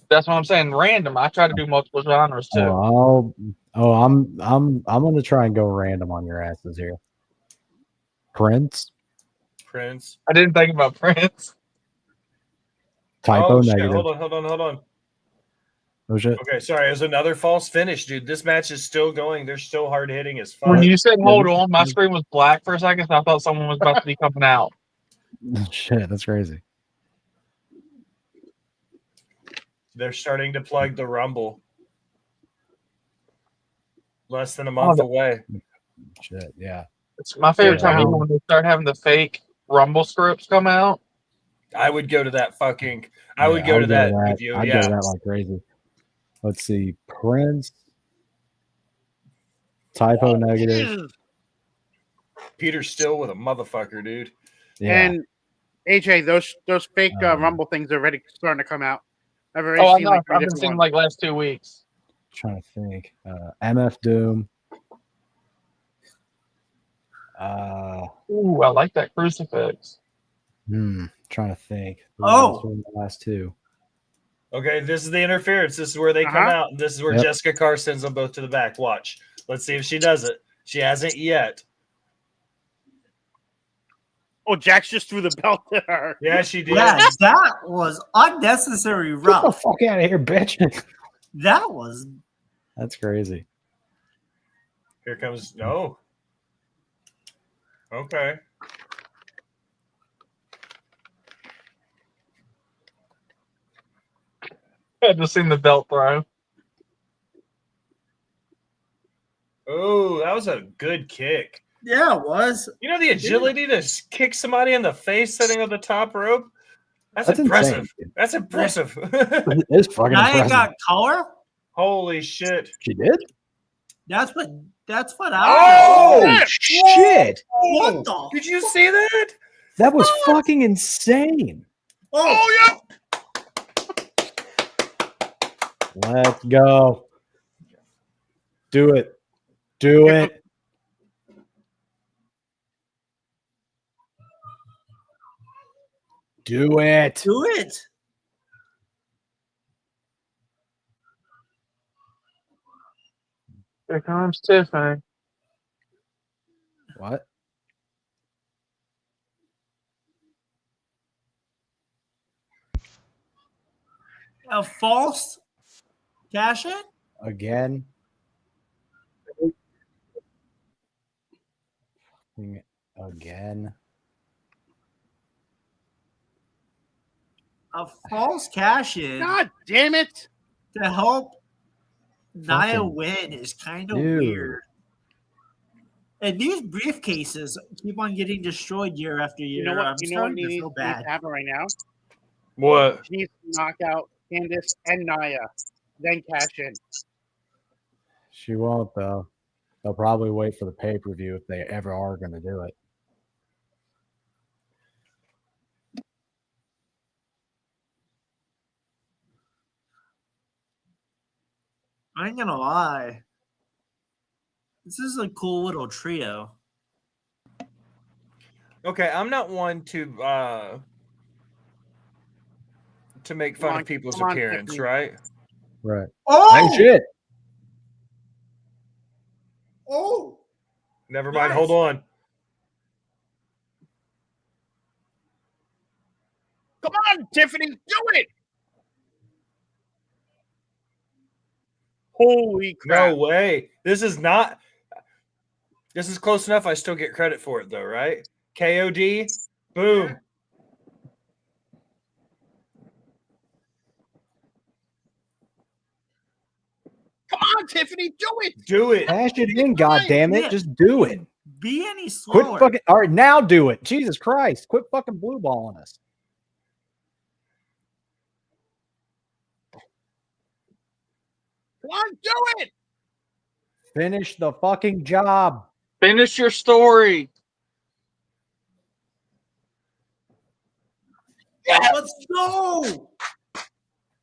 That's what I'm saying. Random. I try to do multiple genres too. I'm gonna try and go random on your asses here. Prince. Prince. I didn't think about Prince. Typo Oh, shit. negative. Hold on. Oh shit. Okay, sorry. It was another false finish, dude. This match is still going. They're still hard hitting as fuck. When you said hold Yeah. on, my screen was black for a second, so I thought someone was about to be coming out. Shit, that's crazy. They're starting to plug the Rumble. Less than a month away. Shit, yeah. It's my favorite Yeah. time even when they start having the fake Rumble scripts come out. I would go to that fucking. I Yeah, would go to that with you. I'd Yeah. go to that like crazy. Let's see. Prince. Typo negative. Peter Still with a motherfucker, dude. Yeah. And AJ, those fake Um, Rumble things are already starting to come out. I've already Oh, I seen know. like 3 I've been different seeing ones. like last 2 weeks. Trying to think. MF Doom. Ooh, I like that crucifix. Trying to think. Oh. Who were the last 2. Okay, this is the interference. This is where they come Uh-huh. out. And this is where Yep. Jessica Carr sends them both to the back. Watch. Let's see if she does it. She hasn't yet. Oh, Jax just threw the belt at her. Yeah, she did. Yeah, that was unnecessary Get the rough. fuck out of here, bitch. That was That's crazy. Here comes no. Okay. I just seen the belt throw. Oh, that was a good kick. yeah, it was. You know the agility to kick somebody in the face sitting on the top rope? That's That's impressive. insane. That's impressive. It's fucking Nia impressive. got color. Holy shit. She did? That's what I. Oh, shit. What the? Did you see that? That was fucking insane. Oh yeah. Let's go. Do it. Do it. Do it. do it. Here comes Tiffany. What? A false cash in. Again? Again? A false cash in God damn it! to help Nia Fucking win is kind of dude. weird. And these briefcases keep on getting destroyed year after year. You know what? I'm You know what starting to needs feel to bad. happen right now? What? She needs to knock out Candice and Nia, then cash in. She won't, though. They'll probably wait for the pay-per-view if they ever are going to do it. I ain't gonna lie. This is a cool little trio. Okay, I'm not one to make fun Come on, of people's come on, appearance, Tiffany. right? Right. Oh, Nice shit. oh, Never mind. Nice. Hold on. Come on, Tiffany, do it! Holy crap! No way. This is not. This is close enough. I still get credit for it, though, right? KOD. Boom. Come on, Tiffany, do it! Do it. Cash it in, goddammit. Yeah. Just do it. be any Quit slower. fucking. All right, now do it. Jesus Christ. Quit fucking blue balling us. Come on, do it! Finish the fucking job. Finish your story. Let's go.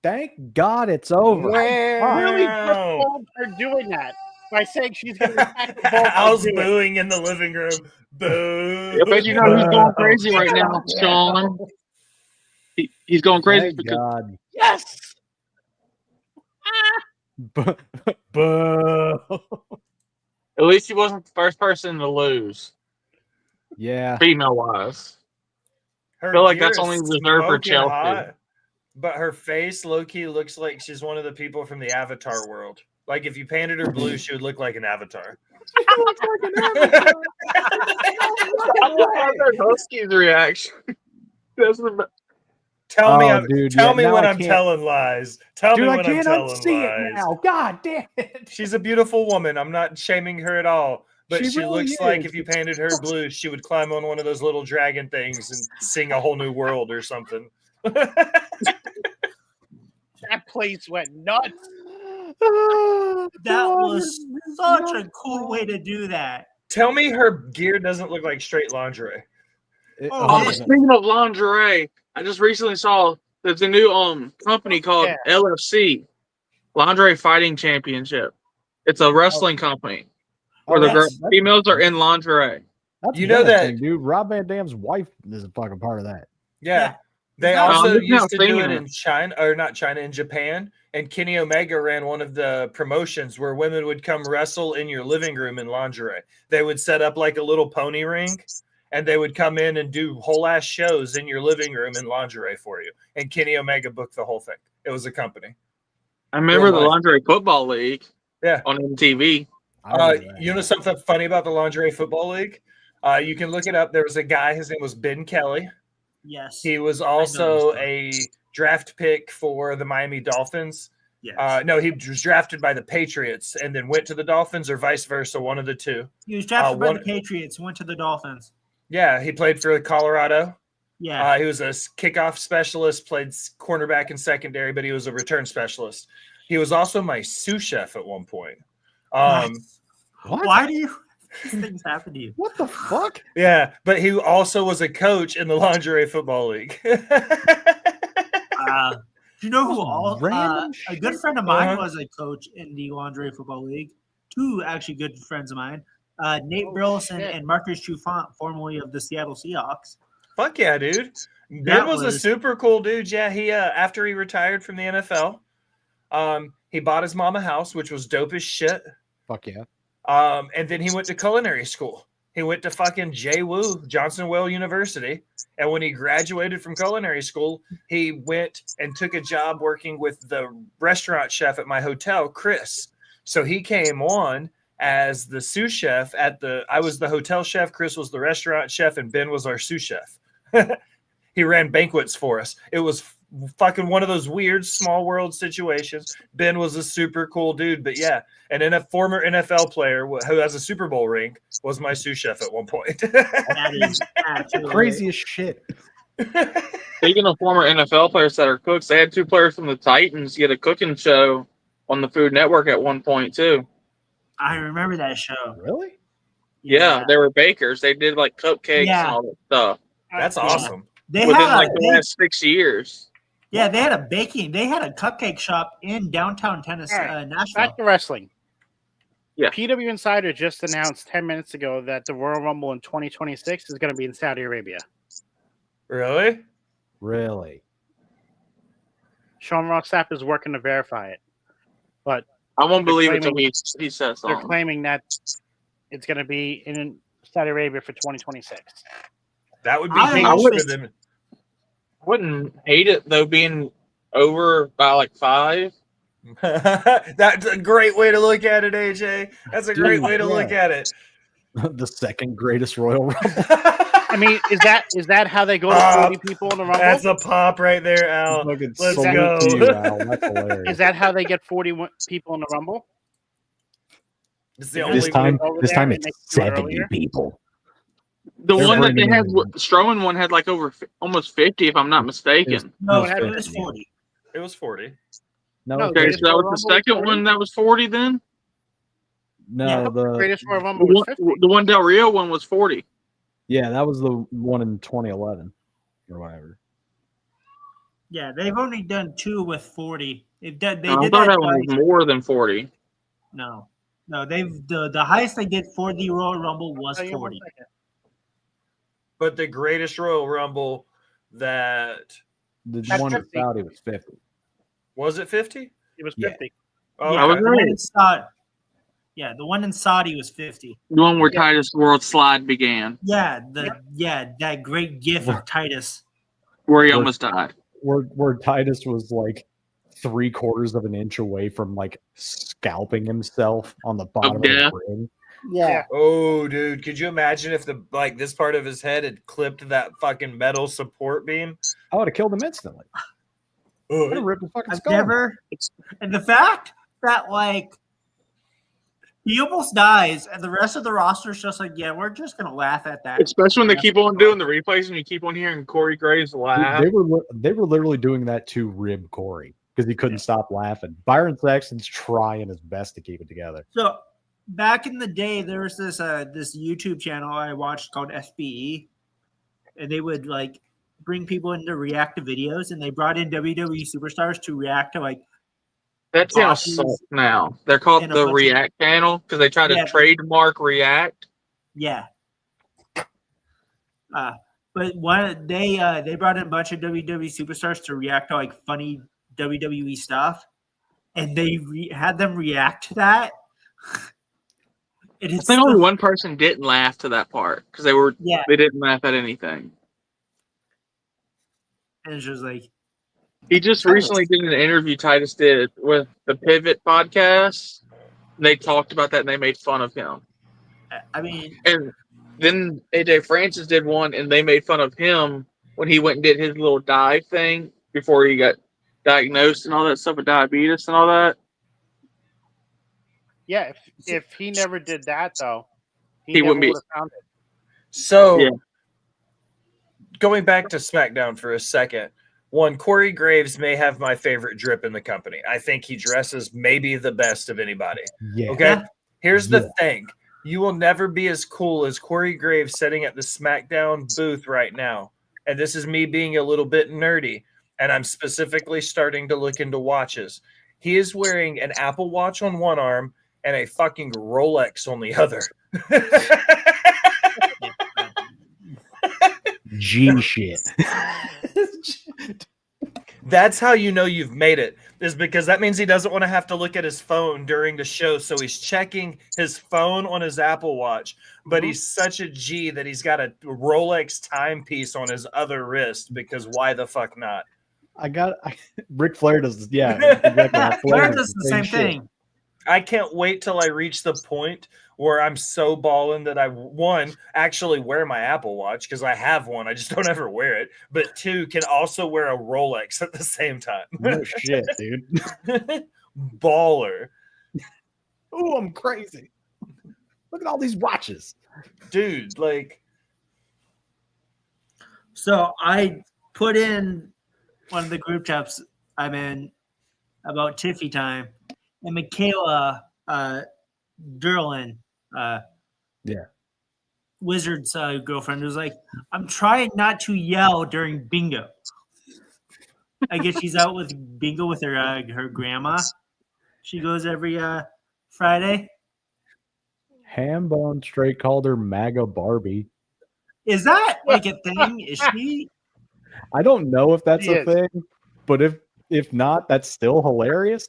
Thank God it's over. Really Wow. promote her doing that by saying she's going to attack the ball. I was booing in the living room. Boo. I bet you know who's going crazy right now, Sean. He's going crazy Thank because God. Yes! Boo. at least he wasn't the first person to lose, Yeah. female wise. Her I feel like gear that's is only reserved for smoking Chelsea. hot, but her face low-key looks like she's one of the people from the Avatar world. Like if you painted her blue, she would look like an avatar. I heard Husky's reaction. That's the Tell me, Oh, dude, tell yeah, me now when I I'm can't- telling lies. Tell Dude, me I when I'm can't telling unsee it lies. now. God damn it. She's a beautiful woman. I'm not shaming her at all. But She she really looks like is. if you painted her blue, she would climb on one of those little dragon things and sing a whole new world or something. That place went nuts. That was such a cool way to do that. Tell me her gear doesn't look like straight lingerie. Oh, it- speaking of lingerie, I just recently saw there's a new company called Yeah. LFC, Lingerie Fighting Championship. It's a wrestling company where the yes. females are in lingerie. That's You know that- thing, dude. Rob Van Dam's wife is a fucking part of that. Yeah. They No, also I'm used to not do it saying in China, or not China, in Japan. And Kenny Omega ran one of the promotions where women would come wrestle in your living room in lingerie. They would set up like a little pony ring, and they would come in and do whole ass shows in your living room in lingerie for you. And Kenny Omega booked the whole thing. It was a company. I remember the life. Lingerie Football League Yeah. on MTV. You know something funny about the Lingerie Football League? You can look it up. There was a guy, his name was Ben Kelly. Yes. He was also a draft pick for the Miami Dolphins. Yes. No, he was drafted by the Patriots and then went to the Dolphins, or vice versa, one of the two. He was drafted by the Patriots, went to the Dolphins. Yeah, he played for Colorado. Yeah. He was a kickoff specialist, played cornerback and secondary, but he was a return specialist. He was also my sous chef at one point. What? Why do these things happen to you? What the fuck? Yeah, but he also was a coach in the Lingerie Football League. Do you know who Random a good friend of mine was a coach in the Lingerie Football League? Two actually good friends of mine. Nate Burleson and Marcus Trufant, formerly of the Seattle Seahawks. Fuck yeah, dude. Ben was a super cool dude. Yeah, he after he retired from the NFL, he bought his mom a house, which was dope as shit. Fuck yeah. And then he went to culinary school. He went to fucking JWU, Johnson Wales University. And when he graduated from culinary school, he went and took a job working with the restaurant chef at my hotel, Chris. So he came on as the sous chef I was the hotel chef, Chris was the restaurant chef, and Ben was our sous chef. He ran banquets for us. It was fucking one of those weird small world situations. Ben was a super cool dude, but yeah, and then a former NFL player who has a Super Bowl ring was my sous chef at one point. That is actually Crazy as shit. Speaking of former NFL players that are cooks, they had two players from the Titans get a cooking show on the Food Network at one point too. I remember that show. Really? Yeah, they were bakers. They did like cupcakes and all that stuff. That's awesome. They Within had like the last 6 years. Yeah, they had a cupcake shop in downtown Tennessee, Nashville. Back to wrestling. Yeah. PW Insider just announced 10 minutes ago that the Royal Rumble in 2026 is going to be in Saudi Arabia. Really? Really? Sean Ross Sapp is working to verify it. But I won't believe it claiming- until he says they're something. claiming that it's going to be in Saudi Arabia for 2026. That would be I huge would- for them. Wouldn't hate it though, being over by like 5. That's a great way to look at it, AJ. That's a great way to look at it. The second greatest Royal Rumble. I mean, is that how they go to 40 people in the Rumble? That's a pop right there, Al. Fucking Let's salute go. to you, Al. That's hilarious. Is that how they get 40 people in the Rumble? It's the This only time, over this there time and it's they do it 70 earlier? people. The They're one that they bringing had, in- Strowman one had like almost 50, if I'm not mistaken. No, it had it was 40. It was 40. No, No, Okay, Greatest so that Royal was the Rumble was second 40? one that was 40 then? no, The greatest Royal The Rumble was one, 50. the one Del Rio one was 40. yeah, that was the one in 2011 or whatever. Yeah, they've only done 2 with 40. They I did thought that that one twice. was more than 40. No, they've the highest they did for the Royal Rumble was Tell you in 40. 1 second. But the greatest Royal Rumble that The That's one in 50. Saudi was 50. was it 50? It was Yeah. 50. Oh, Yeah, I was okay. the one right. in Saudi. Yeah, the one in Saudi was 50. The one where Yeah. Titus World Slide began, Yeah, that great gif of Titus. where he Where- almost died. Where Titus was like 3/4 of an inch away from like scalping himself on the bottom of death. the ring. Yeah. Oh, dude, could you imagine if this part of his head had clipped that fucking metal support beam? I would have killed him instantly. I would have ripped his fucking I've skull. off. never, and the fact that he almost dies, and the rest of the roster is just like, yeah, we're just gonna laugh at that. Especially when they keep on doing the replays and you keep on hearing Corey Graves laugh. They were literally doing that to rib Corey because he couldn't stop laughing. Byron Saxton's trying his best to keep it together. So back in the day, there was this YouTube channel I watched called FBE, and they would bring people in to react to videos, and they brought in WWE superstars to react to That channel bosses sucks now. They're called and a the bunch of- React channel because they try to Yeah. trademark React. yeah. But they brought in a bunch of WWE superstars to react to funny WWE stuff, and they had them react to that. And I it's think only the- one person didn't laugh to that part because Yeah. they didn't laugh at anything. and it's just like, He just recently did an interview Titus did with the Pivot podcast. They talked about that and they made fun of him. I mean, And then AJ Francis did one and they made fun of him when he went and did his little dive thing before he got diagnosed and all that stuff with diabetes and all that. Yeah, if he never did that though, He never wouldn't be- would have found it. So, Yeah. going back to SmackDown for a second, one, Corey Graves may have my favorite drip in the company. I think he dresses maybe the best of anybody. Yeah. Okay. Yeah. Here's the Yeah. thing. You will never be as cool as Corey Graves sitting at the SmackDown booth right now. And this is me being a little bit nerdy. And I'm specifically starting to look into watches. He is wearing an Apple Watch on one arm and a fucking Rolex on the other. G shit. That's how you know you've made it, is because that means he doesn't want to have to look at his phone during the show. So he's checking his phone on his Apple Watch, but he's such a G that he's got a Rolex timepiece on his other wrist because why the fuck not? Ric Flair does, yeah. Exactly. Flair does the same shit. thing. I can't wait till I reach the point where I'm so ballin' that I, one, actually wear my Apple Watch because I have one. I just don't ever wear it. But two, can also wear a Rolex at the same time. No shit, dude. Baller. Oh, I'm crazy. Look at all these watches. Dude, like, So I put in one of the group chats I'm in about Tiffy time, and Michaela Derlin, Wizard's girlfriend, was like, "I'm trying not to yell during bingo." I guess she's out with bingo with her grandma. She goes every Friday. Hambone straight called her MAGA Barbie. Is that like a thing? Is she? I don't know if that's She a is. thing, but if not, that's still hilarious.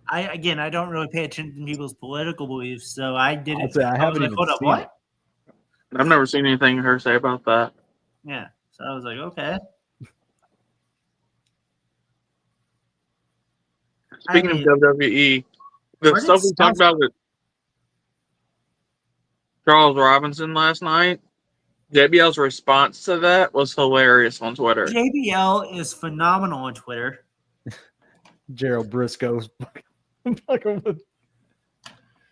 I don't really pay attention to people's political beliefs, so I didn't. I'll say I was haven't like, even hold up, seen what? it. I've never seen anything her say about that. Yeah. So I was like, okay. Speaking mean, of WWE, the where did stuff we talked Sasha- about with Charles Robinson last night, JBL's response to that was hilarious on Twitter. JBL is phenomenal on Twitter. Gerald Briscoe's fucking with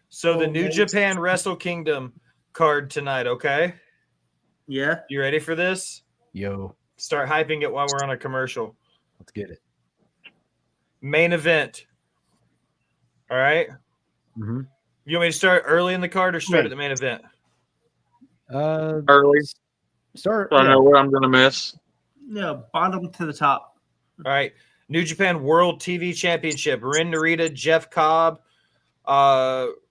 so the Oh, New man. Japan Wrestle Kingdom card tonight, okay? Yeah. You ready for this? yo. Start hyping it while we're on a commercial. Let's get it. Main event. All right. Mm-hmm. You want me to start early in the card or start Wait. at the main event? Early, Start. so I yeah. know what I'm going to miss. Yeah. Bottom to the top. All right. New Japan World TV Championship. Ren Narita, Jeff Cobb,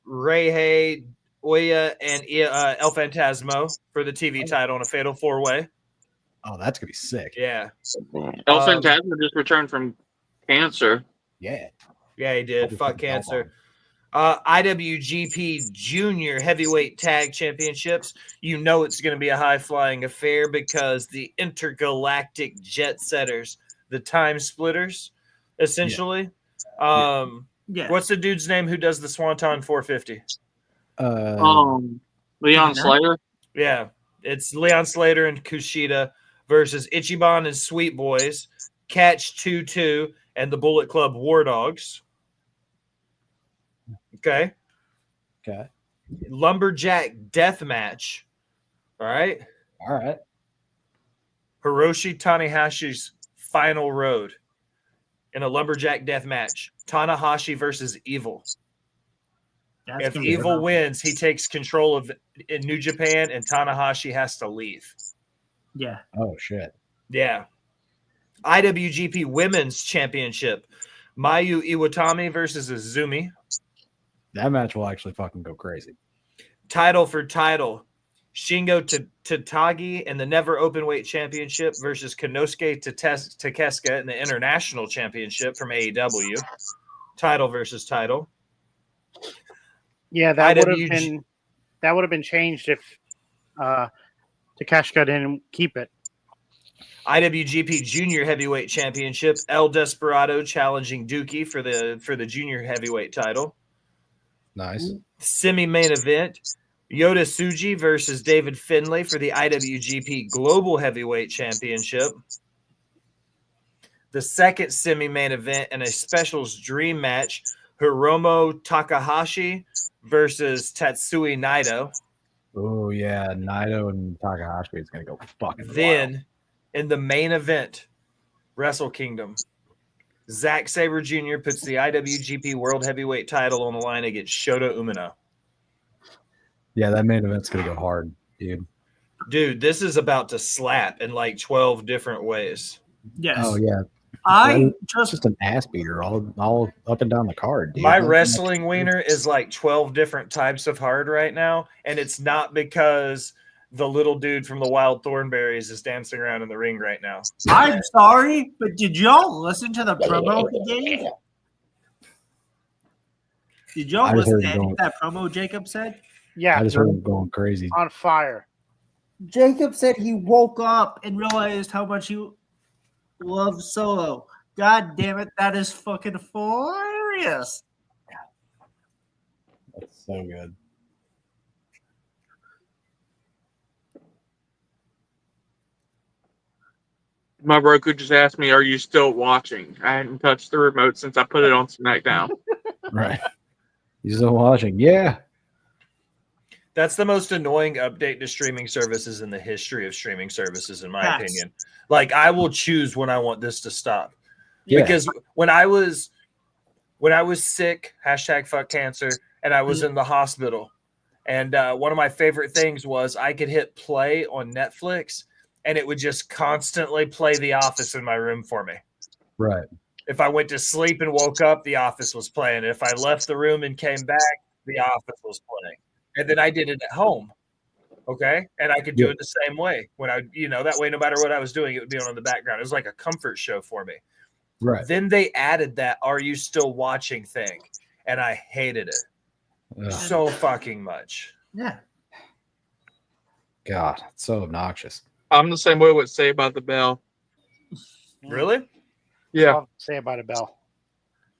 Rei Oya, and El Phantasmo for the TV title in a fatal four-way. Oh, that's gonna be sick. Yeah. El Um, Phantasmo just returned from cancer. Yeah. Yeah, he did. Fuck cancer. IWGP Junior Heavyweight Tag Championships. You know it's going to be a high-flying affair because the intergalactic jet setters, the time splitters, essentially. Yeah. What's the dude's name who does the Swanton 450? Leon Yeah. Slater. Yeah, it's Leon Slater and Kushida versus Ichiban and Sweet Boys, Catch 2-2, and the Bullet Club War Dogs. Okay. Okay. Lumberjack Death Match. All right. All right. Hiroshi Tanahashi's final road in a Lumberjack Death Match. Tanahashi versus Evil. That's If gonna be Evil fun. wins, he takes control of in New Japan, and Tanahashi has to leave. Yeah. Oh shit. Yeah. IWGP Women's Championship. Mayu Iwatani versus Azumi. That match will actually fucking go crazy. Title for title. Shingo Tatagi in the Never Openweight Championship versus Konosuke Takeshita in the International Championship from AEW. Title versus title. Yeah, that would have IWG been changed if Takeshita didn't keep it. IWGP Junior Heavyweight Championship. El Desperado challenging Dookie for the Junior Heavyweight title. Nice. Semi-main event. Yota Tsuji versus David Finlay for the IWGP Global Heavyweight Championship. The second semi-main event and a specials dream match. Hiromu Takahashi versus Tatsui Naito. Oh yeah, Naito and Takahashi is gonna go fucking wild. Then, in the main event, Wrestle Kingdom, Zack Sabre Jr. puts the IWGP World Heavyweight title on the line against Shota Umino. Yeah, that main event's gonna go hard, dude. Dude, this is about to slap in like 12 different ways. Yes. Oh yeah, I it's just an ass beater all up and down the card, dude. My That's- wrestling wiener is like 12 different types of hard right now, and it's not because the little dude from the Wild Thornberries is dancing around in the ring right now. I'm sorry, but did y'all listen to the promo he gave? Did I y'all just listen heard to him any going- of that promo Jacob said? Yeah, I just heard him going crazy. on fire. Jacob said he woke up and realized how much he loves Solo. God damn it, that is fucking hilarious. That's so good. My Roku just asked me, "Are you still watching?" I hadn't touched the remote since I put it on Smackdown. Right. You still watching? Yeah. That's the most annoying update to streaming services in the history of streaming services, in my Yes. opinion. Like, I will choose when I want this to stop. Yeah. Because when I was sick, hashtag fuck cancer, and I was in the hospital, and one of my favorite things was I could hit play on Netflix, and it would just constantly play The Office in my room for me. Right. If I went to sleep and woke up, The Office was playing. If I left the room and came back, The Office was playing. And then I did it at home. Okay. And I could do it the same way when that way, no matter what I was doing, it would be on in the background. It was like a comfort show for me. Right. Then they added that "Are you still watching" thing. And I hated it Ugh, so fucking much. Yeah. God, it's so obnoxious. I'm the same way with Saved by the Bell. Really? Yeah, I'll have to say about it, Bell.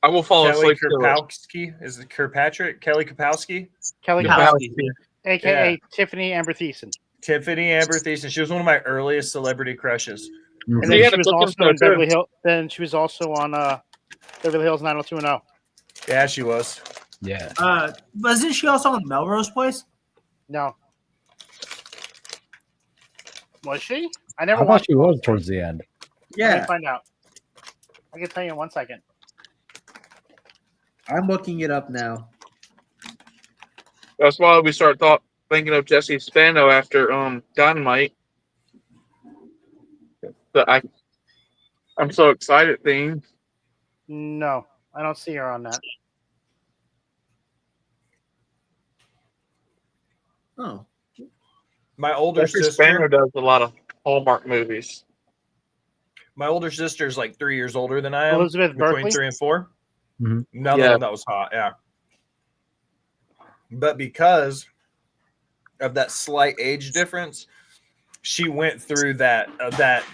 I will fall Kelly asleep to it. Kapowski? Is it Kirkpatrick? Kelly Kapowski? Kelly Kapowski. Kapowski, aka Tiffany Amber Thiessen. Tiffany Amber Thiessen. She was one of my earliest celebrity crushes. And She then had she a was cooking also show, in too. Beverly Hills. Then she was also on Beverly Hills 90210. Yeah, she was. Yeah. Wasn't she also on Melrose Place? No. Was she? I I never thought watched. she was towards the end. Let me find out. I can tell you in 1 second. I'm looking it up now. That's why we start thinking of Jesse Spano after Dynamite. But I'm so excited, thing. No, I don't see her on that. Oh. My older Jesse Spano sister. does a lot of Hallmark movies. My older sister is like 3 years older than I am. Elizabeth between Berkley? 3 and 4. Mhm. Another Yeah. one that was hot, yeah. But because of that slight age difference, she went through that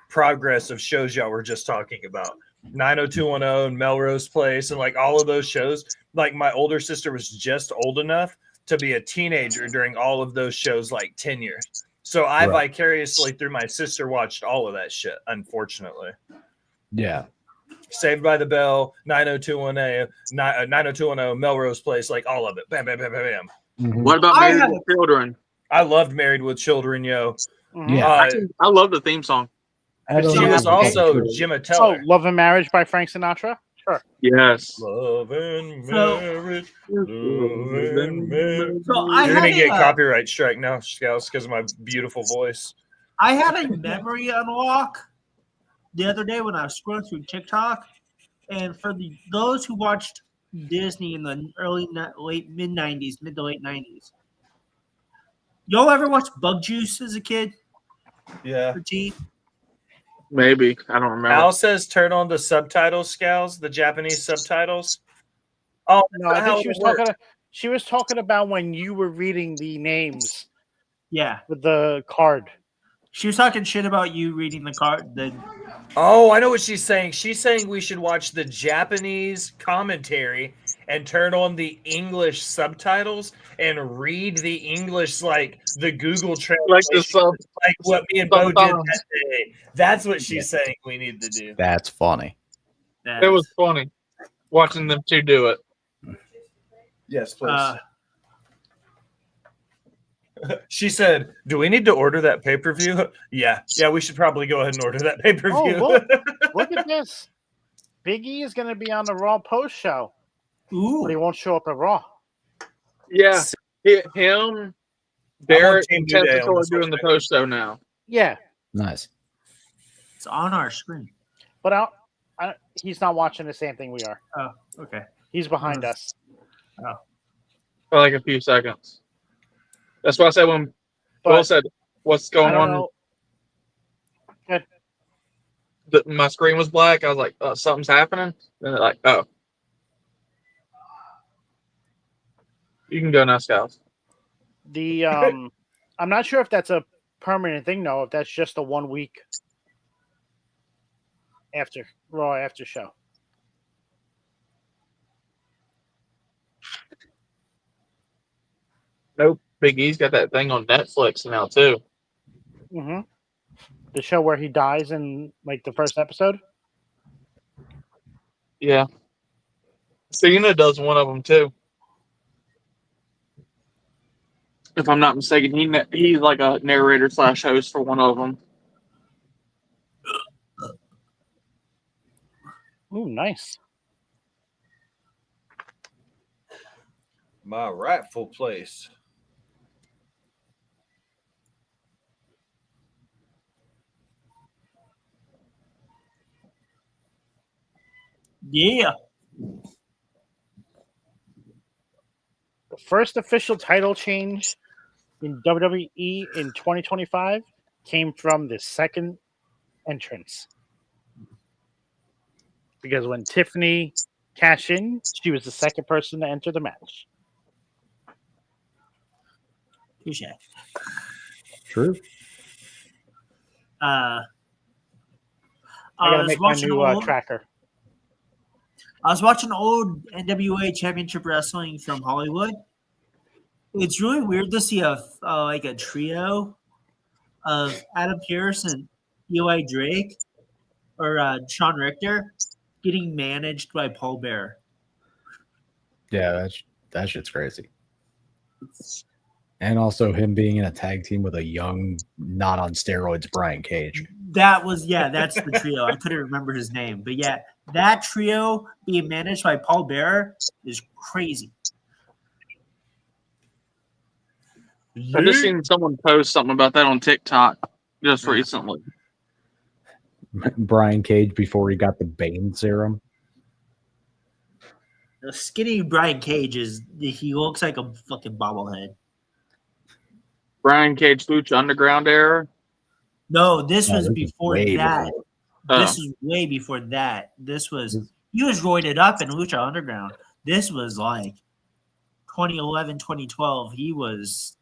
progress of shows y'all were just talking about. 90210 and Melrose Place and like all of those shows. Like my older sister was just old enough to be a teenager during all of those shows, like 10 years. So I Right. vicariously through my sister watched all of that shit, unfortunately. Yeah. Saved by the Bell, 90210, 90210, Melrose Place, like all of it. Bam, bam, bam, bam, bam. Mhm. What about I Married have- with Children? I loved Married with Children, yo. Mhm. Yeah. I love the theme song. I don't She know was how to also do it. Gemma Oh, Teller. Love and Marriage by Frank Sinatra? Sure. Yes. Love and So- marriage. Love and marriage. So I You're had gonna get a, copyright strike now, Scouts, because of my beautiful voice. I had a memory unlock the other day when I was scrolling through TikTok, and for those who watched Disney in the mid to late 90s, y'all ever watch Bug Juice as a kid? Yeah. For tea? Maybe. I don't remember. Al says turn on the subtitles, Scouts, the Japanese subtitles. Oh, No, I that's how think she was it worked. talking. She was talking about when you were reading the names Yeah, with the card. she was talking shit about you reading the card. Oh, I know what she's saying. She's saying we should watch the Japanese commentary and turn on the English subtitles and read the English like the Google translation, Like the sub. like what me and Bo did Sometimes. that day. That's what she's saying we need to do. That's funny. It was funny watching them two do it. Yes, please. She said, "Do we need to order that pay-per-view?" Yeah, we should probably go ahead and order that pay-per-view. Oh, look at this. Big E is going to be on the Raw post show, Ooh, but he won't show up at Raw. Yeah, him, Derek, and Team New Day Tessa on are this doing the one. post show now. Yeah, Nice. it's on our screen. but he's not watching the same thing we are. Oh, okay. He's behind us. For like a few seconds. That's why I said when But Will said, "What's I going don't on?" know. Good. My screen was black. I was like, "Something's happening." And they're like, "Oh, you can go now, Scouts." The I'm not sure if that's a permanent thing, though. If that's just a 1 week after Raw after show. Nope. Big E's got that thing on Netflix now too. Mm-hmm. The show where he dies in like the first episode. Yeah. Cena does one of them too. If I'm not mistaken, he's like a narrator / host for one of them. Ooh, nice. My rightful place. Yeah. The first official title change in WWE in 2025 came from the second entrance. Because when Tiffany cashed in, she was the second person to enter the match. Touche. True. I gotta make my new tracker. I was watching old NWA Championship Wrestling from Hollywood. It's really weird to see a trio of Adam Pearce and Eli Drake or Sean Richter getting managed by Paul Bearer. Yeah, that shit's crazy. And also him being in a tag team with a young, not on steroids, Brian Cage. That's the trio. I couldn't remember his name, but yeah, that trio being managed by Paul Bearer is crazy. I just seen someone post something about that on TikTok just recently. Brian Cage before he got the Bane serum. The skinny Brian Cage he looks like a fucking bobblehead. Brian Cage Lucha Underground era. No, this was this is before way that. before. This is way before that. He was roided up in Lucha Underground. This was like 2011, 2012. He was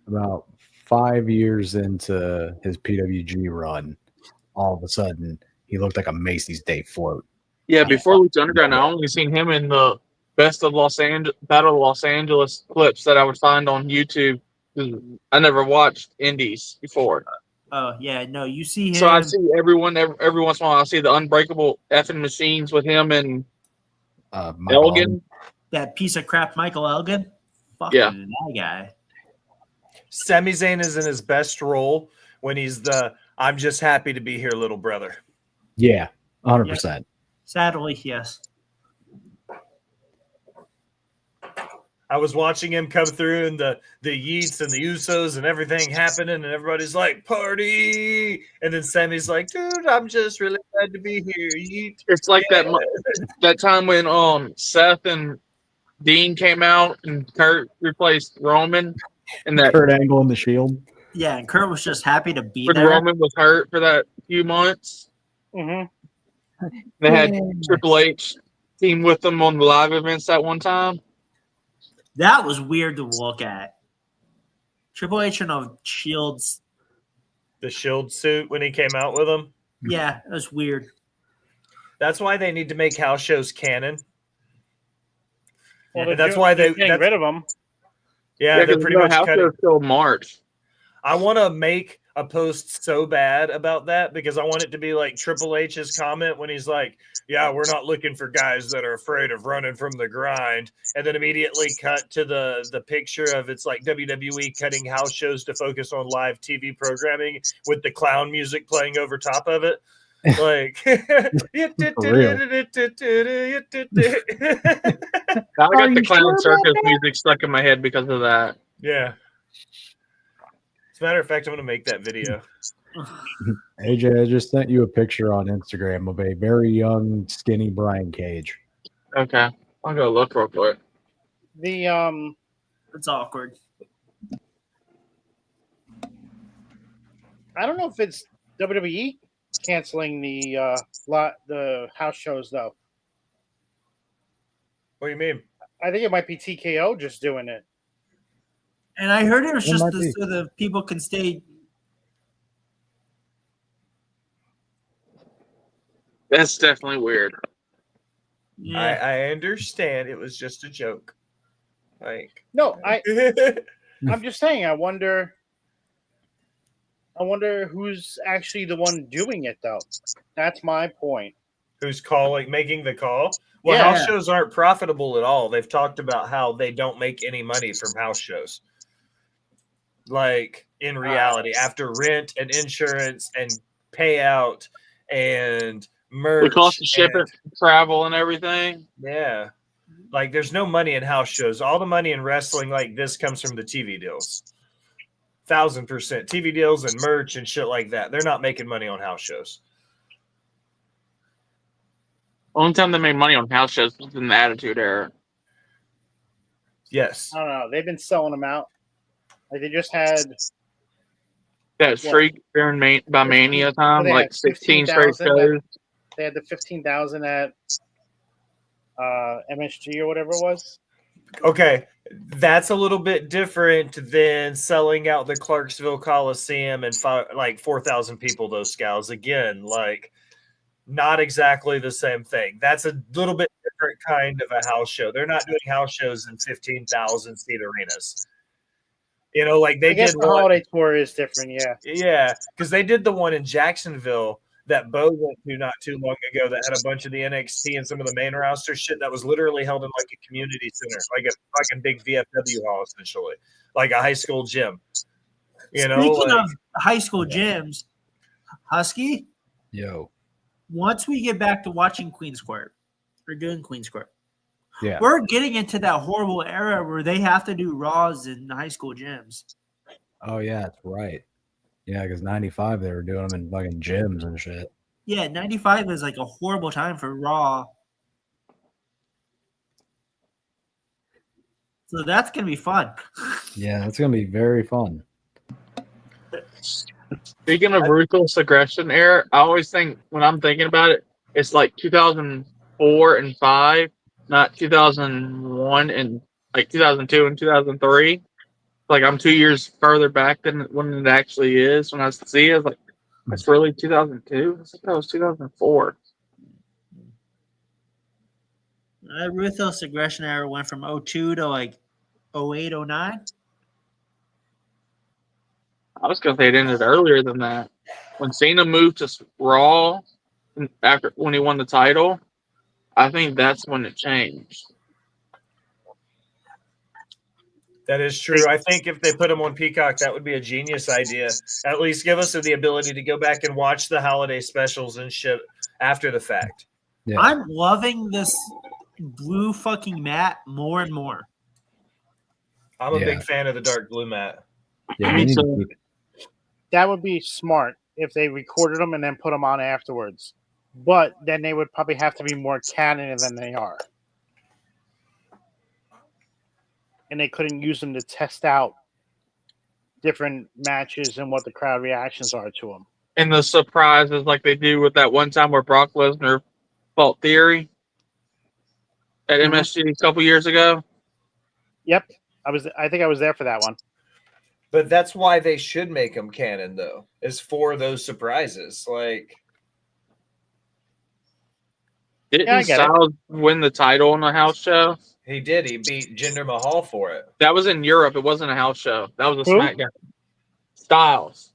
About 5 years into his PWG run, all of a sudden he looked like a Macy's Day float. Yeah, before Lucha Underground, I only seen him in the Best of Battle of Los Angeles clips that I would find on YouTube. I never watched Indies before. Oh yeah, no, you see him. So I see everyone every once in a while. I see the Unbreakable effing machines with him and Elgin. That piece of crap, Michael Elgin. Fucking that guy. Sami Zayn is in his best role when he's the "I'm just happy to be here, little brother." Yeah, 100%. Sadly, yes. I was watching him come through and the Yeats and the Usos and everything happening and everybody's like, "Party!" And then Sammy's like, "Dude, I'm just really glad to be here." Yeet. It's like that time when Seth and Dean came out and Kurt replaced Roman, and that Kurt Angle in the Shield. Yeah, and Kurt was just happy to be when there. Roman was hurt for that few months. Mm-hmm. They had Triple H team with them on the live events that one time. That was weird to look at. Triple H in a Shield's. The Shield suit when he came out with them. Yeah, that was weird. That's why they need to make house shows canon. Well, And that's why they're getting that's, rid of them. Yeah, they're pretty much house cutting. shows till March. I want to make a post so bad about that because I want it to be like Triple H's comment when he's like, "Yeah, we're not looking for guys that are afraid of running from the grind," and then immediately cut to the picture of it's like WWE cutting house shows to focus on live TV programming with the clown music playing over top of it. Like, For real. I got the clown circus music stuck in my head because of that. Yeah. As a matter of fact, I'm going to make that video. AJ, I just sent you a picture on Instagram of a very young, skinny Brian Cage. Okay, I'll go look real quick. The It's awkward. I don't know if it's WWE canceling the house shows though. What do you mean? I think it might be TKO just doing it. And I heard it was It just might be. so the people can stay. That's definitely weird. Yeah. I understand it was just a joke. Like, No, I'm just saying. I wonder who's actually the one doing it though. That's my point. who's calling, making the call? Well, Yeah. house shows aren't profitable at all. They've talked about how they don't make any money from house shows. Like in reality, after rent and insurance and payout and merch, We cost to ship and- it, travel, and everything. Yeah. Like there's no money in house shows. All the money in wrestling like this comes from the TV deals. 1,000% TV deals and merch and shit like that. They're not making money on house shows. Only time they made money on house shows was in the Attitude Era. Yes. I don't know. They've been selling them out. Like they just had That streak during by Mania time, they had like 16 straight 15,000 shows. they had the 15,000 at MSG or whatever it was. Okay. That's a little bit different than selling out the Clarksville Coliseum and like 4,000 people, those scouts. Again, like not exactly the same thing. That's a little bit different kind of a house show. They're not doing house shows in 15,000 seat arenas. You know, like they I guess did the one. holiday tour is different, yeah. Yeah, because they did the one in Jacksonville that Bo went to not too long ago that had a bunch of the NXT and some of the main roster shit that was literally held in like a community center, like a fucking big VFW hall, essentially, like a high school gym. You know, Speaking like, of high school gyms, Husky, Yo. once we get back to watching Queen's Court, or doing Queen's Court, Yeah. we're getting into that horrible era where they have to do Raws in high school gyms. Oh, yeah, that's right. Yeah, because 95, they were doing them in fucking gyms and shit. Yeah, 95 is like a horrible time for Raw. So that's going to be fun. Yeah, that's going to be very fun. Speaking of ruthless aggression era, I always think when I'm thinking about it, it's like 2004 and 5, not 2001 and like 2002 and 2003. Like I'm 2 years further back than when it actually is. When I see it, I was like, that's really 2002? I think that was 2004. Ruthless aggression era went from 02 to like 08, 09. I was going to say it ended earlier than that. When Cena moved to Raw after when he won the title, I think that's when it changed. that is true. I think if they put them on Peacock, that would be a genius idea. At least give us the ability to go back and watch the holiday specials and shit after the fact. Yeah. I'm loving this blue fucking mat more and more. I'm a Yeah. big fan of the dark blue mat. Yeah, Me we need to too. keep- That would be smart if they recorded them and then put them on afterwards. But then they would probably have to be more canon than they are. And they couldn't use them to test out different matches and what the crowd reactions are to them. And the surprises like they do with that one time where Brock Lesnar fought Theory at MSG a couple years ago. Yep, I think I was there for that one. But that's why they should make them canon, though, is for those surprises. Like, Didn't Yeah, I get it. Styles win the title on a house show? he did. He beat Jinder Mahal for it. That was in Europe. It wasn't a house show. That was a Who? SmackDown. Styles.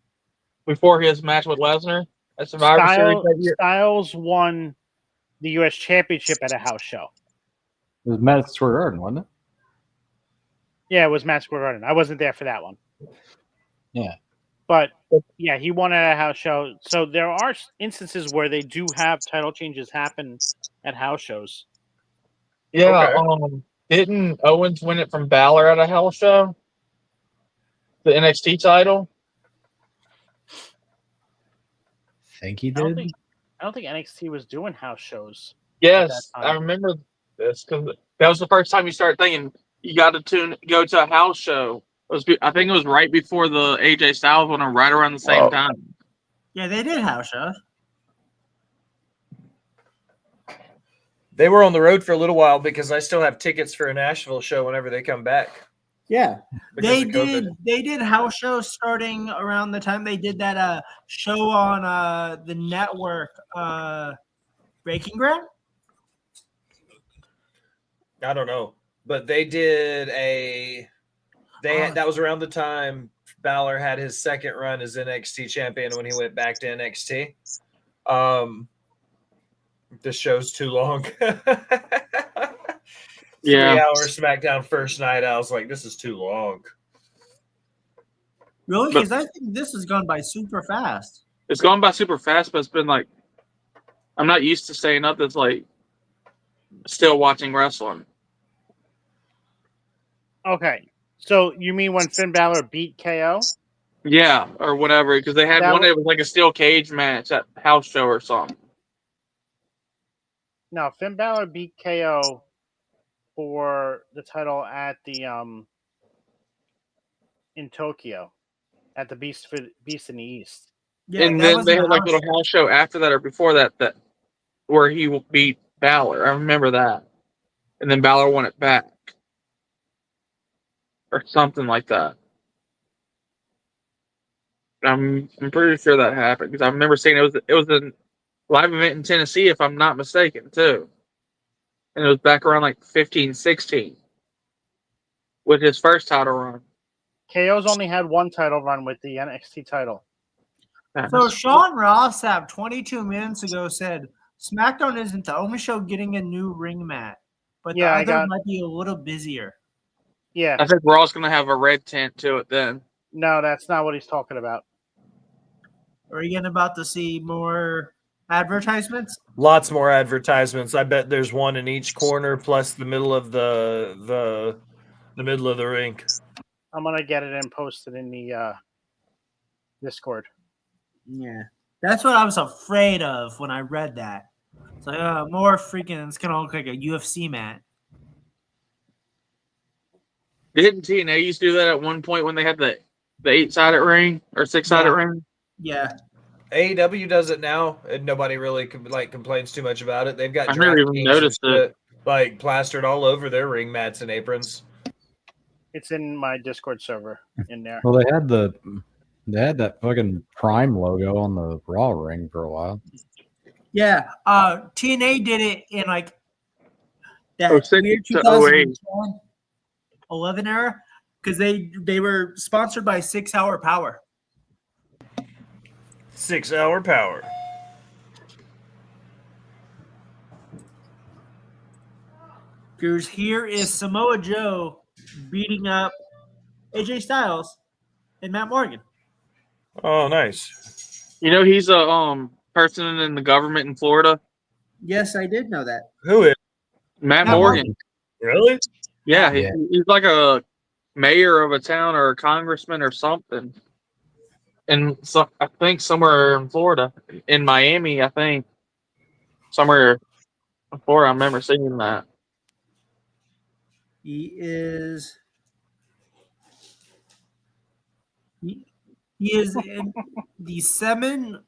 Before his match with Lesnar at Survivor Series that year. Styles won the U.S. Championship at a house show. It was Madison Square Garden, wasn't it? Yeah, it was Madison Square Garden. I wasn't there for that one. Yeah. But yeah, he won at a house show. So there are instances where they do have title changes happen at house shows. Yeah. Okay. Didn't Owens win it from Balor at a house show? The NXT title? Think he I don't did. think NXT was doing house shows. Yes, At that I time. remember this because that was the first time you started thinking you got to go to a house show. I think it was right before the AJ Styles one, or right around the same time. Yeah, they did house shows. They were on the road for a little while because I still have tickets for a Nashville show whenever they come back. Yeah, because they of COVID. did. They did house shows starting around the time they did that show on the network, Breaking Ground. I don't know, but they did a. That was around the time Balor had his second run as NXT champion when he went back to NXT. The show's too long. 3-hour SmackDown first night. I was like, this is too long. Really? Because I think this has gone by super fast. It's gone by super fast, but it's been like I'm not used to staying up. That's like still watching wrestling. Okay. So you mean when Finn Balor beat KO? Yeah, or whatever, because they had That one was- that was like a steel cage match at house show or something. No, Finn Balor beat KO for the title at the in Tokyo at the Beast in the East. Yeah, And that then was they a had like a house little house show after that or before that where he beat Balor. I remember that. And then Balor won it back. Or something like that. I'm pretty sure that happened because I remember seeing it was a live event in Tennessee, if I'm not mistaken, too. And it was back around like 15, 16 with his first title run. KO's only had one title run with the NXT title. So Sean Ross Sapp 22 minutes ago said SmackDown isn't the only show getting a new ring mat, but Yeah, I the other got- might be a little busier. Yeah. I think Raw's going to have a red tint to it then. No, that's not what he's talking about. Are you about to see more advertisements? Lots more advertisements. I bet there's one in each corner, plus the middle of the middle of the ring. I'm gonna get it and post it in the Discord. Yeah. That's what I was afraid of when I read that. It's like, more freaking, it's going to look like a UFC mat. Didn't TNA used to do that at one point when they had the 8-sided ring or 6-sided ring? Yeah. AEW does it now, and nobody really complains too much about it. They've got I never even DraftKings noticed and it. shit, like plastered all over their ring mats and aprons. It's in my Discord server in there. Well, they had that fucking Prime logo on the Raw ring for a while. Yeah. TNA did it in like that 06 weird to 2010, 11 era because they were sponsored by 6 Hour Power. 6 Hour Power. Because here is Samoa Joe beating up AJ Styles and Matt Morgan. Oh, nice. You know, he's a person in the government in Florida. Yes, I did know that. Who is? Matt Matt Morgan. Really? Yeah, Yeah. He's like a mayor of a town or a congressman or something. And so I think somewhere in Florida, in Miami, I think somewhere in Florida. I remember seeing that. He is. He is in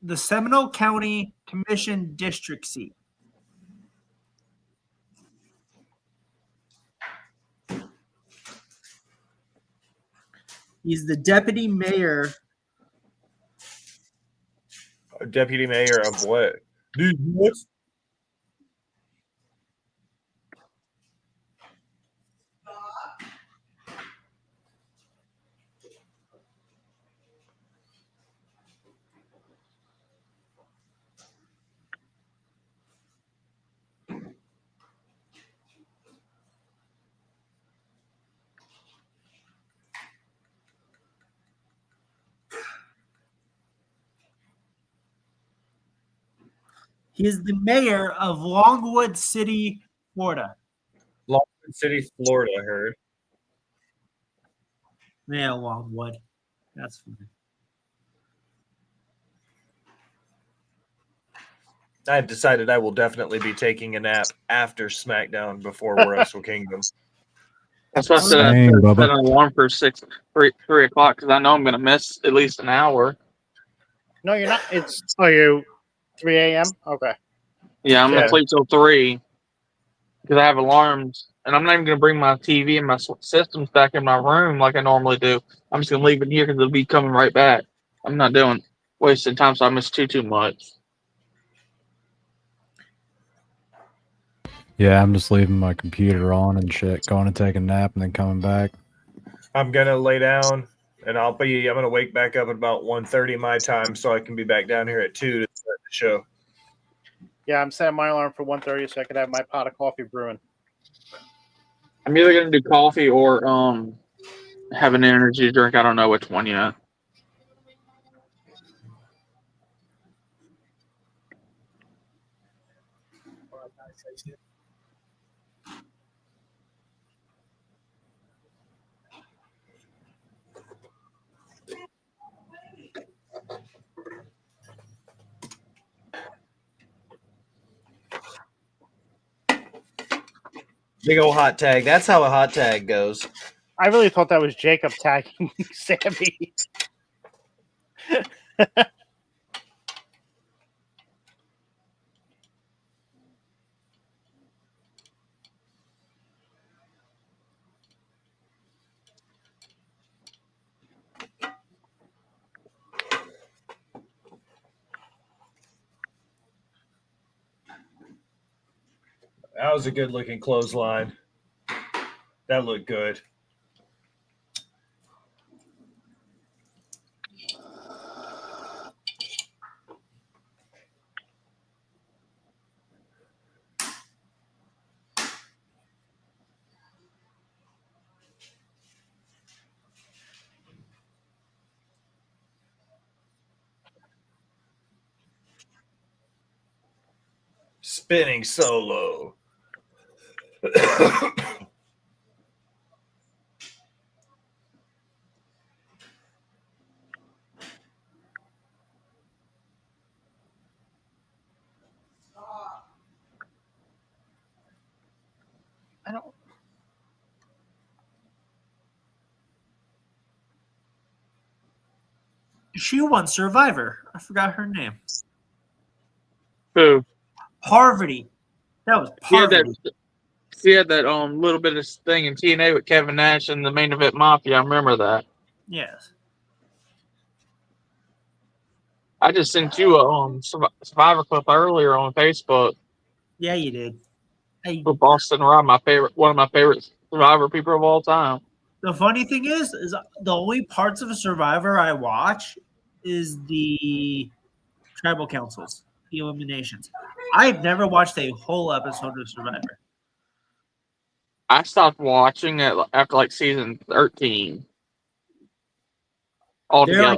the Seminole County Commission district seat. He's the deputy mayor. Deputy mayor of what? Dude, what's He is the mayor of Longwood City, Florida. Longwood City, Florida? I heard. Yeah, Longwood. That's funny. I've decided I will definitely be taking a nap after SmackDown before Wrestle Kingdom. That's why I said I Dang, set Bubba. an alarm for 3 o'clock because I know I'm going to miss at least an hour. No, you're not. It's you 3 a.m. Okay. Yeah, I'm going Yeah. to sleep till 3 because I have alarms. And I'm not even going to bring my TV and my systems back in my room like I normally do. I'm just going to leave it here because it'll be coming right back. I'm not doing wasting time, so I miss too much. Yeah, I'm just leaving my computer on and shit, going to take a nap and then coming back. I'm gonna lay down and I'm gonna wake back up at about 1:30 my time so I can be back down here at 2 to start the show. Yeah, I'm setting my alarm for 1:30 so I could have my pot of coffee brewing. I'm either going to do coffee or have an energy drink. I don't know which one yet. Big old hot tag. That's how a hot tag goes. I really thought that was Jacob tagging Sammy. That was a good looking clothesline. That looked good. Spinning solo. I don't. She won Survivor. I forgot her name. Who? Parvati. That was She had Parvati. that little bit of thing in TNA with Kevin Nash and the main event Mafia. I remember that. Yes. I just sent you a Survivor clip earlier on Facebook Yeah, you did. with Boston Rob, one of my favorite Survivor people of all time. The funny thing is the only parts of a Survivor I watch is the tribal councils, the eliminations. I've never watched a whole episode of Survivor. I stopped watching it after like season 13 They're like altogether.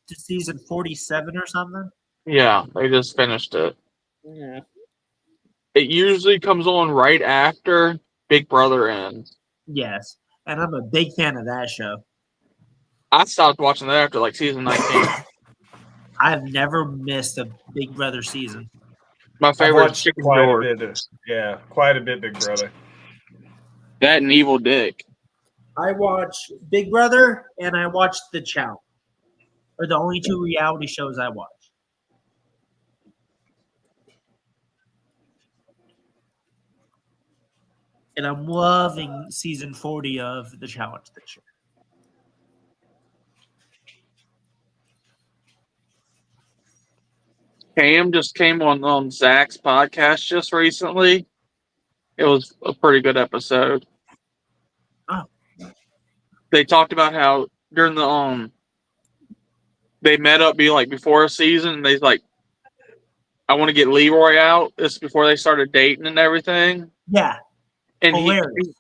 to season 47 or something. Yeah, they just finished it. Yeah. It usually comes on right after Big Brother ends. Yes. And I'm a big fan of that show. I stopped watching that after like season 19. I've never missed a Big Brother season. My I've favorite is watched Chicken quite George. a bit. Quite a bit, Big Brother. That and Evil Dick. I watch Big Brother and I watch The Chow. Are the only two reality shows I watch. And I'm loving season 40 of The Challenge this year. Cam just came on Zach's podcast just recently. It was a pretty good episode. Oh. They talked about how during the they met up before a season and they's like, I want to get Leroy out. This is before they started dating and everything. Yeah. And Hilarious.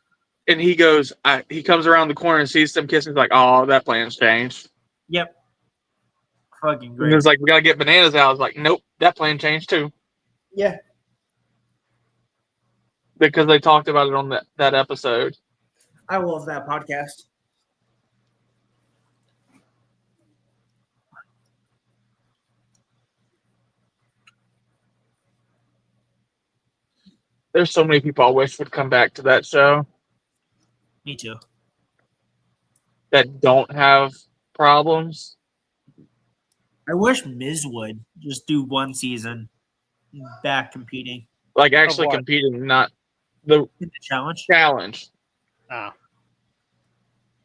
he goes, he comes around the corner and sees them kissing. He's like, oh, that plan's changed. Yep. Fucking And great. it's like, we gotta get Bananas out. I was like, nope, that plan changed too. Yeah. Because they talked about it on that episode. I love that podcast. There's so many people I wish would come back to that show Me too. that don't have problems. I wish Miz would just do one season back competing Like actually what? competing, not the in the challenge. challenge. Oh.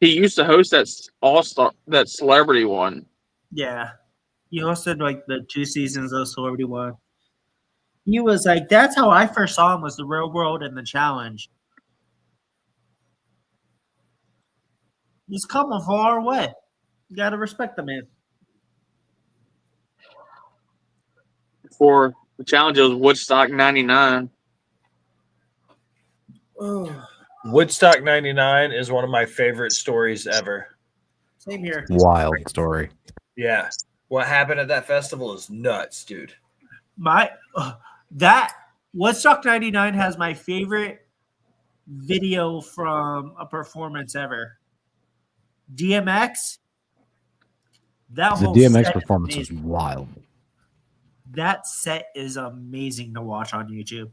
He used to host that celebrity one. Yeah. He hosted like the 2 seasons of Celebrity One. He was like, that's how I first saw him, was the Real World and the Challenge. He's come a far way. You gotta respect the man. For the challenge, it was Woodstock '99. Oh, Woodstock 99 is one of my favorite stories ever. same here. Wild story. Yeah. What happened at that festival is nuts, dude. That Woodstock 99 has my favorite video from a performance ever. DMX. That The whole DMX set is performance was amazing. wild. That set is amazing to watch on YouTube.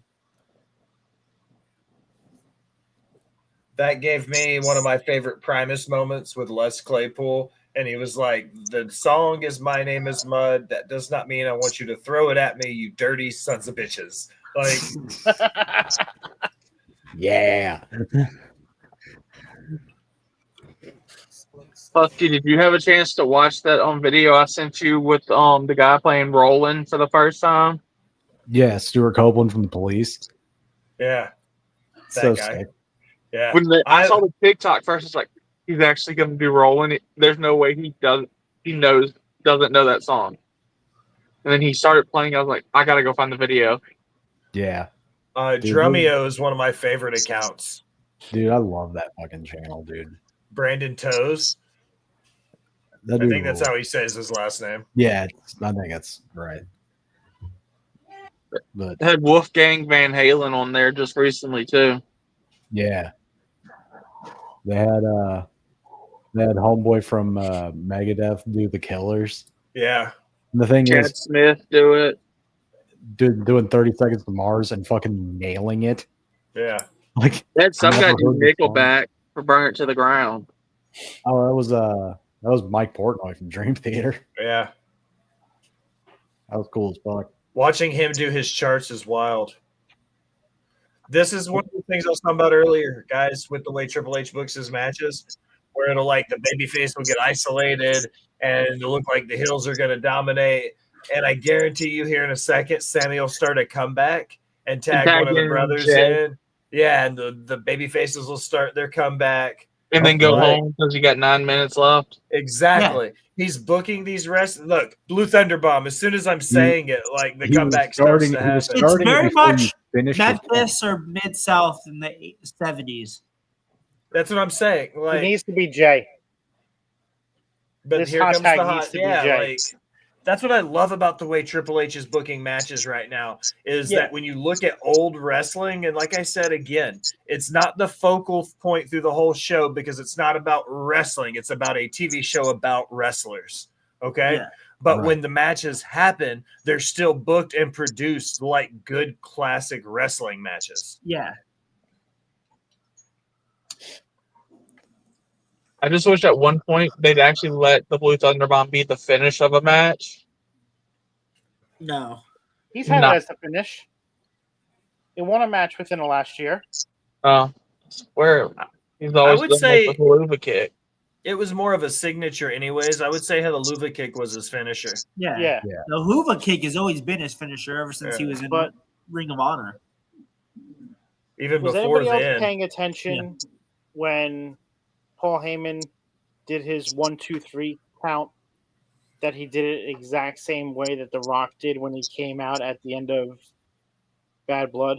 That gave me one of my favorite Primus moments with Les Claypool. And he was like, the song is My Name is Mud. That does not mean I want you to throw it at me, you dirty sons of bitches. Like, Yeah. Husky, did you have a chance to watch that video I sent you with the guy playing Roland for the first time? Yeah, Stuart Copeland from the Police. yeah. That So guy. sick. Yeah. When I saw the TikTok first, it's like he's actually going to do Roland. There's no way doesn't know that song. And then he started playing. I was like, I got to go find the video. Yeah. Dude, Drumeo is one of my favorite accounts. Dude, I love that fucking channel, dude. Brandon Toes. That I dude think that's rules. how he says his last name. Yeah, I think that's right. But They had Wolfgang Van Halen on there just recently too. yeah, they had homeboy from Megadeth do the Killers. Yeah. And the thing Chad is, Smith do it. dude, doing 30 Seconds to Mars and fucking nailing it. Yeah. Like, They had some I guy never do heard this song. Nickelback for Burn It to the Ground. oh, that was Mike Portnoy from Dream Theater. Yeah. That was cool as fuck. Watching him do his charts is wild. This is one of the things I was talking about earlier, guys, with the way Triple H books his matches, where it'll like the babyface will get isolated and it'll look like the heels are going to dominate. And I guarantee you here in a second, Sammy will start a comeback and tag one of the in brothers Jay. in. Yeah, and the baby faces will start their comeback. And then go Right. home because you got 9 minutes left. Exactly. He's booking these rest. Look, Blue Thunder Bomb. As soon as I'm saying it, like the He was comeback starts starting- to he was happen. It's starting very before you much finished the Memphis or Mid South in the 70s. That's what I'm saying. It Like, needs to be Jay. but this here comes the hashtag hot. needs to be Yeah, Jay. like that's what I love about the way Triple H is booking matches right now. Is Yeah. that when you look at old wrestling, and like I said again, it's not the focal point through the whole show because it's not about wrestling. It's about a TV show about wrestlers. Okay. Yeah. But Right. when the matches happen, they're still booked and produced like good classic wrestling matches. Yeah. I just wish at one point they'd actually let the Blue Thunder Bomb be the finish of a match. No. He's had No. it as the finish. He won a match within the last year. Where he's always would done say- like the Haluva kick. It was more of a signature, anyways. I would say the Luva kick was his finisher. Yeah. Yeah. The Hoover kick has always been his finisher ever since he Yeah. was in But- Ring of Honor. Even Was before anybody else then. paying attention when Paul Heyman did his 1, 2, 3 count? That he did it exact same way that The Rock did when he came out at the end of Bad Blood.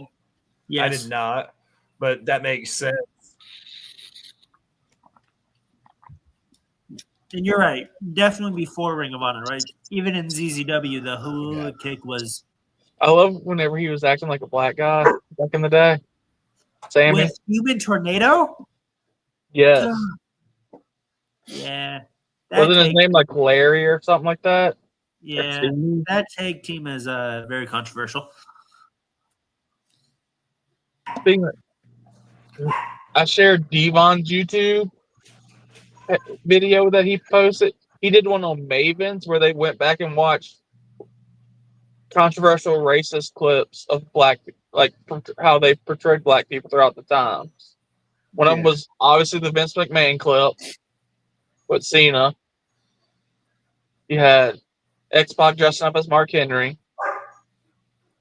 Yes. I did not, but that makes sense. And you're right. Definitely before Ring of Honor, right? Even in ZZW, the hula kick was I love whenever he was acting like a black guy back in the day. Sammy? with Human Tornado. Yes. Yeah. Wasn't his tag- name like Larry or something like that? Yeah. Steve? That tag team is very controversial. Speaking of- I shared Devon's YouTube video that he posted. He did one on Mavens where they went back and watched controversial racist clips of black, like how they portrayed black people throughout the times. One of them was obviously the Vince McMahon clip with Cena. You had X-Pac dressing up as Mark Henry.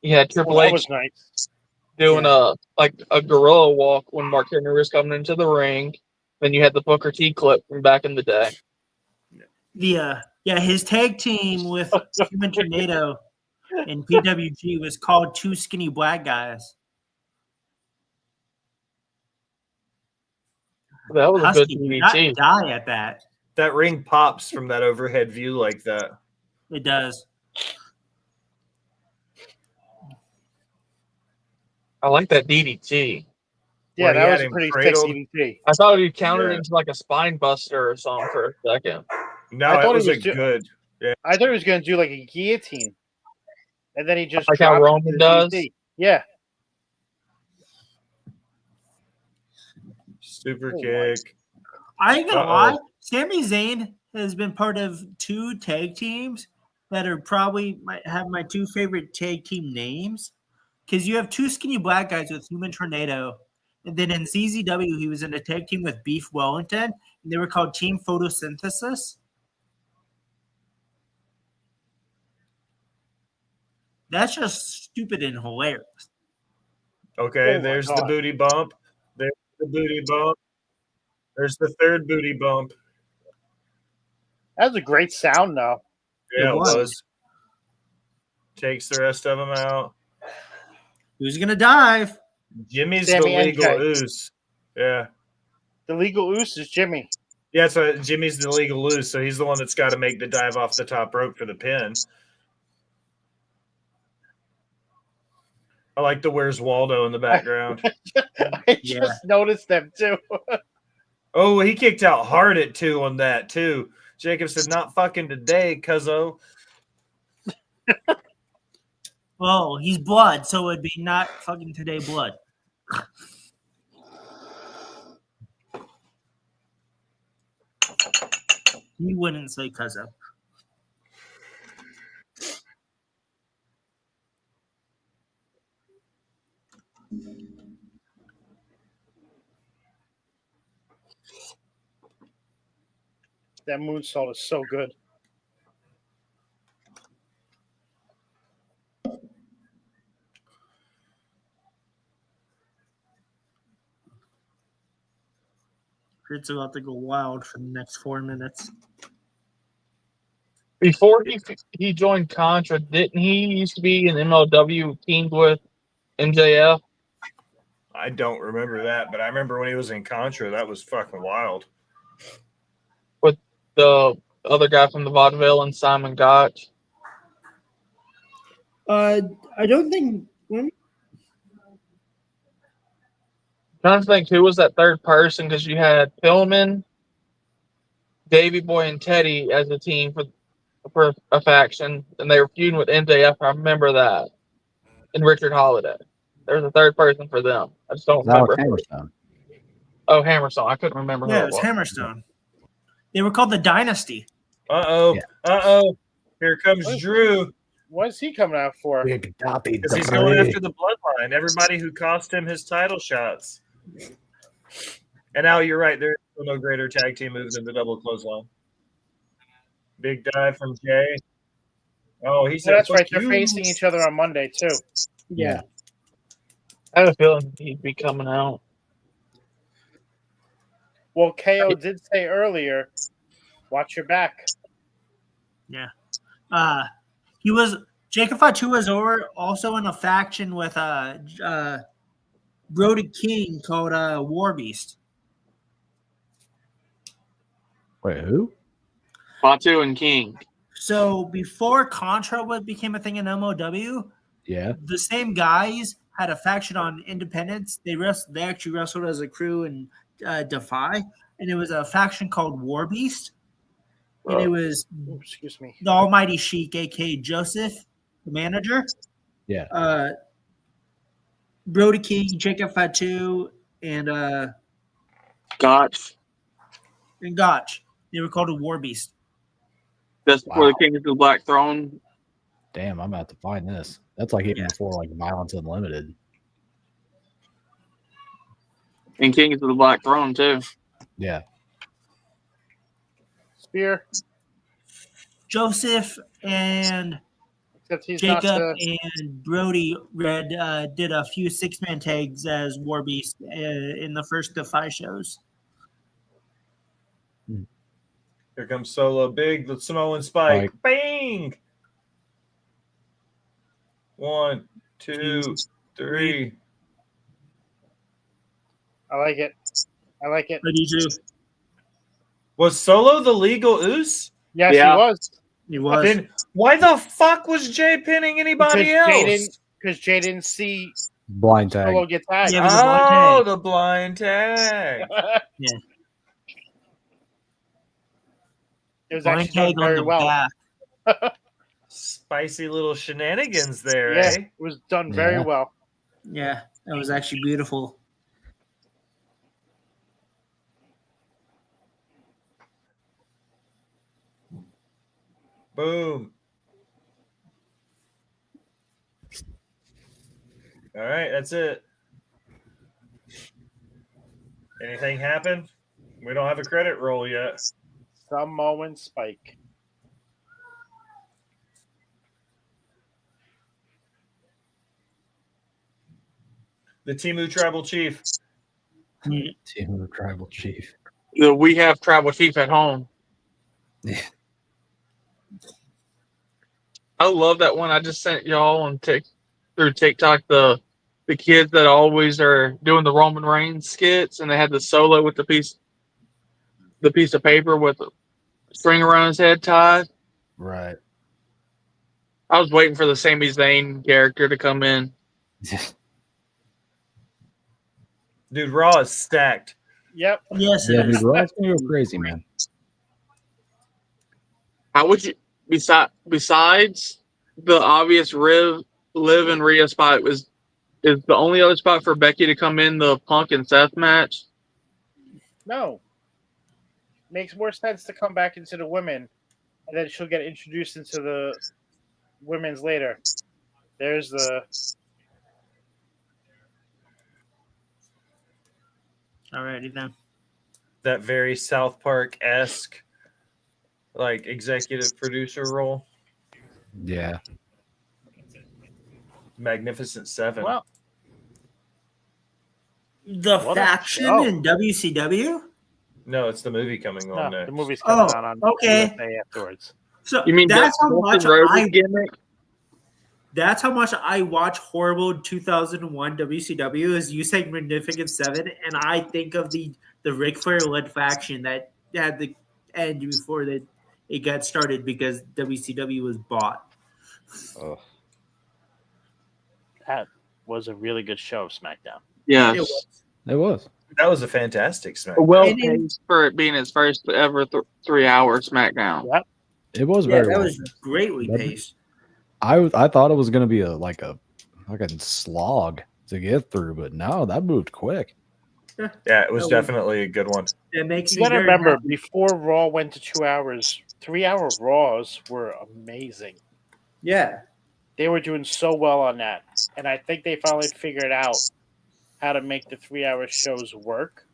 You had Triple That H was nice. doing a gorilla walk when Mark Henry was coming into the ring. Then you had the Booker T clip from back in the day. His tag team with Human Tornado and PWG was called Two Skinny Black Guys. That was a good Husky did not DDT. die at that. That ring pops from that overhead view like that. It does. I like that DDT. Yeah, When he that had was a him pretty cradled. sick DDT. I thought he counted Yeah. into like a spine buster or something for a second. No, I it thought was he a was ju- good. I thought he was going to do like a guillotine, and then he just Like how dropped Roman into the does? DDT. Yeah, Super Oh, kick. I ain't gonna Uh-oh. lie. Sami Zayn has been part of 2 tag teams that are probably might have my 2 favorite tag team names. Because you have 2 skinny black guys with Human Tornado, and then in ZZW he was in a tag team with Beef Wellington, and they were called Team Photosynthesis. That's just stupid and hilarious. Okay, Oh my there's the God. booty bump. There's the booty bump. There's the third booty bump. that was a great sound, though. Yeah, It it was. was. Takes the rest of them out. Who's gonna dive? Jimmy's Sammy the and legal Jay. ooze. Yeah. The legal ooze is Jimmy. Yeah, so Jimmy's the legal ooze, so he's the one that's got to make the dive off the top rope for the pin. I like the Where's Waldo in the background. I just noticed them too. Oh, he kicked out hard at 2 on that, too. Jacob said, not fucking today, cuzzo. Well, he's blood, so it'd be not fucking today blood. You wouldn't say cuzzo. That moonsault is so good. It's about to go wild for the next 4 minutes. Before he joined Contra, didn't he used to be in MLW teamed with MJF? I don't remember that, but I remember when he was in Contra, that was fucking wild. With the other guy from the vaudeville and Simon Gotch? I don't think. Trying to think who was that third person, because you had Pillman, Davey Boy, and Teddy as a team for a faction, and they were feuding with MJF. I remember that. And Richard Holiday. There was a third person for them. I just don't remember. Hammerstone. Oh, Hammerstone. I couldn't remember who Yeah, it it was was. Hammerstone. They were called the Dynasty. Uh-oh. Yeah. Uh-oh. Here comes What? Drew. What is he coming out for? Because he's going after the bloodline. Everybody who cost him his title shots. And now you're right. No greater tag team move than the double clothesline. Big dive from Jay. Oh, he said, Well, that's "Fuck right. They're you." facing each other on Monday too. Yeah. I have a feeling he'd be coming out. Well, KO did say earlier, watch your back. He was Jacob Fatu was over also in a faction with Brody King called War Beast. Wait, who? Fatu and King. So before Contra became a thing in MOW, Yeah. the same guys had a faction on Independence. They actually wrestled as a crew in Defy, and it was a faction called War Beast, and it was Ooh, excuse me. the Almighty Sheik, aka Joseph, the manager. Yeah. Brody King, Jacob Fatu, and Gotch. Gotch. They were called a War Beast. That's before Wow. the King of the Black Throne. Damn, I'm about to find this. That's like even Yeah. before like Violence Unlimited. And King of the Black Throne, too. Yeah. Spear. Joseph and Except he's not Jacob the. and Brody did a few 6-man tags as War Beast in the first Defy shows. Here comes Solo. Big, the Samoan spike. Spike. Bang! 1, 2, 3. I like it. I like it. I do too. Was Solo the legal Oos? Yes, Yeah. he was. He was. Then why the fuck was Jay pinning anybody else? Because Jay didn't see Blind tag. Solo get tagged. Yeah, it was a blind Oh, tag. the blind tag. It was Blind actually done tag on very the well. back. Spicy little shenanigans there, Yeah, eh? it was done very Yeah. well. Yeah, that was actually beautiful. Boom. All right, that's it. Anything happen? We don't have a credit roll yet. Samoan Spike. The Timu Tribal Chief. Team of the Tribal Chief. We have Tribal Chief at home. Yeah. I love that one I just sent y'all on through TikTok. The kids that always are doing the Roman Reigns skits, and they had the Solo with the piece of paper with a string around his head tied. Right. I was waiting for the Sami Zayn character to come in. Dude, Raw is stacked. Yep. Yes, Yeah, it dude, is. Raw's gonna go crazy, man. How would you besides the obvious Liv and Rhea spot is the only other spot for Becky to come in the Punk and Seth match? No. Makes more sense to come back into the women, and then she'll get introduced into the women's later. There's the. Alrighty then. That very South Park-esque, like, executive producer role. Yeah. Magnificent Seven. Well, The What a faction show. in WCW? No, it's the movie coming no, on the next. movie's coming Oh, out on okay. USA afterwards. So You mean that's how much Dustin Rhodes' I gimmick? that's how much I watch horrible 2001 WCW is you saying Magnificent Seven, and I think of the Ric Flair led faction that had the end before it got started because WCW was bought. Oh. That was a really good show of SmackDown. Yes. It was. It was. That was a fantastic smack. Well And in- paced for it being his first ever 3-hour SmackDown. Yep. It was Yeah, very that well. was greatly That- paced. I thought it was gonna be a fucking slog to get through, but no, that moved quick. Yeah, it was That was- definitely a good one. It makes You me got to very remember, happy. before Raw went to 2 hours, 3-hour Raws were amazing. Yeah. They were doing so well on that. And I think they finally figured out how to make the 3-hour shows work.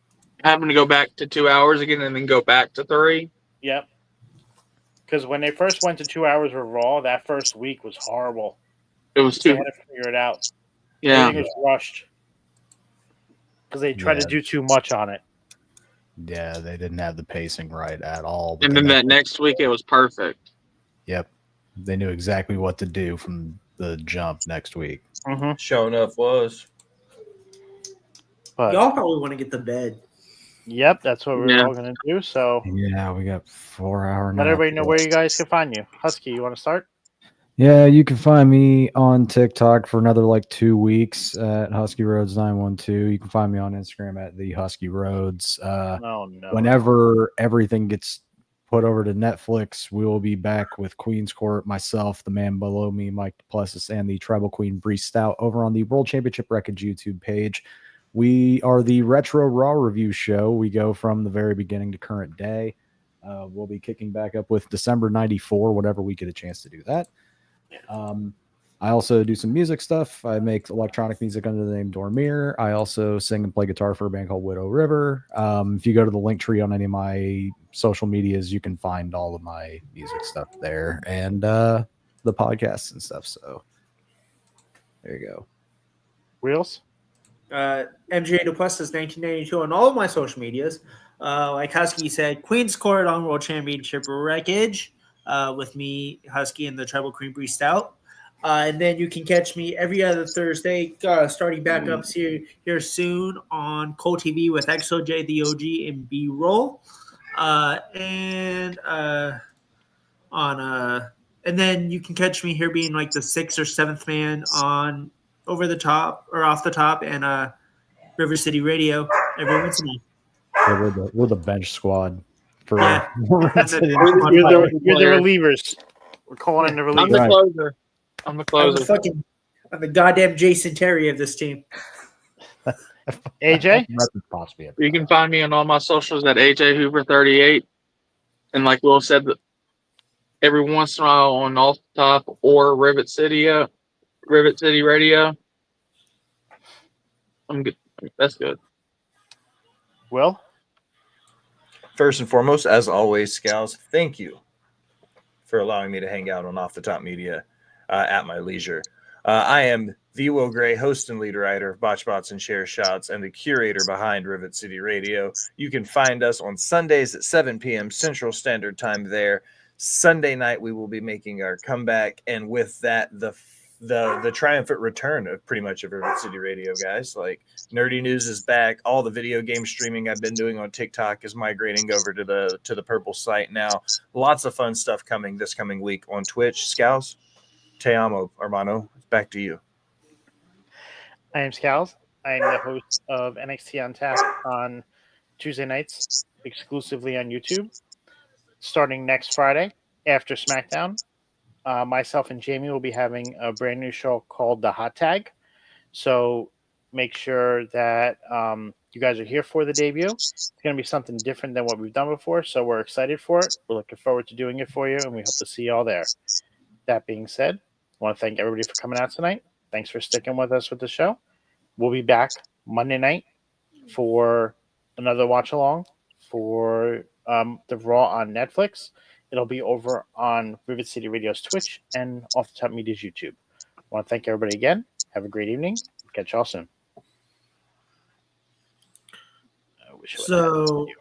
having to go back to 2 hours again and then go back to 3. Yep. Because when they first went to 2 hours of Raw, that first week was horrible. It was They too. had to figure it out. Yeah. Everything was rushed because they tried to Yeah. do too much on it. Yeah, they didn't have the pacing right at all. but And they then know- that next week, it was perfect. Yep. They knew exactly what to do from the jump next week. Mm-hmm. Sure enough was. But Y'all probably want to get to bed. yep, that's what we're Yeah. all gonna do. So Yeah, we got 4 hour let now. everybody know where you guys can find you. Husky, you want to start? Yeah, you can find me on TikTok for another like 2 weeks at Husky Roads 912. You can find me on Instagram at the Husky Roads. No. Whenever everything gets put over to Netflix, we will be back with Queen's Court, myself, the man below me, Mike Duplessis, and the Tribal Queen Bree Stout over on the World Championship Wreckage YouTube page. We are the Retro Raw Review Show. We go from the very beginning to current day. We'll be kicking back up with December 94, whenever we get a chance to do that. I also do some music stuff. I make electronic music under the name Dormir. I also sing and play guitar for a band called Widow River. If you go to the link tree on any of my social medias, you can find all of my music stuff there and the podcasts and stuff. So there you go. Wheels? MJ Duplessis 1992 on all of my social medias. Like Husky said, Queen's Court on World Championship Wreckage with me, Husky, and the Tribal Queen Bree Stout. And then you can catch me every other Thursday, starting back up here soon on Cole TV with XOJ, the OG, and B-Roll. And then you can catch me here being like the 6th or 7th man on Over the Top or Off the Top and River City Radio every once in a while. Yeah, we're the bench squad for Yeah. You're the relievers. We're calling in the I'm relievers. the Right. closer. I'm the closer. I'm the goddamn Jason Terry of this team. AJ? You can find me on all my socials at AJ Hoover 38. And like Will said, every once in a while on Off the Top or Rivet City Radio. I'm good. That's good. Will? First and foremost, as always, Scals, thank you for allowing me to hang out on Off the Top Media at my leisure. I am the Will Gray, host and lead writer of Botch Bots and Share Shots, and the curator behind Rivet City Radio. You can find us on Sundays at 7 p.m. Central Standard Time there. Sunday night, we will be making our comeback, and with that, the triumphant return of pretty much of Rivet City Radio, guys. Like, Nerdy News is back. All the video game streaming I've been doing on TikTok is migrating over to the Purple site now. Lots of fun stuff coming this coming week on Twitch. Scals, te amo, hermano. Back to you. I am Scals. I am the host of NXT on Tap on Tuesday nights, exclusively on YouTube. Starting next Friday after Smackdown, myself and Jamie will be having a brand new show called The Hot Tag. So make sure that you guys are here for the debut. It's going to be something different than what we've done before, so we're excited for it. We're looking forward to doing it for you, and we hope to see you all there. That being said, I want to thank everybody for coming out tonight. Thanks for sticking with us with the show. We'll be back Monday night for another watch along for the Raw on Netflix. It'll be over on Rivet City Radio's Twitch and Off the Top Media's YouTube. I want to thank everybody again. Have a great evening. Catch y'all soon. I wish I would have had this So video.